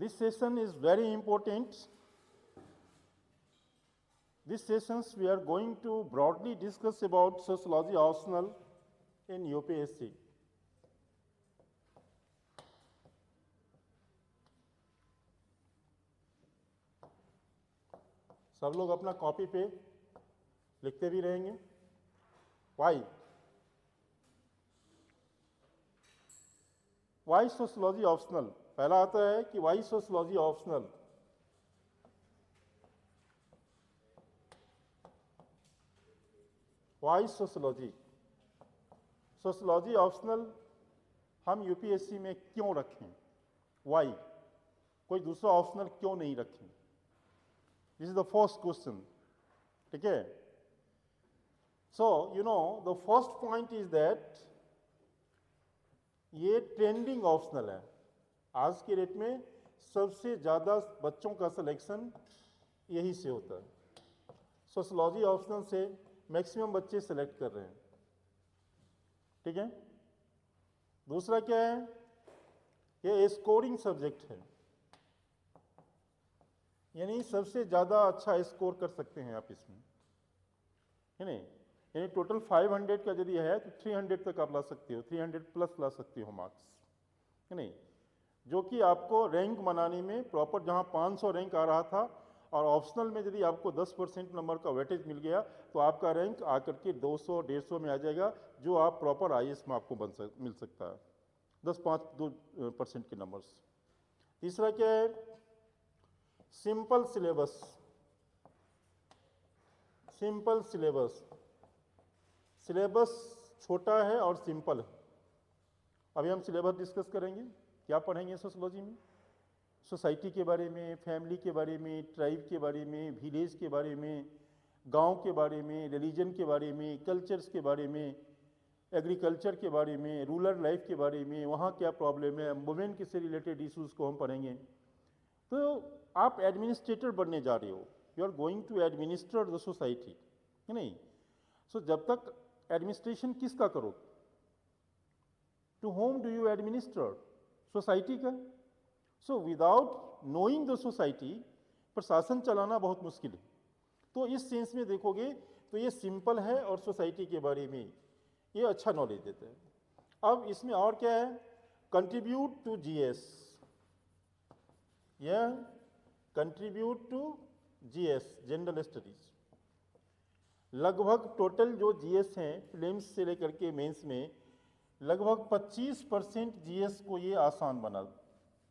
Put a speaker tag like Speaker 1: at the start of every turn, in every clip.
Speaker 1: This session is very important. This sessions we are going to broadly discuss about sociology optional in UPSC. सब लोग अपना copy पे लिखते भी रहेंगे. Why sociology optional? पहला आता है कि why sociology optional? Why sociology? Sociology optional हम यूपीएससी में क्यों रखें? Why? कोई दूसरा ऑप्शनल क्यों नहीं रखें? This is the first question. ठीक है? So, the first point is that ये ट्रेंडिंग ऑप्शनल है. आज के डेट में सबसे ज़्यादा बच्चों का सिलेक्शन यही से होता है. सोशलॉजी ऑप्शनल से मैक्सिमम बच्चे सेलेक्ट कर रहे हैं. ठीक है. दूसरा क्या है? ये स्कोरिंग सब्जेक्ट है, यानी सबसे ज़्यादा अच्छा स्कोर कर सकते हैं आप इसमें, है नहीं. यानी टोटल 500 का यदि है तो 300 तक आप ला सकते हो, 300 प्लस ला सकते हो मार्क्स, है नहीं. जो कि आपको रैंक बनाने में प्रॉपर, जहाँ 500 रैंक आ रहा था और ऑप्शनल में यदि आपको 10% नंबर का वेटेज मिल गया तो आपका रैंक आकर के 200-150 में आ जाएगा, जो आप प्रॉपर आईएएस में आपको मिल सकता है 10-5% के नंबर्स. तीसरा क्या है? Simple syllabus. Simple syllabus. Syllabus छोटा है और सिंपल है. अभी हम सिलेबस डिस्कस करेंगे. क्या पढ़ेंगे सोशोलॉजी में? सोसाइटी के बारे में, फैमिली के बारे में, ट्राइब के बारे में, विलेज के बारे में, गांव के बारे में, रिलीजन के बारे में, कल्चर्स के बारे में, एग्रीकल्चर के बारे में, रूरल लाइफ के बारे में, वहाँ क्या प्रॉब्लम है, वुमेन के से रिलेटेड इश्यूज़ को हम पढ़ेंगे. तो आप एडमिनिस्ट्रेटर बनने जा रहे हो. You are going to administer the society, है नहीं. सो जब तक एडमिनिस्ट्रेशन किसका करो? To whom do you administer? Society का. So without knowing the society प्रशासन चलाना बहुत मुश्किल है. तो इस सेंस में देखोगे तो ये सिंपल है और सोसाइटी के बारे में ये अच्छा नॉलेज देता है. अब इसमें और क्या है? Contribute to GS. यह contribute to GS, general studies. लगभग टोटल जो जीएस हैं प्रीलिम्स से लेकर के मेंस में, लगभग 25% जीएस को ये आसान बना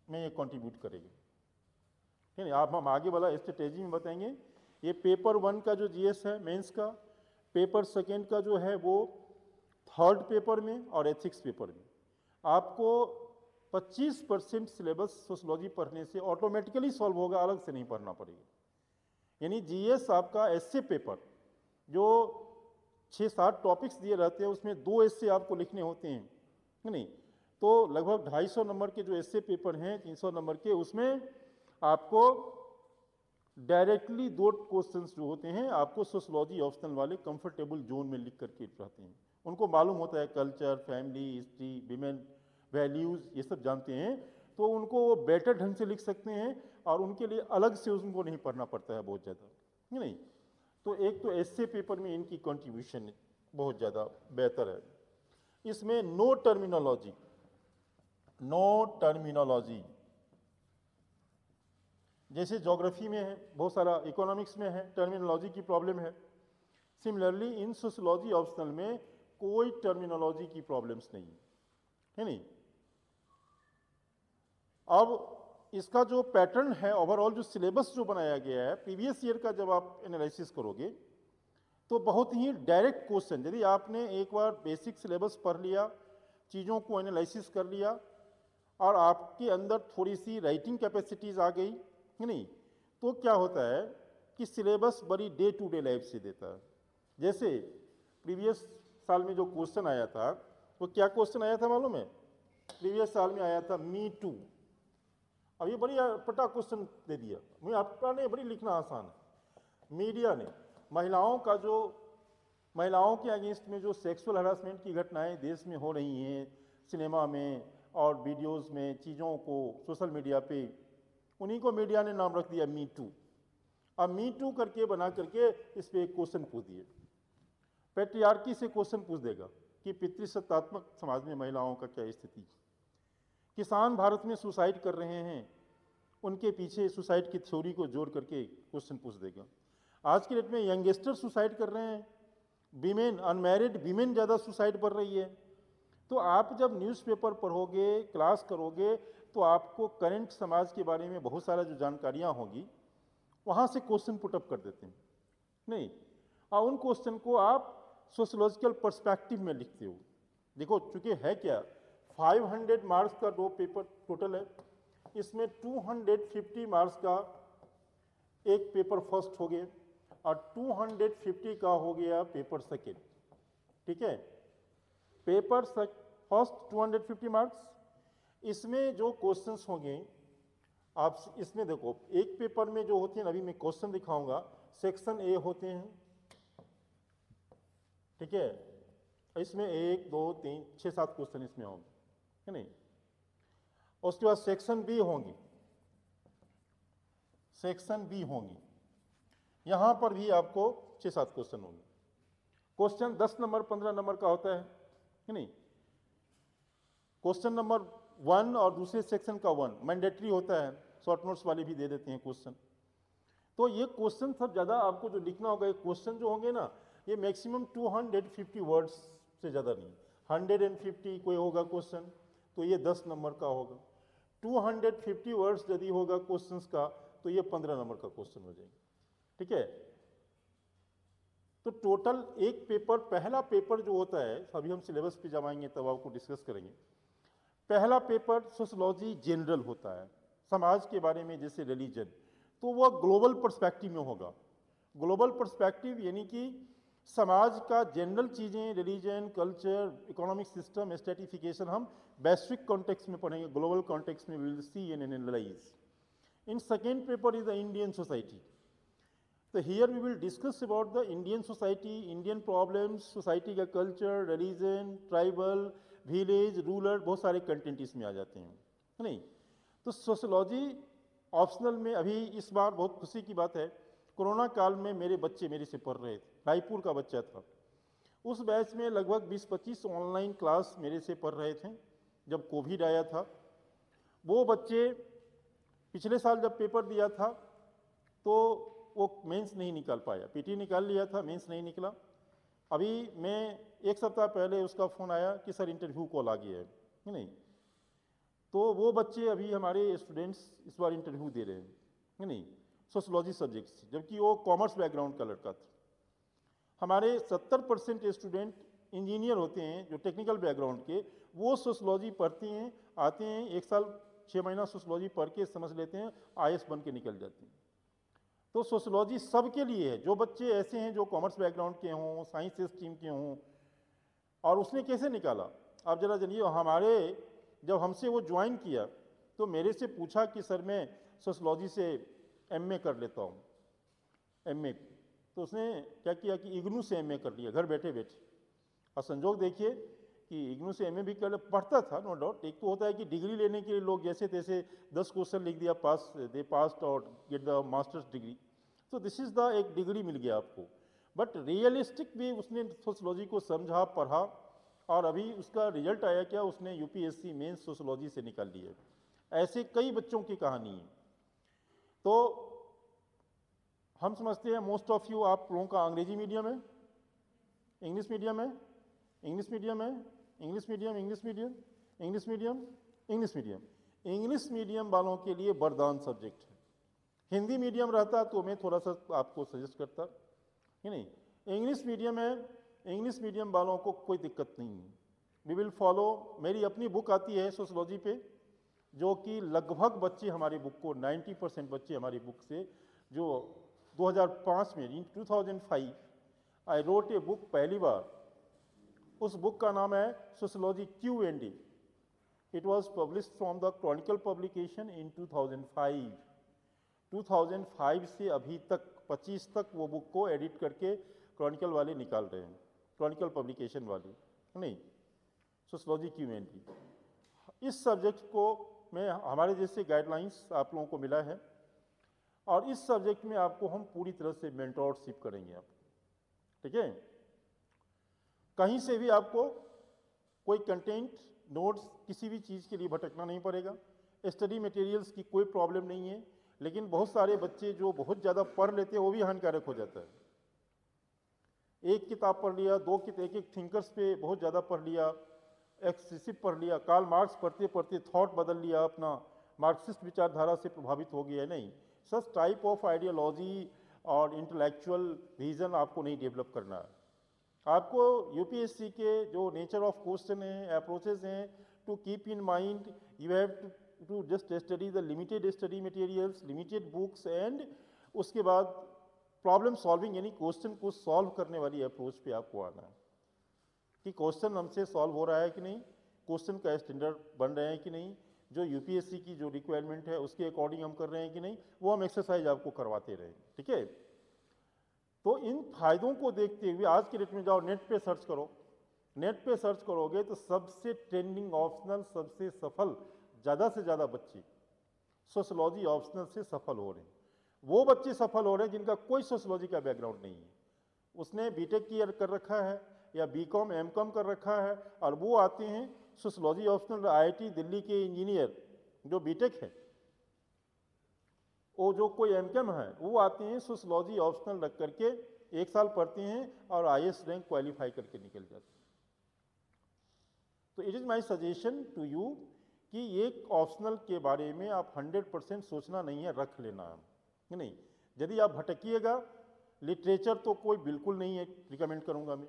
Speaker 1: में ये कंट्रीब्यूट करेगी. ठीक है. आप हम आगे वाला स्ट्रेटेजी में बताएंगे. ये पेपर 1 का जो जीएस है मेंस का, पेपर 2 का जो है वो 3rd पेपर में और एथिक्स पेपर में आपको 25% सिलेबस सोशोलॉजी पढ़ने से ऑटोमेटिकली सॉल्व होगा, अलग से नहीं पढ़ना पड़ेगा. यानी जीएस आपका एस्से पेपर जो 6-7 टॉपिक्स दिए रहते हैं उसमें 2 एस्से आपको लिखने होते हैं, है नहीं. तो लगभग 250 नंबर के जो एस्से पेपर हैं, 300 नंबर के, उसमें आपको डायरेक्टली 2 क्वेश्चंस जो होते हैं आपको सोशोलॉजी ऑप्शनल वाले कंफर्टेबल जोन में लिख करके रहते हैं. उनको मालूम होता है culture, family, history, women values, ये सब जानते हैं, तो उनको वो बेटर ढंग से लिख सकते हैं और उनके लिए अलग से उनको नहीं पढ़ना पड़ता है बहुत ज़्यादा, है नहीं. तो एक तो एस्से पेपर में इनकी कंट्रीब्यूशन बहुत ज़्यादा बेहतर है. इसमें नो टर्मिनोलॉजी. जैसे ज्योग्राफी में है, बहुत सारा इकोनॉमिक्स में है, टर्मिनोलॉजी की प्रॉब्लम है. सिमिलरली इन सोशोलॉजी ऑप्शनल में कोई टर्मिनोलॉजी की प्रॉब्लम्स नहीं है नहीं. अब इसका जो पैटर्न है, ओवरऑल जो सिलेबस जो बनाया गया है प्रीवियस ईयर का, जब आप एनालिसिस करोगे तो बहुत ही डायरेक्ट क्वेश्चन. यदि आपने एक बार बेसिक सिलेबस पढ़ लिया, चीज़ों को एनालिसिस कर लिया और आपके अंदर थोड़ी सी राइटिंग कैपेसिटीज़ आ गई, है नहीं, तो क्या होता है कि सिलेबस बड़ी डे टू डे लाइफ से देता है. जैसे प्रीवियस साल में जो क्वेश्चन आया था, वो क्या क्वेश्चन आया था मालूम है? प्रीवियस साल में आया था मी टू. अब ये बड़ी पटा क्वेश्चन दे दिया. मुझे आपका नहीं, बड़ी लिखना आसान है. मीडिया ने महिलाओं के अगेंस्ट में जो सेक्सुअल हरासमेंट की घटनाएं देश में हो रही हैं, सिनेमा में और वीडियोस में, चीज़ों को सोशल मीडिया पे उन्हीं को मीडिया ने नाम रख दिया मी टू। अब मी टू करके बना करके इस पर एक क्वेश्चन पूछ दिए, पैट्रियार्की से क्वेश्चन पूछ देगा कि पितृसत्तात्मक समाज में महिलाओं का क्या स्थिति। किसान भारत में सुसाइड कर रहे हैं, उनके पीछे सुसाइड की थ्योरी को जोड़ करके क्वेश्चन पूछ देगा। आज के डेट में यंगस्टर सुसाइड कर रहे हैं, वीमेन, अनमैरिड वीमेन ज़्यादा सुसाइड बढ़ रही है। तो आप जब न्यूज़पेपर पढ़ोगे, क्लास करोगे, तो आपको करंट समाज के बारे में बहुत सारा जो जानकारियाँ होंगी वहाँ से क्वेश्चन पुटअप कर देते हैं नहीं, और उन क्वेश्चन को आप सोशोलॉजिकल पर्सपेक्टिव में लिखते हो। देखो चूंकि है क्या, 500 मार्क्स का 2 पेपर टोटल है, इसमें 250 मार्क्स का एक पेपर फर्स्ट हो गया और 250 का हो गया पेपर सेकेंड। ठीक है, पेपर फर्स्ट 250 मार्क्स, इसमें जो क्वेश्चंस होंगे आप इसमें देखो, एक पेपर में जो होते हैं, अभी मैं क्वेश्चन दिखाऊंगा, सेक्शन ए होते हैं। ठीक है, इसमें 1 2 3 6 7 क्वेश्चन इसमें होंगे, है नहीं। उसके बाद सेक्शन बी होंगी, सेक्शन बी होंगी, यहां पर भी आपको 6 7 क्वेश्चन होंगे। क्वेश्चन 10 नंबर 15 नंबर का होता है नहीं। क्वेश्चन नंबर 1 और दूसरे सेक्शन का 1 मैंडेटरी होता है, शॉर्ट नोट्स वाले भी दे देते हैं क्वेश्चन। तो ये क्वेश्चन सब ज़्यादा आपको जो लिखना होगा, ये क्वेश्चन जो होंगे ना, ये मैक्सिमम 250 वर्ड्स से ज़्यादा नहीं, 150 कोई होगा क्वेश्चन तो ये 10 नंबर का होगा, 250 वर्ड्स यदि होगा क्वेश्चंस का तो ये 15 नंबर का क्वेश्चन हो जाएगा। ठीक है, तो टोटल एक पेपर, पहला पेपर जो होता है, अभी हम सिलेबस पे जब आएंगे तब आपको डिस्कस करेंगे। पहला पेपर सोशोलॉजी जनरल होता है, समाज के बारे में, जैसे रिलीजन, तो वह ग्लोबल पर्सपेक्टिव में होगा। ग्लोबल पर्सपेक्टिव यानी कि समाज का जनरल चीज़ें, religion, culture, economic system, stratification, हम वैश्विक कॉन्टेक्स्ट में पढ़ेंगे, ग्लोबल कॉन्टेक्स्ट में we will see and analyse. In second paper is the Indian society. तो here we will discuss about the Indian society, Indian problems, society का culture, religion, tribal, village, rural, बहुत सारे content इसमें आ जाते हैं, है नहीं। तो सोशोलॉजी ऑप्शनल में, अभी इस बार बहुत खुशी की बात है, कोरोना काल में मेरे बच्चे मेरे से पढ़ रहे थे, रायपुर का बच्चा था, उस बैच में लगभग 20-25 ऑनलाइन क्लास मेरे से पढ़ रहे थे जब कोविड आया था। वो बच्चे पिछले साल जब पेपर दिया था तो वो मेंस नहीं निकाल पाया, पीटी निकाल लिया था, मेंस नहीं निकला। अभी मैं 1 सप्ताह पहले उसका फ़ोन आया कि सर इंटरव्यू कॉल आ गया है नहीं। तो वो बच्चे अभी हमारे स्टूडेंट्स इस बार इंटरव्यू दे रहे हैं, है नहीं, सोशोलॉजी सब्जेक्ट से, जबकि वो कॉमर्स बैकग्राउंड का लड़का था। हमारे 70% स्टूडेंट इंजीनियर होते हैं जो टेक्निकल बैकग्राउंड के, वो सोशोलॉजी पढ़ते हैं, आते हैं, 1 साल 6 महीना सोशोलॉजी पढ़ के समझ लेते हैं, आईएएस बन के निकल जाते हैं। तो सोशोलॉजी सबके लिए है। जो बच्चे ऐसे हैं जो कॉमर्स बैकग्राउंड के हों, साइंस स्ट्रीम के हों, और उसने कैसे निकाला आप जरा जानिए। हमारे जब हमसे वो ज्वाइन किया तो मेरे से पूछा कि सर मैं सोशोलॉजी से एमए कर लेता हूँ, एमए। तो उसने क्या किया कि इग्नू से एमए कर लिया घर बैठे बैठे। और संजोग देखिए कि इग्नू से एमए भी कर पढ़ता था, नो डाउट। एक तो होता है कि डिग्री लेने के लिए लोग जैसे तैसे 10 क्वेश्चन लिख दिया, पास, दे पास्ड और गेट द मास्टर्स डिग्री। तो दिस इज़ द एक डिग्री मिल गया आपको, बट रियलिस्टिक भी उसने सोशोलॉजी को समझा, पढ़ा, और अभी उसका रिजल्ट आया क्या, उसने यूपीएससी मेंस सोशोलॉजी से निकाल लिया। ऐसे कई बच्चों की कहानी है। तो हम समझते हैं मोस्ट ऑफ यू, आप लोगों का अंग्रेजी मीडियम है, इंग्लिश मीडियम है, इंग्लिश मीडियम है, English medium, English medium, English medium, English medium. English medium वालों के लिए वरदान सब्जेक्ट है। हिंदी मीडियम रहता तो मैं थोड़ा सा आपको सजेस्ट करता, है नहीं। इंग्लिश मीडियम है, इंग्लिश मीडियम वालों को कोई दिक्कत नहीं है। वी विल फॉलो, मेरी अपनी बुक आती है सोशोलॉजी पे, जो कि लगभग बच्चे हमारी बुक को, 90% बच्चे हमारी बुक से, जो 2005 में, इन 2005 आई रोट ए बुक पहली बार। उस बुक का नाम है sociology Q&A। It was publish from the Chronicle publication in 2005। 2005 से अभी तक 25 तक वो बुक को एडिट करके क्रॉनिकल वाले निकाल रहे हैं, क्रॉनिकल पब्लिकेशन वाले, नहीं, सोशोलॉजी Q&A। इस सब्जेक्ट को में हमारे जैसे गाइडलाइंस आप लोगों को मिला है, और इस सब्जेक्ट में आपको हम पूरी तरह से मेंटरशिप करेंगे आप, ठीक है। कहीं से भी आपको कोई कंटेंट, नोट्स, किसी भी चीज़ के लिए भटकना नहीं पड़ेगा। स्टडी मटेरियल्स की कोई प्रॉब्लम नहीं है, लेकिन बहुत सारे बच्चे जो बहुत ज़्यादा पढ़ लेते हैं वो भी हानिकारक हो जाता है। एक किताब पढ़ लिया, दो किताब, एक थिंकर्स पे बहुत ज़्यादा पढ़ लिया, एक्सेसिव पढ़ लिया, कार्ल मार्क्स पढ़ते पढ़ते थॉट बदल लिया अपना, मार्क्सिस्ट विचारधारा से प्रभावित हो गया। नहीं, सच टाइप ऑफ आइडियोलॉजी और इंटेलेक्चुअल विजन आपको नहीं डेवलप करना है। आपको यूपीएससी के जो नेचर ऑफ क्वेश्चन हैं, अप्रोचेस हैं, to keep in mind, you have to just study the limited study materials, limited books, and उसके बाद प्रॉब्लम सॉल्विंग, यानी क्वेश्चन को सॉल्व करने वाली अप्रोच पे आपको आना है कि क्वेश्चन हमसे सॉल्व हो रहा है कि नहीं, क्वेश्चन का स्टैंडर्ड बन रहे हैं कि नहीं, जो यूपीएससी की जो रिक्वायरमेंट है उसके अकॉर्डिंग हम कर रहे हैं कि नहीं, वो हम एक्सरसाइज आपको करवाते रहेंगे, ठीक है। तो इन फायदों को देखते हुए आज के डेट में जाओ, नेट पे सर्च करो, नेट पे सर्च करोगे तो सबसे ट्रेंडिंग ऑप्शनल, सबसे सफल, ज़्यादा से ज़्यादा बच्चे सोशलॉजी ऑप्शनल से सफल हो रहे हैं। वो बच्चे सफल हो रहे हैं जिनका कोई सोशलॉजी का बैकग्राउंड नहीं है, उसने बीटेक की कर रखा है या बीकॉम एमकॉम कर रखा है, और वो आते हैं सोशलॉजी ऑप्शनल। आईआईटी दिल्ली के इंजीनियर जो बीटेक है, वो जो कोई एमकॉम है, वो आते हैं सोशलॉजी ऑप्शनल रख करके, एक साल पढ़ते हैं और आईएएस रैंक क्वालिफाई करके निकल जाते हैं। तो it is my suggestion to you कि एक ऑप्शनल के बारे में आप 100% सोचना नहीं है, रख लेना है, नहीं। यदि आप भटकिएगा, लिटरेचर तो कोई बिल्कुल नहीं है, रिकमेंड करूंगा मैं।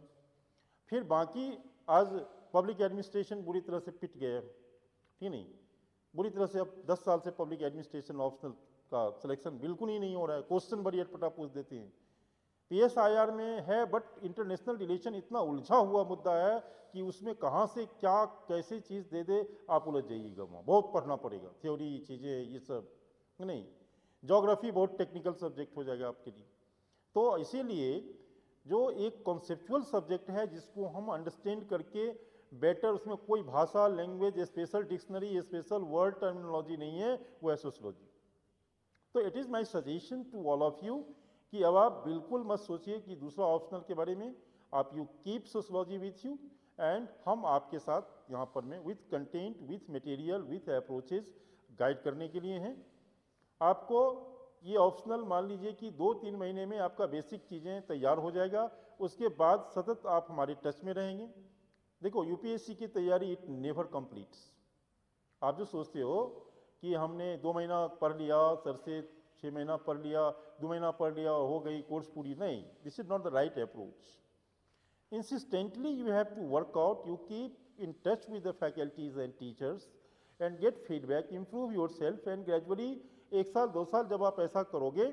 Speaker 1: फिर बाकी आज पब्लिक एडमिनिस्ट्रेशन बुरी तरह से पिट गया है, ठीक नहीं, बुरी तरह से। अब 10 साल से पब्लिक एडमिनिस्ट्रेशन ऑप्शनल का सिलेक्शन बिल्कुल ही नहीं हो रहा है, क्वेश्चन बड़ी अटपटा पूछ देते हैं। पीएसआईआर में है, बट इंटरनेशनल रिलेशन इतना उलझा हुआ मुद्दा है कि उसमें कहाँ से क्या कैसे चीज़ दे दे, आप उलझ जाइएगा वहाँ, बहुत पढ़ना पड़ेगा, थ्योरी चीज़ें ये सब, नहीं। ज्योग्राफी बहुत टेक्निकल सब्जेक्ट हो जाएगा आपके लिए। तो इसीलिए जो एक कॉन्सेप्चुअल सब्जेक्ट है जिसको हम अंडरस्टैंड करके बेटर, उसमें कोई भाषा, language, special dictionary, special word terminology नहीं है, वो है सोशलॉजी। तो it is my suggestion to all of you कि अब आप बिल्कुल मत सोचिए कि दूसरा ऑप्शनल के बारे में, आप you keep sociology with you, and हम आपके साथ यहाँ पर में with content, with material, with approaches guide करने के लिए हैं। आपको ये ऑप्शनल मान लीजिए कि 2-3 महीने में आपका बेसिक चीज़ें तैयार हो जाएगा, उसके बाद सतत आप हमारे टच में रहेंगे। देखो, यूपीएससी की तैयारी इट नेवर कंप्लीट्स। आप जो सोचते हो कि हमने 2 महीना पढ़ लिया, सर से 6 महीना पढ़ लिया, 2 महीना पढ़ लिया, हो गई कोर्स पूरी, नहीं, this is not the right approach. Insistently you have to work out, you keep in touch with the faculties and teachers and get feedback, improve yourself, and gradually 1 साल 2 साल जब आप ऐसा करोगे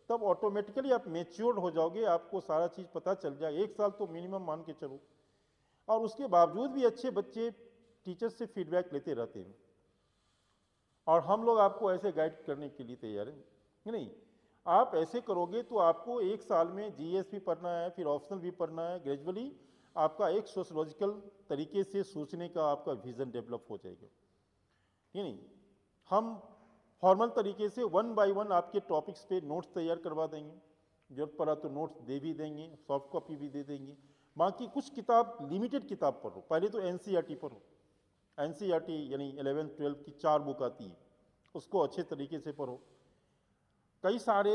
Speaker 1: तब ऑटोमेटिकली आप मेच्योर्ड हो जाओगे, आपको सारा चीज़ पता चल जाएगा। 1 साल तो मिनिमम मान के चलो, और उसके बावजूद भी अच्छे बच्चे टीचर्स से फीडबैक लेते रहते हैं, और हम लोग आपको ऐसे गाइड करने के लिए तैयार हैं, नहीं। आप ऐसे करोगे तो आपको 1 साल में जीएस भी पढ़ना है, फिर ऑप्शनल भी पढ़ना है, ग्रेजुअली आपका एक सोशलॉजिकल तरीके से सोचने का आपका विजन डेवलप हो जाएगा, ये नहीं। हम फॉर्मल तरीके से 1 बाय 1 आपके टॉपिक्स पे नोट्स तैयार करवा देंगे, जरूरत पड़ा तो नोट्स दे भी देंगे, सॉफ्ट कॉपी भी दे देंगे। बाकी कुछ किताब, लिमिटेड किताब पढ़ो, पहले तो एनसीईआरटी पढ़ो, एनसीईआरटी यानी 11th-12th की 4 बुक आती है, उसको अच्छे तरीके से पढ़ो। कई सारे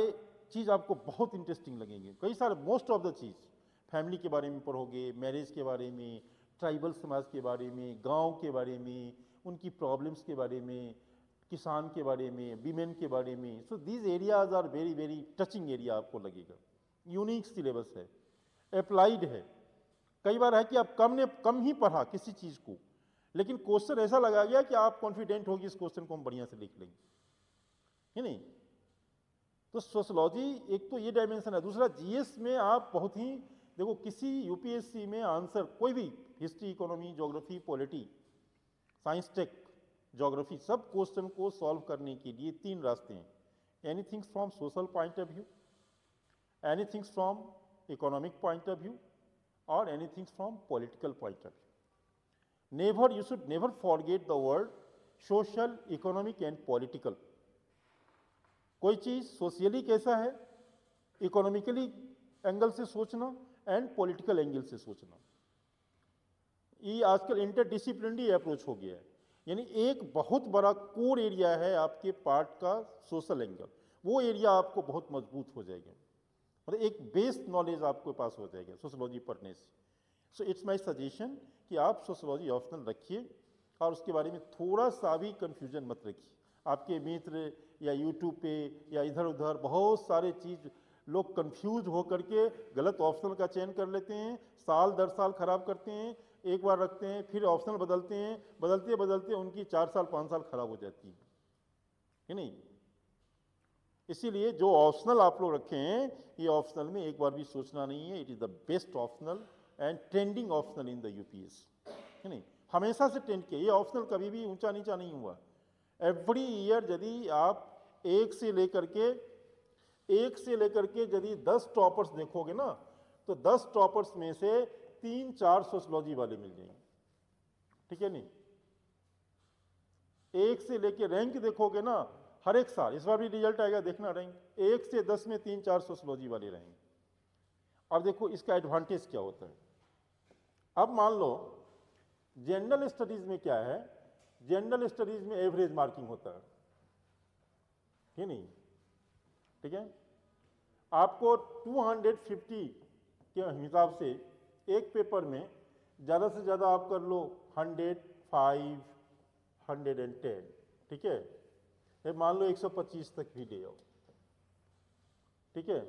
Speaker 1: चीज़ आपको बहुत इंटरेस्टिंग लगेंगे, कई सारे, most of the cheese family के बारे में पढ़ोगे, मैरिज के बारे में, ट्राइबल समाज के बारे में, गांव के बारे में, उनकी प्रॉब्लम्स के बारे में, किसान के बारे में, वीमेन के बारे में। So these areas are very very touching area आपको लगेगा। यूनिक सिलेबस है, अप्लाइड है। कई बार है कि आप कम ही पढ़ा किसी चीज़ को, लेकिन क्वेश्चन ऐसा लगा गया कि आप कॉन्फिडेंट हो कि इस क्वेश्चन को हम बढ़िया से लिख लेंगे, है नहीं। तो सोशलॉजी एक तो ये डायमेंशन है। दूसरा, जीएस में आप बहुत ही, देखो, किसी यूपीएससी में आंसर कोई भी, history, economy, geography, polity, science tech, geography, सब क्वेश्चन को सॉल्व करने के लिए 3 रास्ते हैं। Anything from social point of view, anything from economic point of view, और anything from political point of view. Never, you should never forget the word social, economic and political. कोई चीज socially कैसा है, इकोनॉमिकली एंगल से सोचना and political angle से सोचना। ये आजकल इंटरडिसिप्लिनरी अप्रोच हो गया है, यानी एक बहुत बड़ा कोर एरिया है आपके पार्ट का सोशल एंगल, वो एरिया आपको बहुत मजबूत हो जाएगा, मतलब एक बेस नॉलेज आपके पास हो जाएगा सोशोलॉजी पढ़ने से। सो इट्स माय सजेशन कि आप सोशोलॉजी ऑप्शनल रखिए और उसके बारे में थोड़ा सा भी कन्फ्यूजन मत रखिए। आपके मित्र या यूट्यूब पे या इधर उधर बहुत सारे चीज़ लोग कंफ्यूज हो करके गलत ऑप्शनल का चयन कर लेते हैं, साल दर साल खराब करते हैं, एक बार रखते हैं फिर ऑप्शनल बदलते हैं, बदलते बदलते उनकी 4 साल 5 साल खराब हो जाती है नहीं। इसीलिए जो ऑप्शनल आप लोग रखे हैं, ये ऑप्शनल में एक बार भी सोचना नहीं है। It is the best optional and trending optional in the UPS, है नहीं, हमेशा से ट्रेंड किया। ये ऑप्शनल कभी भी ऊंचा नीचा नहीं हुआ। एवरी ईयर यदि आप एक से लेकर के यदि 10 टॉपर्स देखोगे ना, तो 10 टॉपर्स में से 3-4 सोशलॉजी वाले मिल जाएंगे, ठीक है नहीं। एक से लेके रैंक देखोगे ना, हर एक साल, इस बार भी रिजल्ट आएगा देखना, रैंक 1 से 10 में 3-4 सोशलॉजी वाले रहेंगे। और देखो इसका एडवांटेज क्या होता है। अब मान लो जनरल स्टडीज में क्या है, जनरल स्टडीज में एवरेज मार्किंग होता है, ठीक नहीं, ठीक है। आपको 250 के हिसाब से एक पेपर में ज़्यादा से ज़्यादा आप कर लो 105, 110, ठीक है। ये मान लो 125 तक भी ले आओ, ठीक है।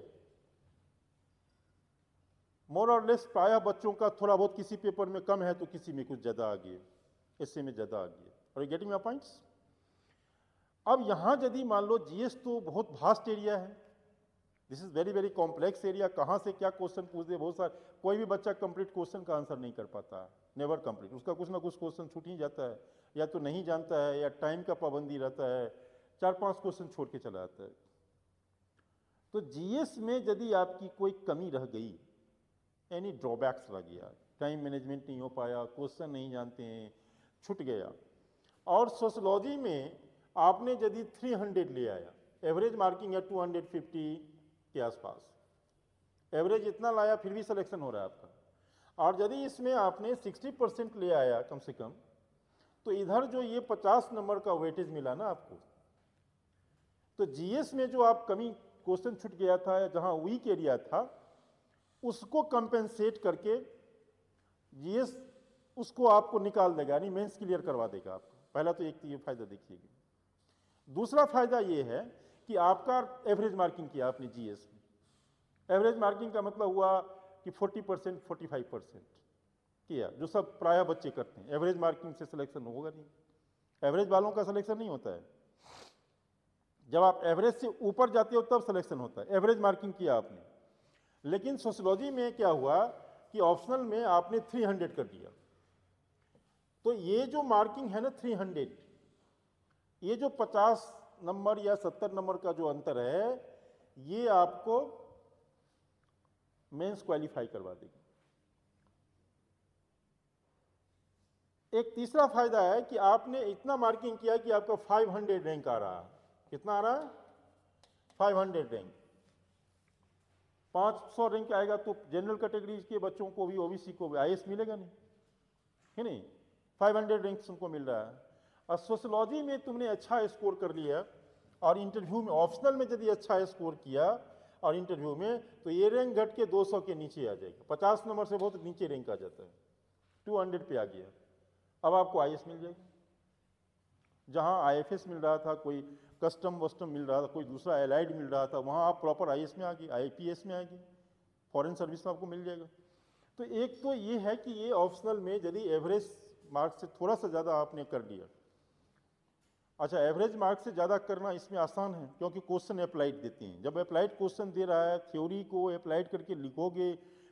Speaker 1: मोर और लेस प्रायः बच्चों का थोड़ा बहुत किसी पेपर में कम है तो किसी में कुछ ज़्यादा आ गया, इससे में ज़्यादा आ गया। और गेटिंग माय पॉइंट्स। अब यहाँ यदि मान लो जीएस तो बहुत वास्ट एरिया है, this is very very complex area, कहाँ से क्या क्वेश्चन पूछ दे, बहुत सारे, कोई भी बच्चा कंप्लीट क्वेश्चन का आंसर नहीं कर पाता, नेवर कंप्लीट, उसका कुछ ना कुछ क्वेश्चन छूट ही जाता है, या तो नहीं जानता है या टाइम का पाबंदी रहता है, 4-5 क्वेश्चन छोड़ के चला जाता है। तो जीएस में यदि आपकी कोई कमी रह गई, एनी ड्रॉबैक्स रह गया, टाइम मैनेजमेंट नहीं हो पाया, क्वेश्चन नहीं जानते हैं, छूट गया। और सोशलॉजी में आपने यदि 300 ले आया, एवरेज मार्किंग है 250 के आसपास, एवरेज इतना लाया फिर भी सिलेक्शन हो रहा है आपका, और यदि इसमें आपने 60% ले आया कम से कम, तो इधर जो ये 50 नंबर का वेटेज मिला ना आपको, तो जीएस में जो आप कमी क्वेश्चन छूट गया था या जहां वीक एरिया था, उसको कंपेंसेट करके जीएस उसको आपको निकाल देगा, यानी मेंस क्लियर करवा देगा आपको। पहला तो एक तो ये फायदा देखिएगा। दूसरा फायदा ये है कि आपका एवरेज मार्किंग किया आपने जीएस में, एवरेज मार्किंग का मतलब हुआ कि 40%, 45% किया, जो सब प्रायः बच्चे करते हैं। एवरेज मार्किंग से सिलेक्शन होगा नहीं, एवरेज वालों का सिलेक्शन नहीं होता है। जब आप एवरेज से ऊपर जाते हो तब सिलेक्शन होता है, एवरेज मार्किंग किया आपने। लेकिन सोशियोलॉजी में क्या हुआ कि ऑप्शनल में आपने 300 कर दिया, तो ये जो मार्किंग है ना 300, ये जो 50 नंबर या 70 नंबर का जो अंतर है, ये आपको मेंस क्वालिफाई करवा देगी। एक तीसरा फायदा है कि आपने इतना मार्किंग किया कि आपका 500 रैंक आ रहा है। कितना आ रहा है? 500 रैंक। 500 रैंक आएगा तो जनरल कैटेगरी के बच्चों को भी, ओबीसी को भी आईएएस मिलेगा नहीं, है नहीं। 500 रैंक उनको मिल रहा है। और सोशियोलॉजी में तुमने अच्छा स्कोर कर लिया और इंटरव्यू में, ऑप्शनल में यदि अच्छा स्कोर किया और इंटरव्यू में, तो ये रैंक घट के 200 के नीचे आ जाएगा। 50 नंबर से बहुत नीचे रैंक आ जाता है, 200 पे आ गया। अब आपको आईएएस मिल जाएगी, जहां आईएफएस मिल रहा था, कोई कस्टम वस्टम मिल रहा था, कोई दूसरा एलाइड मिल रहा था, वहां आप प्रॉपर आईएएस में आ गए, आईपीएस में आ गए, फॉरेन सर्विस में आपको मिल जाएगा। तो एक तो ये है कि ये ऑप्शनल में यदि एवरेज मार्क्स से थोड़ा सा ज़्यादा आपने कर लिया। अच्छा, एवरेज मार्क्स से ज़्यादा करना इसमें आसान है क्योंकि क्वेश्चन अप्लाइड देते हैं। जब अप्लाइड क्वेश्चन दे रहा है, थ्योरी को अप्लाइड करके लिखोगे,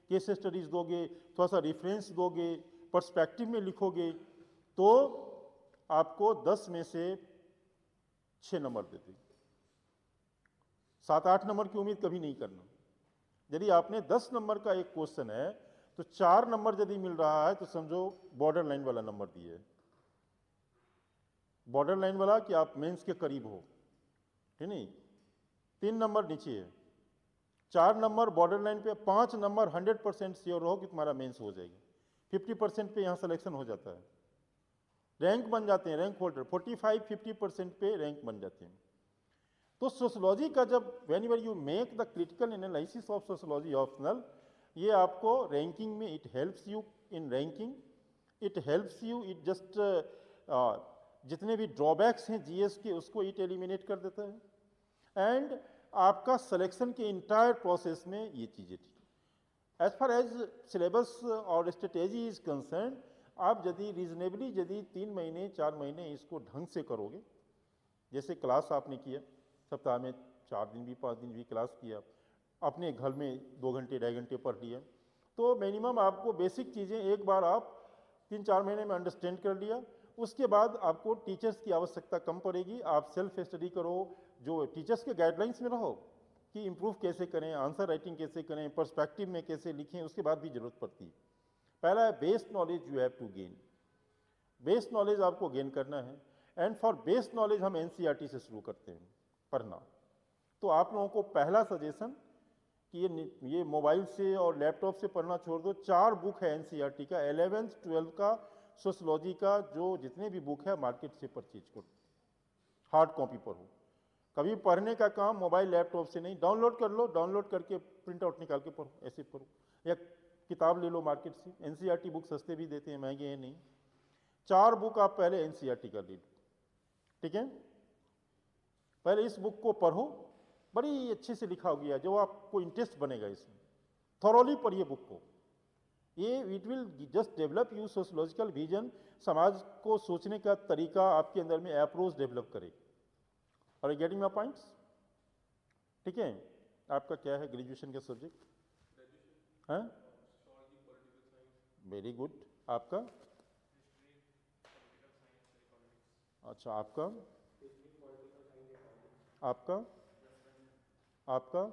Speaker 1: केस स्टडीज दोगे, थोड़ा सा रेफरेंस दोगे, पर्सपेक्टिव में लिखोगे, तो आपको 10 में से 6 नंबर देते। 7-8 नंबर की उम्मीद कभी नहीं करना। यदि आपने 10 नंबर का एक क्वेश्चन है तो 4 नंबर यदि मिल रहा है तो समझो बॉर्डर लाइन वाला नंबर दिए। बॉर्डर लाइन वाला कि आप मेंस के करीब हो, ठीक नहीं। 3 नंबर नीचे है, 4 नंबर बॉर्डर लाइन पे, 5 नंबर 100% श्योर रहो कि तुम्हारा मेंस हो जाएगी। 50% पे यहाँ सिलेक्शन हो जाता है, रैंक बन जाते हैं, रैंक होल्डर 45-50% पे रैंक बन जाते हैं। तो सोशोलॉजी का जब when ever you make the critical analysis of sociology optional, ये आपको रैंकिंग में it helps you in ranking, it helps you, it just जितने भी ड्रॉबैक्स हैं जीएस के उसको इट एलिमिनेट कर देता है, एंड आपका सिलेक्शन के इंटायर प्रोसेस में ये चीज़ें ठीक है। एज फार एज सिलेबस और स्ट्रेटेजी इज कंसर्न, आप यदि रीजनेबली यदि 3 महीने 4 महीने इसको ढंग से करोगे, जैसे क्लास आपने किया, सप्ताह में 4 दिन भी 5 दिन भी क्लास किया, अपने घर में 2 घंटे 2.5 घंटे पढ़ लिया, तो मिनिमम आपको बेसिक चीज़ें एक बार आप 3-4 महीने में अंडरस्टैंड कर लिया, उसके बाद आपको टीचर्स की आवश्यकता कम पड़ेगी। आप सेल्फ स्टडी करो, जो टीचर्स के गाइडलाइंस में रहो कि इम्प्रूव कैसे करें, आंसर राइटिंग कैसे करें, पर्सपेक्टिव में कैसे लिखें, उसके बाद भी जरूरत पड़ती है। पहला है base knowledge you have to gain, base knowledge आपको गेन करना है, एंड फॉर बेस नॉलेज हम एनसीईआरटी से शुरू करते हैं पढ़ना। तो आप लोगों को पहला सजेशन कि ये मोबाइल से और लैपटॉप से पढ़ना छोड़ दो, 4 बुक है एनसीईआरटी का, 11th 12th का सोशोलॉजी का, जो जितने भी बुक है मार्केट से परचेज करो, हार्ड कॉपी पढ़ो। कभी पढ़ने का काम मोबाइल लैपटॉप से नहीं, डाउनलोड कर लो, डाउनलोड करके प्रिंट आउट निकाल के पढ़ो, ऐसे पढ़ो, या किताब ले लो मार्केट से। एनसीईआरटी बुक सस्ते भी देते हैं, महंगे हैं नहीं। 4 बुक आप पहले एनसीईआरटी का ले लो, ठीक है। पहले इस बुक को पढ़ो, बड़ी अच्छे से लिखा गया, जो आपको इंटरेस्ट बनेगा इसमें, थॉरोली पढ़िए बुक को। ये it will just develop you sociological vision, समाज को सोचने का तरीका आपके अंदर में अप्रोच डेवलप करे। और गेटिंग माय पॉइंट्स, ठीक है। आपका क्या है ग्रेजुएशन का सब्जेक्ट? हैं? Very good. आपका? अच्छा, आपका? आपका? आपका?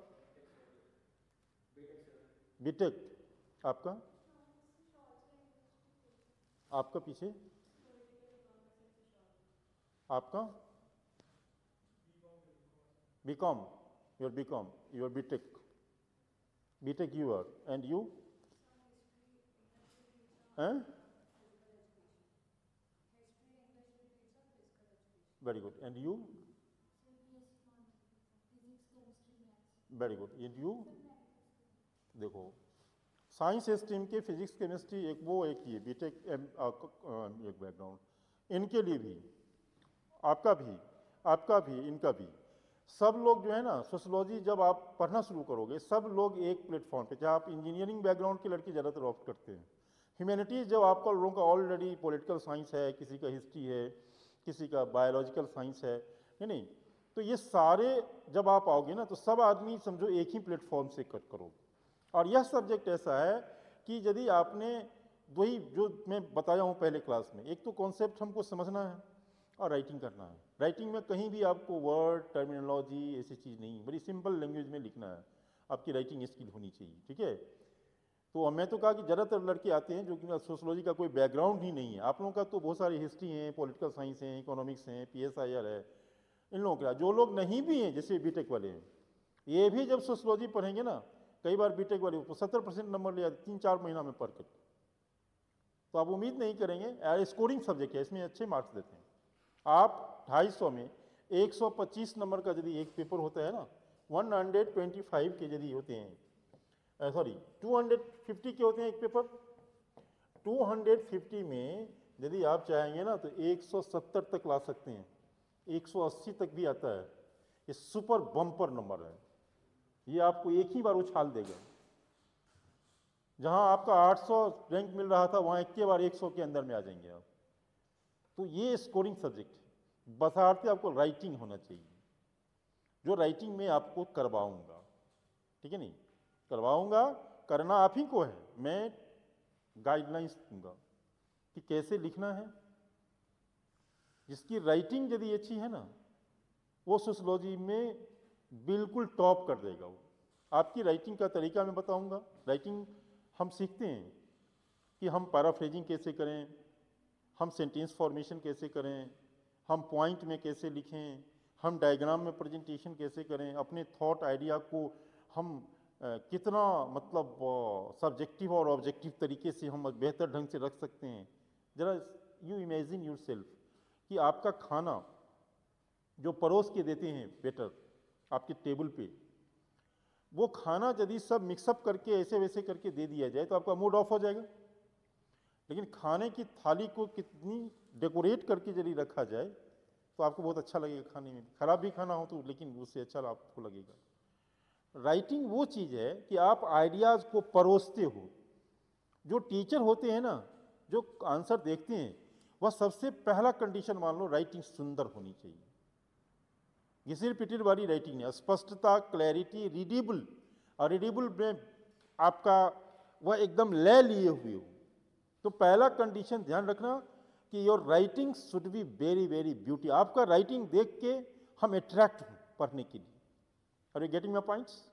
Speaker 1: बीटेक। आपका? आपका पीछे? आपका? BCom, your BCom, your BTech, BTech you are, and you? हैं? Very good, and you? Very good, and you? देखो, साइंस स्ट्रीम के फिजिक्स केमिस्ट्री एक वो, एक ये बीटेक एक बैकग्राउंड, इनके लिए भी, आपका भी, आपका भी, इनका भी, सब लोग जो है ना, सोशोलॉजी जब आप पढ़ना शुरू करोगे, सब लोग एक प्लेटफॉर्म पे, चाहे आप इंजीनियरिंग बैकग्राउंड के लड़के ज़्यादातर ऑप्ट करते हैं, ह्यूमैनिटीज़ जब आपका लोगों का ऑलरेडी पॉलिटिकल साइंस है, किसी का हिस्ट्री है, किसी का बायोलॉजिकल साइंस है नहीं, तो ये सारे जब आप आओगे ना, तो सब आदमी समझो एक ही प्लेटफॉर्म से कट करोगे। और यह सब्जेक्ट ऐसा है कि यदि आपने वही जो मैं बताया हूँ पहले क्लास में, एक तो कॉन्सेप्ट हमको समझना है और राइटिंग करना है। राइटिंग में कहीं भी आपको वर्ड टर्मिनोलॉजी ऐसी चीज़ नहीं, बड़ी सिंपल लैंग्वेज में लिखना है, आपकी राइटिंग स्किल होनी चाहिए, ठीक है। तो मैं तो कहा कि ज़्यादातर लड़के आते हैं जो कि सोशोलॉजी का कोई बैकग्राउंड ही नहीं है। आप लोगों का तो बहुत सारी हिस्ट्री है, पॉलिटिकल साइंस है, इकोनॉमिक्स हैं, PSIR है, इन लोगों का। जो लोग नहीं भी हैं, जैसे बीटेक वाले हैं, ये भी जब सोशोलॉजी पढ़ेंगे ना, कई बार बीटेक वाले 70% नंबर ले आते 3-4 महीना में पढ़ के, तो आप उम्मीद नहीं करेंगे। स्कोरिंग सब्जेक्ट है, इसमें अच्छे मार्क्स देते हैं। आप 250 में 125 नंबर का यदि एक पेपर होता है ना, 125 के यदि होते हैं, सॉरी 250 के होते हैं एक पेपर, 250 में यदि आप चाहेंगे ना तो 170 तक ला सकते हैं, 180 तक भी आता है। ये सुपर बम्पर नंबर है, ये आपको एक ही बार उछाल देगा। जहां आपका 800 रैंक मिल रहा था, वहां एक के बार 100 के अंदर में आ जाएंगे आप। तो ये स्कोरिंग सब्जेक्ट है, बशर्ते आपको राइटिंग होना चाहिए, जो राइटिंग में आपको करवाऊंगा, ठीक है नहीं, करवाऊंगा, करना आप ही को है, मैं गाइडलाइंस दूंगा कि कैसे लिखना है। जिसकी राइटिंग यदि अच्छी है ना, वो सोशोलॉजी में बिल्कुल टॉप कर देगा। वो आपकी राइटिंग का तरीका मैं बताऊंगा। राइटिंग हम सीखते हैं कि हम पैराफ्रेजिंग कैसे करें, हम सेंटेंस फॉर्मेशन कैसे करें, हम पॉइंट में कैसे लिखें, हम डायग्राम में प्रेजेंटेशन कैसे करें, अपने थॉट आइडिया को हम कितना मतलब सब्जेक्टिव और ऑब्जेक्टिव तरीके से हम बेहतर ढंग से रख सकते हैं। जरा यू इमेजिन योर सेल्फ कि आपका खाना जो परोस के देते हैं वेटर आपके टेबल पे, वो खाना यदि सब मिक्सअप करके ऐसे वैसे करके दे दिया जाए तो आपका मूड ऑफ हो जाएगा। लेकिन खाने की थाली को कितनी डेकोरेट करके यदि रखा जाए तो आपको बहुत अच्छा लगेगा खाने में, खराब भी खाना हो तो लेकिन उससे अच्छा आपको लगेगा। राइटिंग वो चीज़ है कि आप आइडियाज़ को परोसते हो। जो टीचर होते हैं ना, जो आंसर देखते हैं, वह सबसे पहला कंडीशन मान लो राइटिंग सुंदर होनी चाहिए। घिसी पिटिर वाली राइटिंग नहीं, स्पष्टता, क्लैरिटी, रीडेबल, और रीडेबल में आपका वह एकदम ले लिए हुए हो। तो पहला कंडीशन ध्यान रखना कि your writing should be very very beauty. आपका राइटिंग देख के हम अट्रैक्ट हो पढ़ने के लिए। Are you getting my points?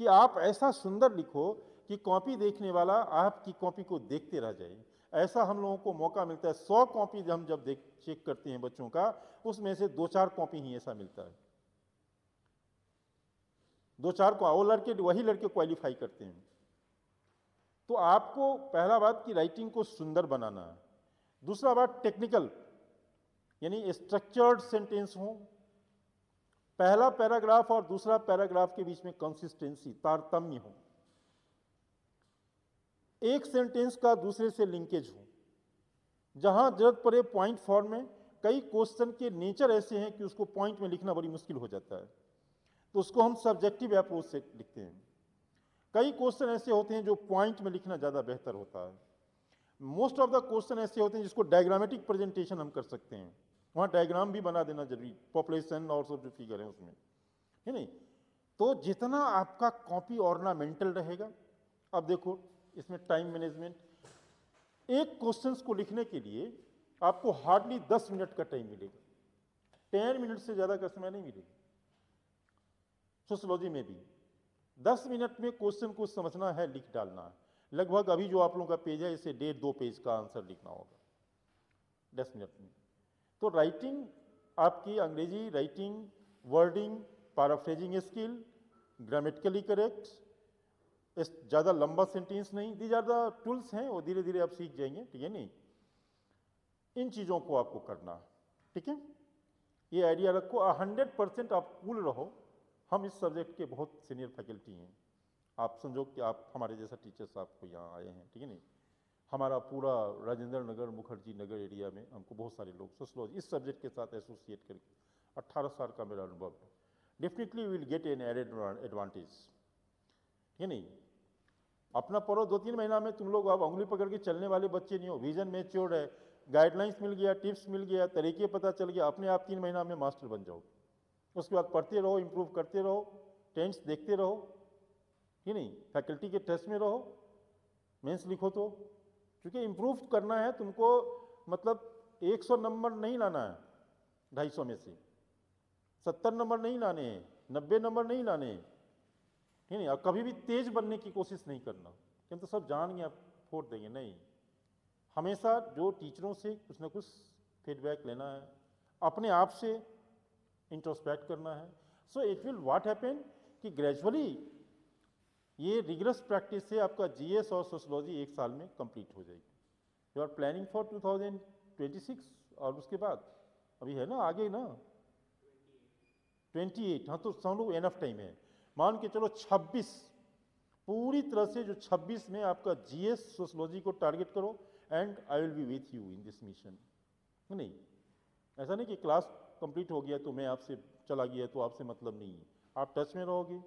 Speaker 1: कि आप ऐसा सुंदर लिखो कि कॉपी देखने वाला आपकी कॉपी को देखते रह जाए। ऐसा हम लोगों को मौका मिलता है, 100 कॉपी हम जब चेक करते हैं बच्चों का, उसमें से 2-4 कॉपी ही ऐसा मिलता है। 2-4 को वो लड़के, वही लड़के क्वालिफाई करते हैं। तो आपको पहला बात कि राइटिंग को सुंदर बनाना है। दूसरा बात टेक्निकल, यानी स्ट्रक्चर्ड सेंटेंस हो। पहला पैराग्राफ और दूसरा पैराग्राफ के बीच में कंसिस्टेंसी, तारतम्य हो। एक सेंटेंस का दूसरे से लिंकेज हो। जहां जरूरत पड़े पॉइंट फॉर्म में। कई क्वेश्चन के नेचर ऐसे हैं कि उसको पॉइंट में लिखना बड़ी मुश्किल हो जाता है, तो उसको हम सब्जेक्टिव अप्रोच से लिखते हैं। कई क्वेश्चन ऐसे होते हैं जो पॉइंट में लिखना ज़्यादा बेहतर होता है। मोस्ट ऑफ द क्वेश्चन ऐसे होते हैं जिसको डायग्रामेटिक प्रेजेंटेशन हम कर सकते हैं, वहाँ डायग्राम भी बना देना जरूरी, पॉपुलेशन और सब जो फिगर है उसमें, है नहीं? तो जितना आपका कॉपी ऑर्नामेंटल रहेगा। अब देखो इसमें टाइम मैनेजमेंट, एक क्वेश्चन को लिखने के लिए आपको हार्डली 10 मिनट का टाइम मिलेगा, 10 मिनट से ज़्यादा का समय नहीं मिलेगा। सोशियोलॉजी में भी 10 मिनट में क्वेश्चन को समझना है, लिख डालना है। लगभग अभी जो आप लोगों का पेज है, इसे 1.5-2 पेज का आंसर लिखना होगा 10 मिनट में। तो राइटिंग आपकी अंग्रेजी writing, wording, paraphrasing skill, grammatically correct, ज़्यादा लंबा सेंटेंस नहीं, दीज आर द टूल्स हैं, वो धीरे धीरे आप सीख जाएंगे, ठीक है नहीं? इन चीज़ों को आपको करना है, ठीक है? ये आइडिया रखो, 100% आप कूल रहो। हम इस सब्जेक्ट के बहुत सीनियर फैकल्टी हैं। आप समझो कि आप हमारे जैसा टीचर्स आपको यहाँ आए हैं, ठीक है नहीं? हमारा पूरा राजेंद्र नगर, मुखर्जी नगर एरिया में हमको बहुत सारे लोग सोशलॉजी इस सब्जेक्ट के साथ एसोसिएट करके 18 साल का मेरा अनुभव है। Definitely will get an added advantage, ठीक है नहीं? अपना पढ़ो, 2-3 महीना में तुम लोग अब उंगली पकड़ के चलने वाले बच्चे नहीं हो। विजन मैच्योर्ड है, गाइडलाइंस मिल गया, टिप्स मिल गया, तरीके पता चल गया, अपने आप 3 महीना में मास्टर बन जाओ। उसके बाद पढ़ते रहो, इंप्रूव करते रहो, टेंस देखते रहो, ही नहीं? फैकल्टी के टेस्ट में रहो, मेंस लिखो तो, क्योंकि इंप्रूव करना है तुमको। मतलब 100 नंबर नहीं लाना है 250 में से, 70 नंबर नहीं लाने हैं, 90 नंबर नहीं लाने हैं, ही नहीं? और कभी भी तेज बनने की कोशिश नहीं करना, क्योंकि तो सब जान गए आप फोड़ देंगे, नहीं। हमेशा जो टीचरों से कुछ ना कुछ फीडबैक लेना है, अपने आप से इंट्रोस्पेक्ट करना है। So it will what happen कि ग्रेजुअली ये रिगरस प्रैक्टिस से आपका जीएस और सोशियोलॉजी 1 साल में कंप्लीट हो जाएगी। यू आर प्लानिंग फॉर 2026, और उसके बाद अभी है ना आगे ना 28, हाँ तो समझ लो एनफ टाइम है। मान के चलो 26, पूरी तरह से जो 26 में आपका जीएस सोशियोलॉजी को टारगेट करो, and I will be with you in this mission. नहीं, ऐसा नहीं कि क्लास कंप्लीट हो गया तो मैं आपसे चला गया तो आपसे मतलब नहीं है। आप टच में रहोगे,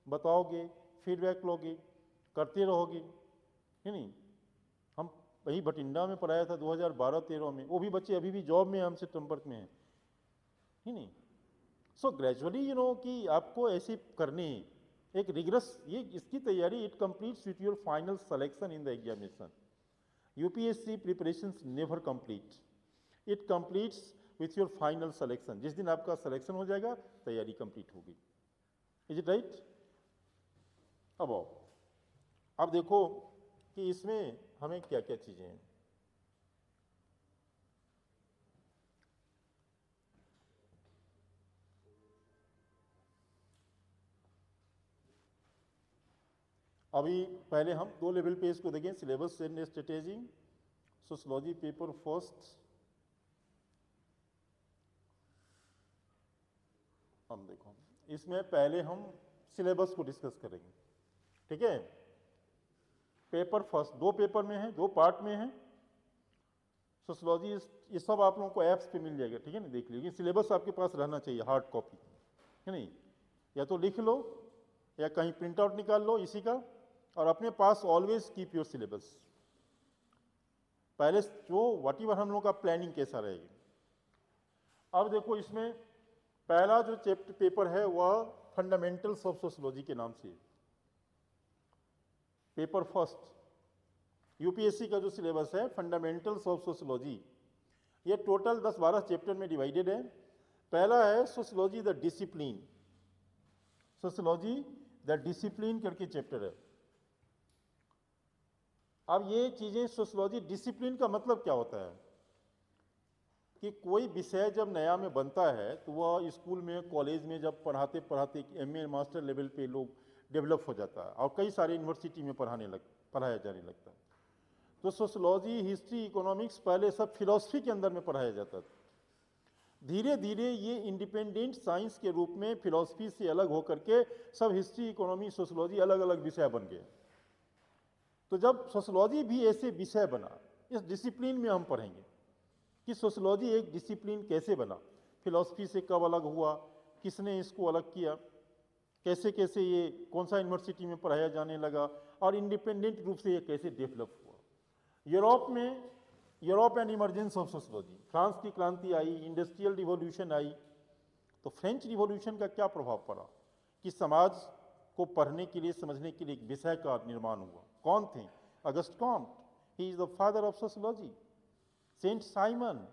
Speaker 1: बताओगे, फीडबैक लोगे, करते रहोगे, है नहीं? हम वही भटिंडा में पढ़ाया था 2012-13 में, वो भी बच्चे अभी भी जॉब में हमसे संपर्क में हैं, ही नहीं? सो ग्रेजुअली यू नो कि आपको ऐसे करने एक रिगरस, ये इसकी तैयारी it completes with your final selection in the examination. UPSC preparations never complete, it completes with your final selection. जिस दिन आपका सिलेक्शन हो जाएगा, तैयारी कंप्लीट होगी। Is it right? अब देखो कि इसमें हमें क्या क्या चीजें हैं। अभी पहले हम 2 लेवल पे इसको देखें, syllabus and strategy, sociology paper first. हम देखो, इसमें पहले हम सिलेबस को डिस्कस करेंगे, ठीक है। पेपर फर्स्ट 2 पेपर में है, 2 पार्ट में है सोशियोलॉजी। ये सब आप लोगों को ऐप्स पे मिल जाएगा, ठीक है ना, देख लीजिए। सिलेबस आपके पास रहना चाहिए, हार्ड कॉपी, है नहीं, या तो लिख लो या कहीं प्रिंट आउट निकाल लो इसी का, और अपने पास ऑलवेज कीप योर सिलेबस। पहले जो व्हाटएवर हम लोग का प्लानिंग कैसा रहेगा। अब देखो, इसमें पहला जो चैप्टर पेपर है वह फंडामेंटल्स ऑफ सोशियोलॉजी के नाम से, पेपर फर्स्ट यूपीएससी का जो सिलेबस है फंडामेंटल्स ऑफ सोशियोलॉजी, ये टोटल 10-12 चैप्टर में डिवाइडेड है। पहला है sociology the discipline, sociology the discipline करके चैप्टर है। अब ये चीजें, सोशियोलॉजी डिसिप्लिन का मतलब क्या होता है कि कोई विषय जब नया में बनता है तो वह स्कूल में, कॉलेज में जब पढ़ाते पढ़ाते एमए मास्टर लेवल पे लोग डेवलप हो जाता है और कई सारे यूनिवर्सिटी में पढ़ाया जाने लगता है। तो सोशियोलॉजी, हिस्ट्री, इकोनॉमिक्स पहले सब फिलॉसफी के अंदर में पढ़ाया जाता था। धीरे धीरे ये इंडिपेंडेंट साइंस के रूप में फिलॉसफी से अलग होकर के सब हिस्ट्री, इकोनॉमी, सोशियोलॉजी अलग अलग विषय बन गए। तो जब सोशियोलॉजी भी ऐसे विषय बना, इस डिसिप्लिन में हम पढ़ेंगे कि सोशियोलॉजी एक डिसिप्लिन कैसे बना, फिलॉसफी से कब अलग हुआ, किसने इसको अलग किया, कैसे कैसे ये कौन सा यूनिवर्सिटी में पढ़ाया जाने लगा, और इंडिपेंडेंट रूप से ये कैसे डेवलप हुआ। यूरोप में, Europe and emergence of sociology, France की क्रांति आई, इंडस्ट्रियल रिवॉल्यूशन आई, तो फ्रेंच रिवॉल्यूशन का क्या प्रभाव पड़ा कि समाज को पढ़ने के लिए, समझने के लिए एक विषय का निर्माण हुआ। कौन थे? August Comte, he is the father of sociology. Saint Simon,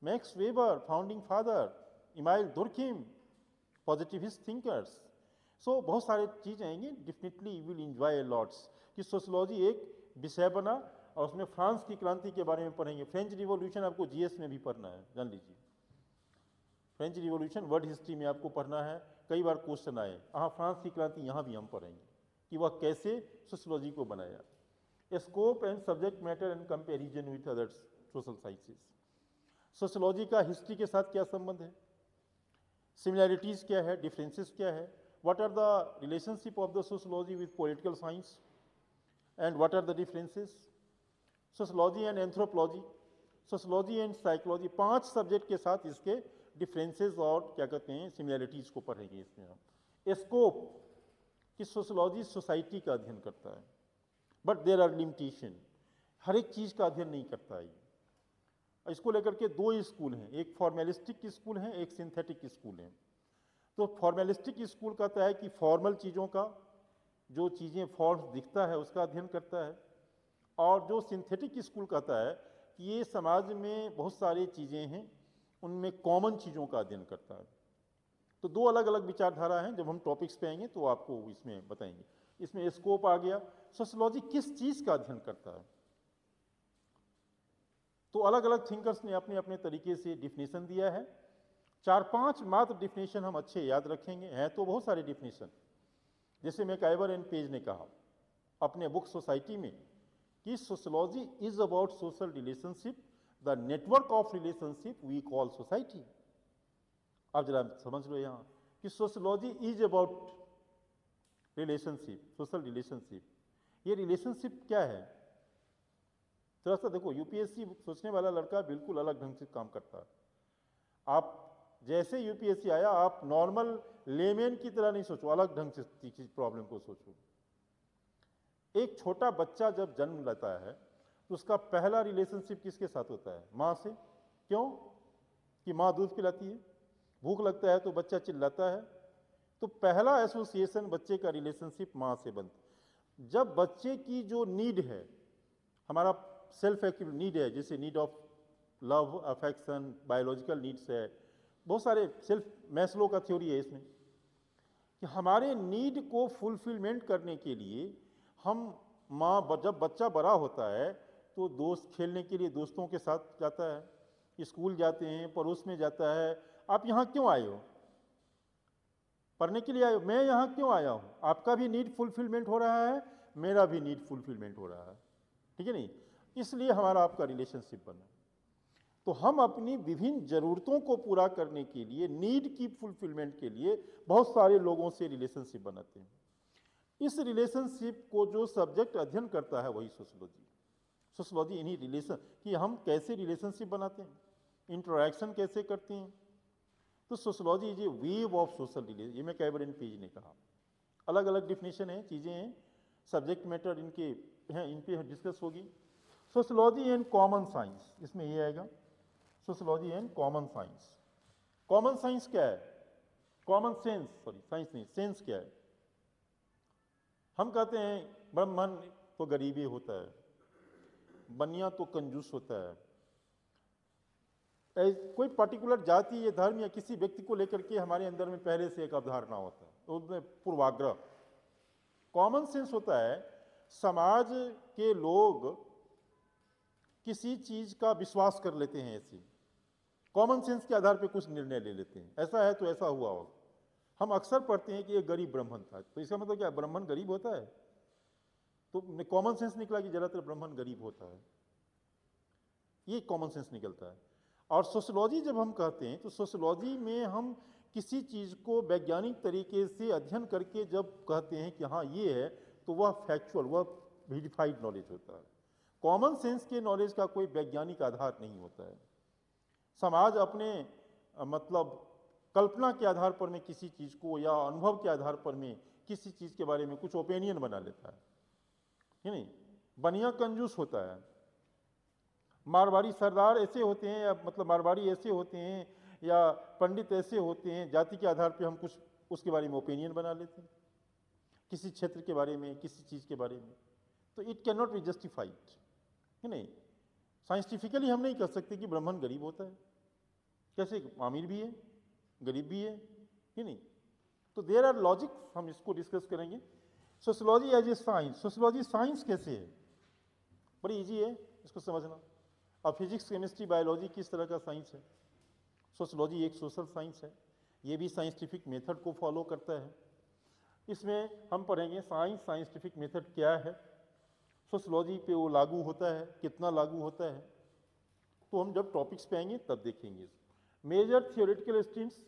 Speaker 1: Max Weber, founding father, Emile Durkheim, positivist thinkers. So बहुत सारे चीज़ें आएंगी, definitely you will enjoy lots कि सोशियोलॉजी एक विषय बना। और उसमें फ्रांस की क्रांति के बारे में पढ़ेंगे। फ्रेंच रिवॉल्यूशन आपको जीएस में भी पढ़ना है, जान लीजिए। फ्रेंच रिवॉल्यूशन वर्ल्ड हिस्ट्री में आपको पढ़ना है, कई बार क्वेश्चन आए। हाँ, फ्रांस की क्रांति यहाँ भी हम पढ़ेंगे कि वह कैसे सोशियोलॉजी को बनाया। Scope and subject matter and comparison with other social sciences. Sociology का हिस्ट्री के साथ क्या संबंध है, सिमिलैरिटीज क्या है, डिफरेंसेस क्या है, what are the relationship of the sociology with political science and what are the differences. Sociology and anthropology, sociology and psychology, 5 subject के साथ इसके डिफरेंसेस और क्या कहते हैं सिमिलैरिटीज को पढ़ेंगे इसमें हम। स्कोप कि सोशियोलॉजी सोसाइटी का अध्ययन करता है, बट देयर आर लिमिटेशन, हर एक चीज का अध्ययन नहीं करता है। इसको लेकर के 2 स्कूल हैं, एक फॉर्मेलिस्टिक स्कूल है, एक सिंथेटिक स्कूल है। तो फॉर्मेलिस्टिक स्कूल कहता है कि फॉर्मल चीज़ों का, जो चीज़ें फॉर्म्स दिखता है उसका अध्ययन करता है, और जो सिंथेटिक स्कूल कहता है कि ये समाज में बहुत सारी चीज़ें हैं, उनमें कॉमन चीज़ों का अध्ययन करता है। तो 2 अलग अलग विचारधारा हैं, जब हम टॉपिक्स पे आएंगे तो आपको इसमें बताएंगे। इसमें स्कोप आ गया, सोशियोलॉजी किस चीज़ का अध्ययन करता है। तो अलग अलग थिंकर्स ने अपने अपने तरीके से डिफिनेशन दिया है। 4-5 मात्र डिफिनेशन हम अच्छे याद रखेंगे, हैं तो बहुत सारे डिफिनेशन। जैसे मैकाइवर एंड पेज ने कहा अपने बुक सोसाइटी में कि sociology is about social relationship, the network of relationship we call society. आप जरा समझ लो यहाँ कि sociology is about relationship, social relationship. ये रिलेशनशिप क्या है, थोड़ा सा देखो। यूपीएससी सोचने वाला लड़का बिल्कुल अलग ढंग से काम करता है। आप जैसे यूपीएससी आया, आप नॉर्मल लेमेन की तरह नहीं सोचो, अलग ढंग से प्रॉब्लम को सोचो। एक छोटा बच्चा जब जन्म लेता है तो उसका पहला रिलेशनशिप किसके साथ होता है? माँ से। क्यों? कि माँ दूध पिलाती है। भूख लगता है तो बच्चा चिल्लाता है। तो पहला एसोसिएशन बच्चे का रिलेशनशिप माँ से बनता। जब बच्चे की जो नीड है, हमारा सेल्फ एक्टिव नीड है, जैसे need of love, affection, biological needs है, बहुत सारे सेल्फ, मैस्लो का थ्योरी है इसमें कि हमारे नीड को फुलफिलमेंट करने के लिए हम माँ, जब बच्चा बड़ा होता है तो दोस्त खेलने के लिए दोस्तों के साथ जाता है, स्कूल जाते हैं, पड़ोस में जाता है। आप यहाँ क्यों आए हो? पढ़ने के लिए आए हो। मैं यहाँ क्यों आया हूँ? आपका भी नीड फुलफिलमेंट हो रहा है मेरा भी नीड फुलफिलमेंट हो रहा है, ठीक है नहीं, इसलिए हमारा आपका रिलेशनशिप बना। तो हम अपनी विभिन्न जरूरतों को पूरा करने के लिए, नीड की फुलफिलमेंट के लिए बहुत सारे लोगों से रिलेशनशिप बनाते हैं। इस रिलेशनशिप को जो सब्जेक्ट अध्ययन करता है वही सोशियोलॉजी। सोशियोलॉजी इन्हीं रिलेशन कि हम कैसे रिलेशनशिप बनाते हैं, इंटरेक्शन कैसे करते हैं। तो sociology is a wave of social relation, ये मैं कैबरन पेज ने कहा। अलग अलग डिफिनेशन है, चीज़ें हैं, सब्जेक्ट मैटर इनके हैं, इन पे डिस्कस होगी। सोशियोलॉजी एंड कॉमन साइंस, इसमें ये आएगा, sociology and common science. Common science क्या है? कॉमन सेंस, सॉरी साइंस नहीं, सेंस क्या है? हम कहते हैं ब्राह्मण तो गरीबी होता है, बनिया तो कंजूस होता है, कोई पर्टिकुलर जाति या धर्म या किसी व्यक्ति को लेकर के हमारे अंदर में पहले से एक अवधारणा होता है, तो उसमें पूर्वाग्रह। कॉमन सेंस होता है समाज के लोग किसी चीज का विश्वास कर लेते हैं, ऐसे कॉमन सेंस के आधार पर कुछ निर्णय ले लेते हैं, ऐसा है तो ऐसा हुआ होगा। हम अक्सर पढ़ते हैं कि एक गरीब ब्राह्मण था, तो इसका मतलब क्या, ब्राह्मण गरीब होता है? तो कॉमन सेंस निकला कि ज्यादातर ब्राह्मण गरीब होता है, ये कॉमन सेंस निकलता है। और सोशियोलॉजी जब हम कहते हैं तो सोशियोलॉजी में हम किसी चीज को वैज्ञानिक तरीके से अध्ययन करके जब कहते हैं कि हाँ ये है, तो वह फैक्चुअल, वह वेरिफाइड नॉलेज होता है। कॉमन सेंस के नॉलेज का कोई वैज्ञानिक आधार नहीं होता है। समाज अपने मतलब कल्पना के आधार पर में किसी चीज को या अनुभव के आधार पर में किसी चीज के बारे में कुछ ओपिनियन बना लेता है नहीं? बनिया कंजूस होता है, मारवाड़ी सरदार ऐसे होते हैं, या मतलब मारवाड़ी ऐसे होते हैं, या पंडित ऐसे होते हैं, जाति के आधार पे हम कुछ उसके बारे में ओपिनियन बना लेते हैं, किसी क्षेत्र के बारे में, किसी चीज़ के बारे में। तो it can not be justified, है नहीं? साइंटिफिकली हम नहीं कह सकते कि ब्राह्मण गरीब होता है, कैसे अमीर भी है, गरीब भी है नहीं? तो देयर आर लॉजिक्स, हम इसको डिस्कस करेंगे। Sociology as a science, sociology science कैसे है? बड़ी इजी है इसको समझना। अब फिजिक्स, केमिस्ट्री, बायोलॉजी किस तरह का साइंस है, सोशियोलॉजी एक सोशल साइंस है, ये भी साइंटिफिक मेथड को फॉलो करता है। इसमें हम पढ़ेंगे साइंटिफिक मेथड क्या है, सोशियोलॉजी पे वो लागू होता है, कितना लागू होता है, तो हम जब टॉपिक्स पे आएंगे तब देखेंगे। मेजर थियोरेटिकल स्ट्रीम्स,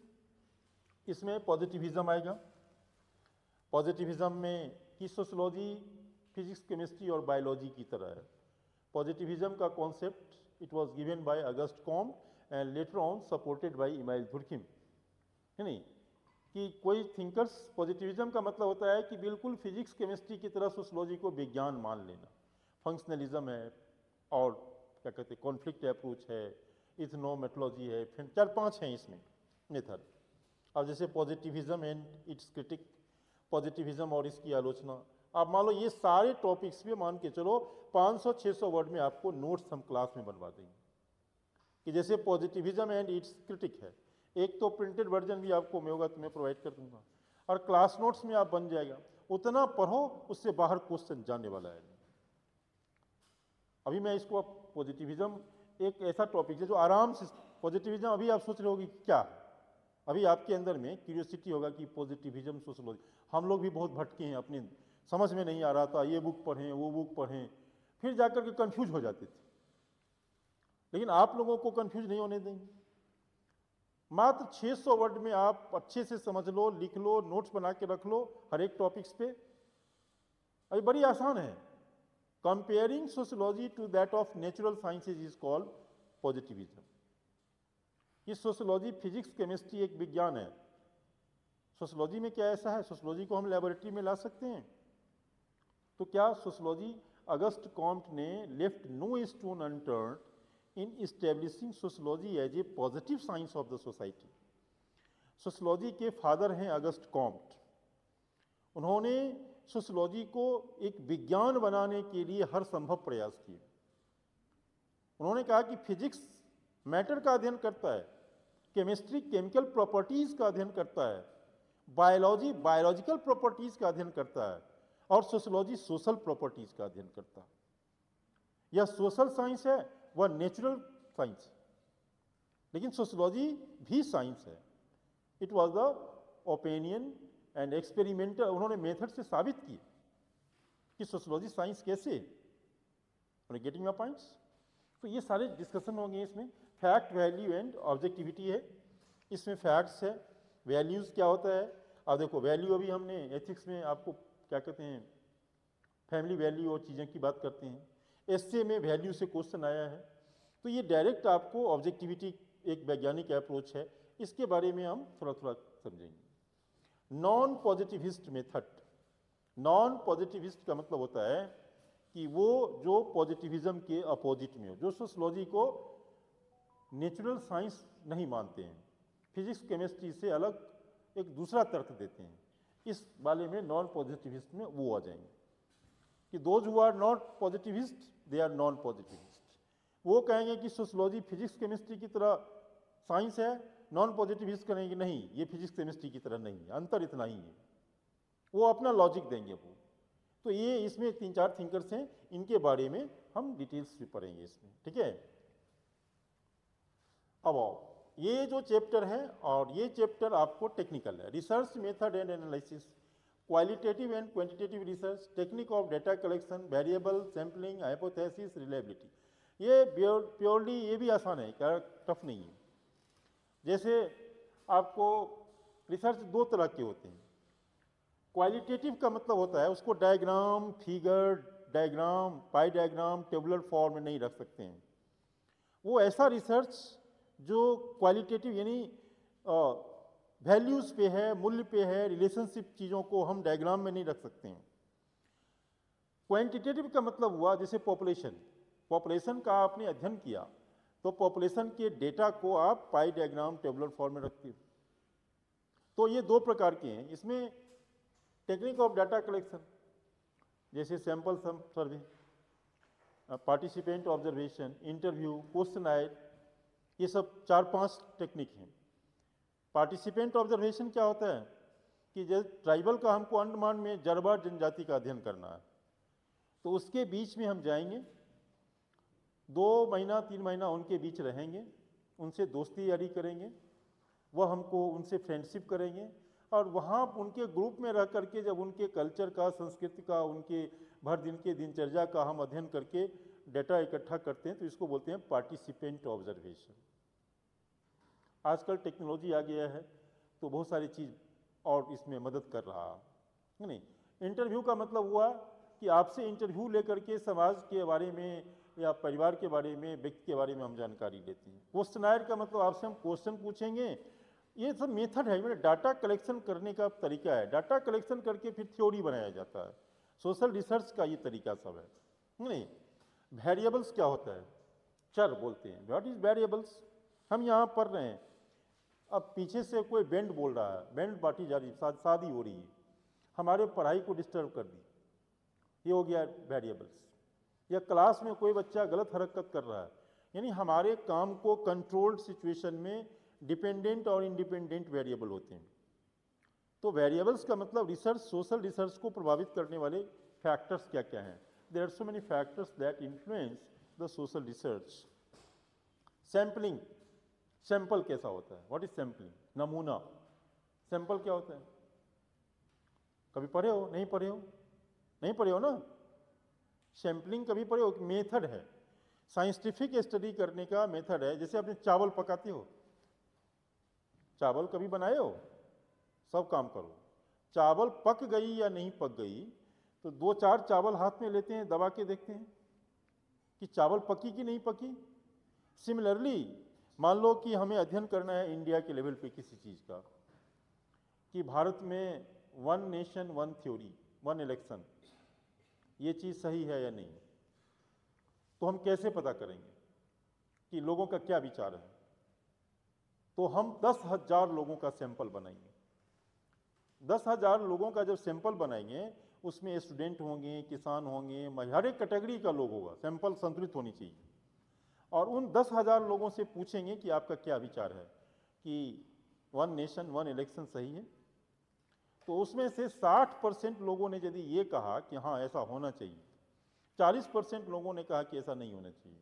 Speaker 1: इसमें पॉजिटिविज्म आएगा। पॉजिटिविज्म में की सोशियोलॉजी फिजिक्स, केमिस्ट्री और बायोलॉजी की तरह है। पॉजिटिविज्म का concept it was given by August Comte and later on supported by email Durkheim, है नहीं? कि कोई थिंकर्स, पॉजिटिविज्म का मतलब होता है कि बिल्कुल फिजिक्स, केमिस्ट्री की तरह सोशियोलॉजी को विज्ञान मान लेना। फंक्शनलिज्म है, और क्या कहते हैं, कॉन्फ्लिक्ट अप्रोच है, इथनोमेटोलॉजी है, फिर 4-5 हैं इसमें मेथड। अब जैसे positivism and it's critic, positivism और इसकी आलोचना। आप मान लो ये सारे टॉपिक्स पे मान के चलो 500-600 वर्ड में आपको नोट्स हम क्लास में बनवा देंगे कि जैसे पॉजिटिविज्म एंड इट्स क्रिटिक है। एक तो प्रिंटेड वर्जन भी आपको मैं होगा तो मैं प्रोवाइड कर दूंगा, और क्लास नोट्स में आप बन जाएगा। उतना पढ़ो, उससे बाहर क्वेश्चन जाने वाला है। अभी मैं इसको, पॉजिटिविज्म एक ऐसा टॉपिक है जो आराम से, पॉजिटिविज्म अभी आप सोच रहे होगी क्या, अभी आपके अंदर में क्यूरियोसिटी होगा कि पॉजिटिविज्म सोशियोलॉजी, हम लोग भी बहुत भटके हैं, अपने समझ में नहीं आ रहा था, ये बुक पढ़ें वो बुक पढ़ें, फिर जाकर के कंफ्यूज हो जाते थे। लेकिन आप लोगों को कंफ्यूज नहीं होने देंगे। मात्र 600 वर्ड में आप अच्छे से समझ लो, लिख लो, नोट्स बना के रख लो हर एक टॉपिक्स पे। अभी बड़ी आसान है। Comparing sociology to that of natural sciences is called positivism. ये सोशियोलॉजी, फिजिक्स, केमिस्ट्री एक विज्ञान है। सोशियोलॉजी में क्या ऐसा है, सोशियोलॉजी को हम लेबोरेटरी में ला सकते हैं? तो क्या सोशियोलॉजी, अगस्ट कॉम्ट ने left no stone unturned in establishing sociology as a positive science of the society. Sociology के फादर हैं अगस्ट कॉम्ट। उन्होंने सोशियोलॉजी को एक विज्ञान बनाने के लिए हर संभव प्रयास किए। उन्होंने कहा कि फिजिक्स मैटर का अध्ययन करता है, केमिस्ट्री केमिकल प्रॉपर्टीज का अध्ययन करता है, बायोलॉजी बायोलॉजिकल प्रॉपर्टीज का अध्ययन करता है, और सोशियोलॉजी सोशल प्रॉपर्टीज का अध्ययन करता है। यह सोशल साइंस है, वह नेचुरल साइंस है, लेकिन सोशियोलॉजी भी साइंस है। It was the opinion and experimental, उन्होंने मेथड से साबित किए कि सोशियोलॉजी साइंस कैसे, गेटिंग माय पॉइंट्स। तो ये सारे डिस्कशन होंगे इसमें। फैक्ट, वैल्यू एंड ऑब्जेक्टिविटी है, इसमें फैक्ट्स है, वैल्यूज़ क्या होता है। अब देखो वैल्यू अभी हमने एथिक्स में आपको क्या कहते हैं, फैमिली वैल्यू और चीज़ों की बात करते हैं। एसए में वैल्यू से क्वेश्चन आया है। तो ये डायरेक्ट आपको ऑब्जेक्टिविटी एक वैज्ञानिक अप्रोच है, इसके बारे में हम थोड़ा थोड़ा समझेंगे। Non positivist method, non positivist का मतलब होता है कि वो जो पॉजिटिविज्म के अपोजिट में हो, जो सोशियोलॉजी को नेचुरल साइंस नहीं मानते हैं, फिजिक्स केमिस्ट्री से अलग एक दूसरा तर्क देते हैं, इस वाले में नॉन पॉजिटिविस्ट में वो आ जाएंगे कि those who are not positivist they are non positivist. वो कहेंगे कि सोशियोलॉजी फिजिक्स केमिस्ट्री की तरह साइंस है, नॉन पॉजिटिविस्ट कहेंगे नहीं ये फिजिक्स केमिस्ट्री की तरह नहीं है, अंतर इतना ही है, वो अपना लॉजिक देंगे वो। तो ये इसमें 3-4 थिंकर्स हैं, इनके बारे में हम डिटेल्स भी पढ़ेंगे इसमें, ठीक है। अब आओ ये जो चैप्टर है, और ये चैप्टर आपको टेक्निकल है, research method and analysis, qualitative and quantitative research, technique of data collection, variable sampling, hypothesis, reliability. ये प्योरली ये भी आसान है, क्या टफ नहीं है। जैसे आपको रिसर्च 2 तरह के होते हैं। क्वालिटेटिव का मतलब होता है उसको डायग्राम, फिगर डायग्राम, पाई डायग्राम, टेबुलर फॉर्म में नहीं रख सकते हैं। वो ऐसा रिसर्च जो क्वालिटेटिव यानी वैल्यूज़ पे है, मूल्य पे है, रिलेशनशिप चीज़ों को हम डायग्राम में नहीं रख सकते हैं। क्वांटिटेटिव का मतलब हुआ जैसे पॉपुलेशन, पॉपुलेशन का आपने अध्ययन किया तो पॉपुलेशन के डेटा को आप पाई डायग्राम, टेबुलर फॉर्म में रखते हो। तो ये 2 प्रकार के हैं। इसमें टेक्निक ऑफ डाटा कलेक्शन जैसे sample survey, participant observation, interview, questionnaire, ये सब 4-5 टेक्निक हैं। पार्टिसिपेंट ऑब्जर्वेशन क्या होता है कि जैसे ट्राइबल का हमको अंडमान में जरबा जनजाति का अध्ययन करना है, तो उसके बीच में हम जाएंगे, 2 महीना 3 महीना उनके बीच रहेंगे, उनसे दोस्ती यारी करेंगे, वह हमको उनसे फ्रेंडशिप करेंगे, और वहाँ उनके ग्रुप में रह करके जब उनके कल्चर का, संस्कृति का, उनके भर दिन के दिनचर्या का हम अध्ययन करके डेटा इकट्ठा करते हैं, तो इसको बोलते हैं पार्टिसिपेंट ऑब्जर्वेशन। आजकल टेक्नोलॉजी आ गया है तो बहुत सारी चीज़ और इसमें मदद कर रहा है नहीं। इंटरव्यू का मतलब हुआ कि आपसे इंटरव्यू लेकर के समाज के बारे में या परिवार के बारे में, व्यक्ति के बारे में हम जानकारी लेते हैं। क्वेश्चनायर का मतलब आपसे हम क्वेश्चन पूछेंगे। ये सब मेथड है, मतलब डाटा कलेक्शन करने का तरीका है। डाटा कलेक्शन करके फिर थ्योरी बनाया जाता है। सोशल रिसर्च का ये तरीका सब है नहीं। वेरिएबल्स क्या होता है, चर बोलते हैं। व्हाट इज वेरिएबल्स, हम यहाँ पढ़ रहे हैं, अब पीछे से कोई बैंड बोल रहा है, बैंड पार्टी जा रही है, शादी हो रही है, हमारे पढ़ाई को डिस्टर्ब कर दी, ये हो गया वेरिएबल्स। या क्लास में कोई बच्चा गलत हरकत कर रहा है, यानी हमारे काम को कंट्रोल्ड सिचुएशन में डिपेंडेंट और इंडिपेंडेंट वेरिएबल होते हैं। तो वेरिएबल्स का मतलब रिसर्च, सोशल रिसर्च को प्रभावित करने वाले फैक्टर्स क्या क्या हैं। There are so many factors that influence the social research. Sampling, sample कैसा होता है, व्हाट इज सैम्पलिंग, नमूना। सैंपल क्या होता है, कभी पढ़े हो, नहीं पढ़े हो, नहीं पढ़े हो ना। सैम्पलिंग कभी पढ़े हो, मेथड है, साइंटिफिक स्टडी करने का मेथड है। जैसे आपने चावल पकाते हो, चावल कभी बनाए हो, सब काम करो, चावल पक गई या नहीं पक गई, तो 2-4 चावल हाथ में लेते हैं, दबा के देखते हैं कि चावल पकी कि नहीं पकी। सिमिलरली मान लो कि हमें अध्ययन करना है इंडिया के लेवल पे किसी चीज़ का, कि भारत में 1 नेशन 1 थ्योरी 1 इलेक्शन, ये चीज़ सही है या नहीं, तो हम कैसे पता करेंगे कि लोगों का क्या विचार है। तो हम 10,000 लोगों का सैंपल बनाएंगे। 10,000 लोगों का जब सैंपल बनाएंगे, उसमें स्टूडेंट होंगे, किसान होंगे, हर एक कैटेगरी का लोग होगा, सैंपल संतुलित होनी चाहिए। और उन 10,000 लोगों से पूछेंगे कि आपका क्या विचार है कि 1 नेशन 1 इलेक्शन सही है। तो उसमें से 60% लोगों ने यदि ये कहा कि हाँ ऐसा होना चाहिए, 40% लोगों ने कहा कि ऐसा नहीं होना चाहिए,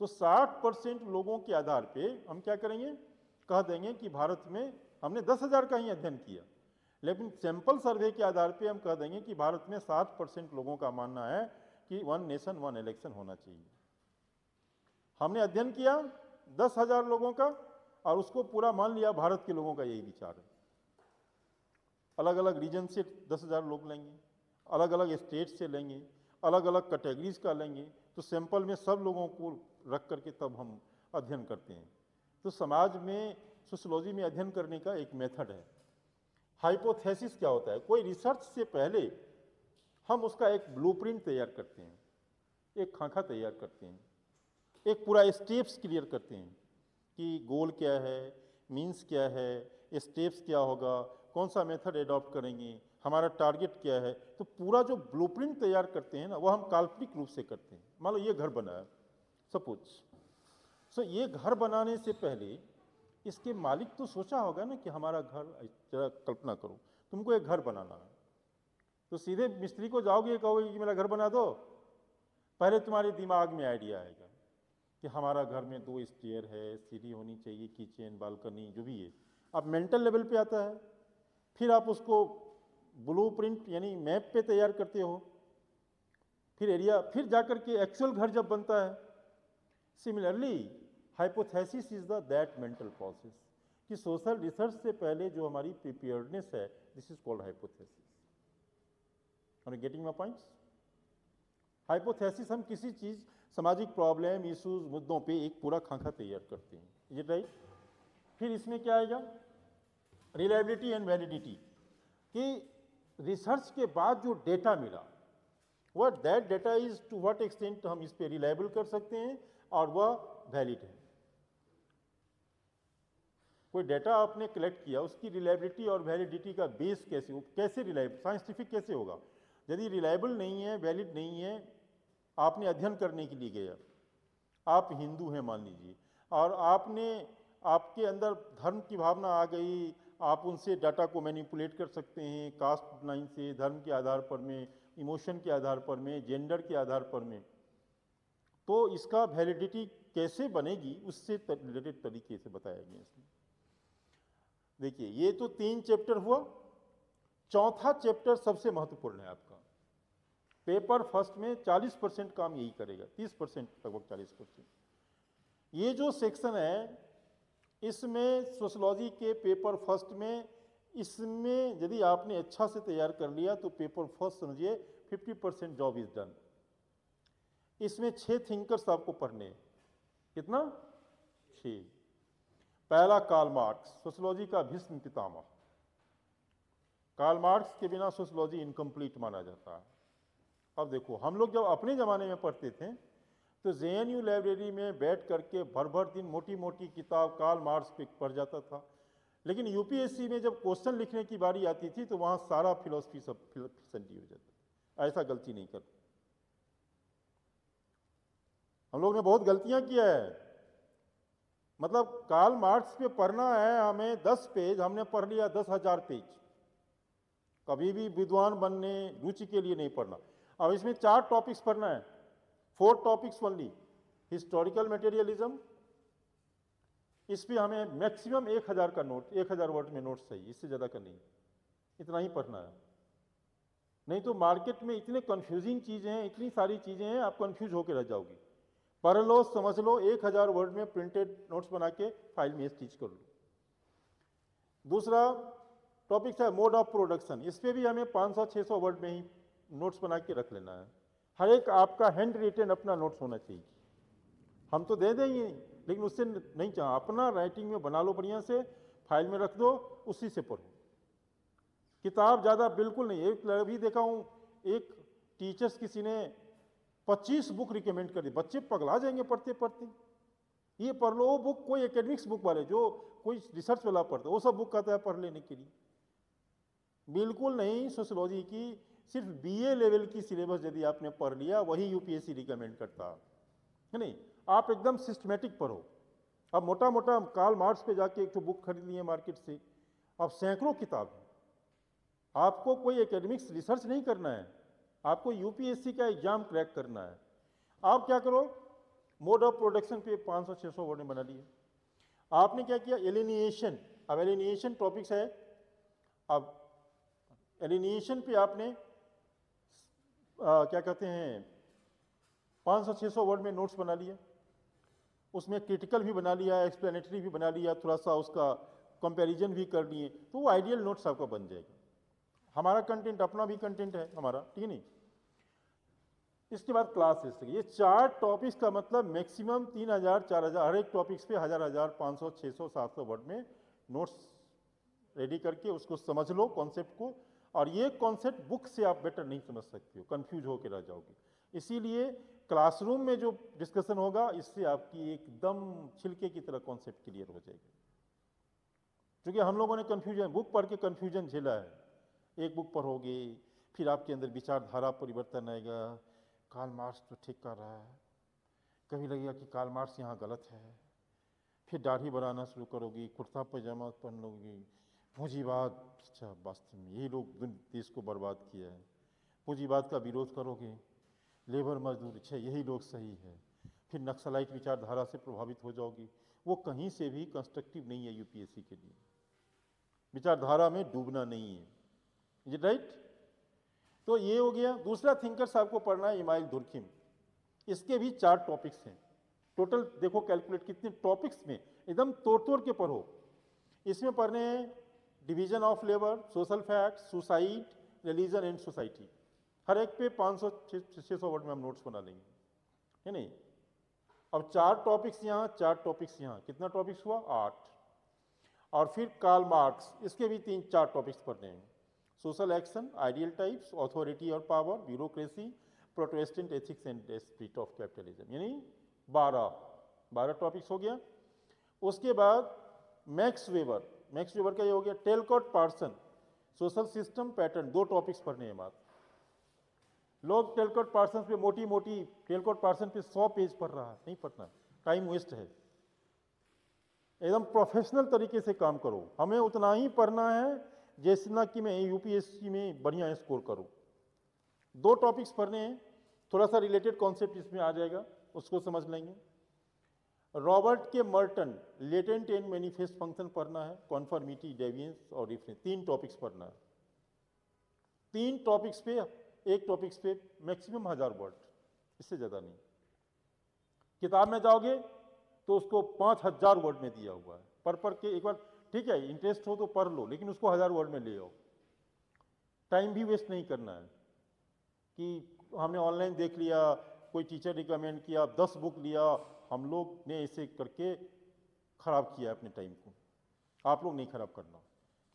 Speaker 1: तो 60% लोगों के आधार पे हम क्या करेंगे, कह देंगे कि भारत में हमने 10,000 का ही अध्ययन किया, लेकिन सैंपल सर्वे के आधार पे हम कह देंगे कि भारत में 60% लोगों का मानना है कि 1 नेशन 1 इलेक्शन होना चाहिए। हमने अध्ययन किया 10,000 लोगों का और उसको पूरा मान लिया भारत के लोगों का यही विचार है। अलग अलग रीजन से 10,000 लोग लेंगे, अलग अलग स्टेट से लेंगे, अलग अलग कैटेगरीज का लेंगे, तो सैंपल में सब लोगों को रख करके तब हम अध्ययन करते हैं। तो समाज में सोशियोलॉजी में अध्ययन करने का एक मेथड है। हाइपोथेसिस क्या होता है? कोई रिसर्च से पहले हम उसका एक ब्लूप्रिंट तैयार करते हैं, एक खाका तैयार करते हैं, एक पूरा स्टेप्स क्लियर करते हैं कि गोल क्या है, मीन्स क्या है, स्टेप्स क्या होगा, कौन सा मेथड एडॉप्ट करेंगे, हमारा टारगेट क्या है। तो पूरा जो ब्लूप्रिंट तैयार करते हैं ना, वो हम काल्पनिक रूप से करते हैं। मान लो ये घर बना है, सपोज ये घर बनाने से पहले इसके मालिक तो सोचा होगा ना कि हमारा घर, जरा कल्पना करो तुमको एक घर बनाना है, तो सीधे मिस्त्री को जाओगे, कहोगे कि मेरा घर बना दो? पहले तुम्हारे दिमाग में आइडिया आएगा कि हमारा घर में 2 स्टेयर है, सीढ़ी होनी चाहिए, किचन, बालकनी, जो भी है। अब मेंटल लेवल पे आता है, फिर आप उसको ब्लूप्रिंट यानी मैप पे तैयार करते हो, फिर एरिया, फिर जाकर के एक्चुअल घर जब बनता है। Similarly hypothesis is that mental process कि सोशल रिसर्च से पहले जो हमारी प्रिपेयर्डनेस है, this is called hypothesis. Are you getting my points? Hypothesis हम किसी चीज, सामाजिक प्रॉब्लम, इश्यूज, मुद्दों पे एक पूरा खाका तैयार करते हैं। Is it right? फिर इसमें क्या आएगा? रिलायबिलिटी एंड वैलिडिटी, कि रिसर्च के बाद जो डेटा मिला, वह that data is to what extent हम इस पे रिलायबल कर सकते हैं और वह वैलिड है। कोई डेटा आपने कलेक्ट किया, उसकी रिलायबिलिटी और वैलिडिटी का बेस कैसे रिलायबल, साइंटिफिक कैसे होगा? यदि रिलायबल नहीं है, वैलिड नहीं है, आपने अध्ययन करने के लिए गया, आप हिंदू हैं मान लीजिए, और आपके अंदर धर्म की भावना आ गई, आप उनसे डाटा को मैनिपुलेट कर सकते हैं कास्ट लाइन से, धर्म के आधार पर में, इमोशन के आधार पर में, जेंडर के आधार पर में, तो इसका वैलिडिटी कैसे बनेगी उससे रिलेटेड तरीके से बताया गया इसमें। देखिए, ये तो 3 चैप्टर हुआ। चौथा चैप्टर सबसे महत्वपूर्ण है आपका। पेपर फर्स्ट में 40% काम यही करेगा, 30% लगभग 40%। ये जो सेक्शन है, इसमें सोशियोलॉजी के पेपर फर्स्ट में, इसमें यदि आपने अच्छा से तैयार कर लिया तो पेपर फर्स्ट समझिए 50% जॉब इज डन। इसमें 6 थिंकर्स आपको पढ़ने हैं। कितना? 6। पहला कार्ल मार्क्स, सोशियोलॉजी का भीष्म पितामह। कार्ल मार्क्स के बिना सोशियोलॉजी इनकम्प्लीट माना जाता है। अब देखो, हम लोग जब अपने ज़माने में पढ़ते थे तो जेएनयू लाइब्रेरी में बैठ करके भर भर दिन मोटी मोटी किताब कार्ल मार्क्स पे पढ़ जाता था, लेकिन यूपीएससी में जब क्वेश्चन लिखने की बारी आती थी तो वहाँ सारा फिलोसफी सब फिसंडी हो जाता। ऐसा गलती नहीं कर, हम लोग ने बहुत गलतियां किया है। मतलब कार्ल मार्क्स पे पढ़ना है हमें 10 पेज, हमने पढ़ लिया 10,000 पेज। कभी भी विद्वान बनने, रुचि के लिए नहीं पढ़ना। अब इसमें 4 टॉपिक्स पढ़ना है, 4 टॉपिक्स ओनली। हिस्टोरिकल मटेरियलिज्म, इस पे हमें मैक्सिमम 1000 का नोट, 1000 वर्ड में नोट चाहिए, इससे ज़्यादा का नहीं, इतना ही पढ़ना है। नहीं तो मार्केट में इतने कंफ्यूजिंग चीज़ें हैं, इतनी सारी चीज़ें हैं, आप कंफ्यूज होकर रह जाओगी। पढ़ लो, समझ लो, 1000 वर्ड में प्रिंटेड नोट्स बना के फाइल में स्टिच कर लो। दूसरा टॉपिक है मोड ऑफ प्रोडक्शन, इस पे भी हमें 500-600 वर्ड में ही नोट्स बना के रख लेना है। हर एक आपका हैंड रिटन अपना नोट्स होना चाहिए। हम तो दे देंगे लेकिन उससे नहीं चाह, अपना राइटिंग में बना लो, बढ़िया से फाइल में रख दो, उसी से पढ़ो। किताब ज़्यादा बिल्कुल नहीं। एक अभी देखा हूँ, एक टीचर्स किसी ने 25 बुक रिकमेंड कर दी, बच्चे पगला जाएंगे पढ़ते पढ़ते। ये पढ़ लो, वो बुक कोई एकेडमिक्स बुक वाले, जो कोई रिसर्च वाला पढ़ता है, वो सब बुक कहता है पढ़ लेने के लिए। बिल्कुल नहीं। सोशियोलॉजी की सिर्फ बीए लेवल की सिलेबस यदि आपने पढ़ लिया, वही यूपीएससी रिकमेंड करता है नहीं। आप एकदम सिस्टमेटिक पढ़ो। अब मोटा मोटा कार्ल मार्क्स पे जाके एक तो बुक खरीद लिए मार्केट से, अब सैकड़ों किताब है। आपको कोई एकेडमिक्स रिसर्च नहीं करना है, आपको यूपीएससी का एग्जाम क्रैक करना है। आप क्या करो, मोड ऑफ प्रोडक्शन पे 500-600 वर्ड में बना लिए। आपने क्या किया, एलिनिएशन। अब एलिनिएशन टॉपिक्स है। अब एलिनिएशन पे आपने क्या कहते हैं 500-600 वर्ड में नोट्स बना लिए, उसमें क्रिटिकल भी बना लिया, एक्सप्लेनेटरी भी बना लिया, थोड़ा सा उसका कंपैरिजन भी कर लिए, तो वो आइडियल नोट्स आपका बन जाएगा। हमारा कंटेंट अपना भी कंटेंट है हमारा, ठीक है नहीं। इसके बाद क्लास हिस्ट्री, ये 4 टॉपिक्स का मतलब मैक्सिमम 3000 4000 हर एक टॉपिक्स पे 1000 500 600 700 वर्ड में नोट्स रेडी करके उसको समझ लो कॉन्सेप्ट को। और ये कॉन्सेप्ट बुक से आप बेटर नहीं समझ सकते हो, कंफ्यूज होकर रह जाओगे। इसीलिए क्लासरूम में जो डिस्कशन होगा इससे आपकी एकदम छिलके की तरह कॉन्सेप्ट क्लियर हो जाएगा। क्योंकि हम लोगों ने कंफ्यूजन बुक पढ़ के कंफ्यूजन झेला है। एक बुक पढ़ोगे फिर आपके अंदर विचारधारा परिवर्तन आएगा, कार्ल मार्क्स तो ठीक कर रहा है, कभी लगेगा कि कार्ल मार्क्स यहाँ गलत है, फिर दाढ़ी बनाना शुरू करोगी, कुर्ता पैजामा पहन लोगी, पूंजीवाद, अच्छा वास्तव में यही लोग देश को बर्बाद किया है, पूंजीवाद का विरोध करोगे, लेबर मजदूर, अच्छा यही लोग सही है, फिर नक्सलाइट विचारधारा से प्रभावित हो जाओगी। वो कहीं से भी कंस्ट्रक्टिव नहीं है यूपीएससी के लिए, विचारधारा में डूबना नहीं है, इज इट राइट? तो ये हो गया। दूसरा थिंकर्स आपको पढ़ना है इमाइल दुर्खिम, इसके भी 4 टॉपिक्स हैं टोटल। देखो कैलकुलेट कितने टॉपिक्स में, एकदम तोड़ तोड़ के पढ़ो। इसमें पढ़ने हैं division of labour, social fact, suicide, religion and society. हर एक पे 500-600 वर्ड में हम नोट्स बना लेंगे, है नहीं। अब 4 टॉपिक्स यहाँ, 4 टॉपिक्स यहाँ, कितना टॉपिक्स हुआ? 8। और फिर कार्ल मार्क्स, इसके भी 3-4 टॉपिक्स पढ़ने हैं। Social action, ideal types, authority और power, bureaucracy, Protestant ethics and spirit of capitalism, यानी 12 टॉपिक्स हो गया। उसके बाद मैक्स वेबर का ये हो गया। Talcott Parson, social system pattern, 2 topics पढ़ने हैं बात। लोग टेलकॉट पार्सन पे मोटी टेलकॉट पार्सन पे 100 पेज पढ़ रहा है, नहीं पढ़ना, टाइम वेस्ट है। एकदम प्रोफेशनल तरीके से काम करो। हमें उतना ही पढ़ना है जैसे ना कि मैं यूपीएससी में बढ़िया स्कोर करूं। 2 टॉपिक्स पढ़ने हैं, थोड़ा सा रिलेटेड कॉन्सेप्ट इसमें आ जाएगा, उसको समझ लेंगे। रॉबर्ट के Merton, latent and manifest function पढ़ना है, कॉन्फर्मिटी, डेविएंस और डिफरेंस, 3 टॉपिक्स पढ़ना है। 3 टॉपिक्स पे, एक टॉपिक्स पे मैक्सिमम 1000 वर्ड, इससे ज़्यादा नहीं। किताब में जाओगे तो उसको 5000 वर्ड में दिया हुआ है, पढ़ के एक बार, ठीक है इंटरेस्ट हो तो पढ़ लो, लेकिन उसको 1000 वर्ड में ले आओ। टाइम भी वेस्ट नहीं करना है कि हमने ऑनलाइन देख लिया, कोई टीचर रिकमेंड किया, 10 बुक लिया, हम लोग ने इसे करके खराब किया अपने टाइम को। आप लोग नहीं खराब करना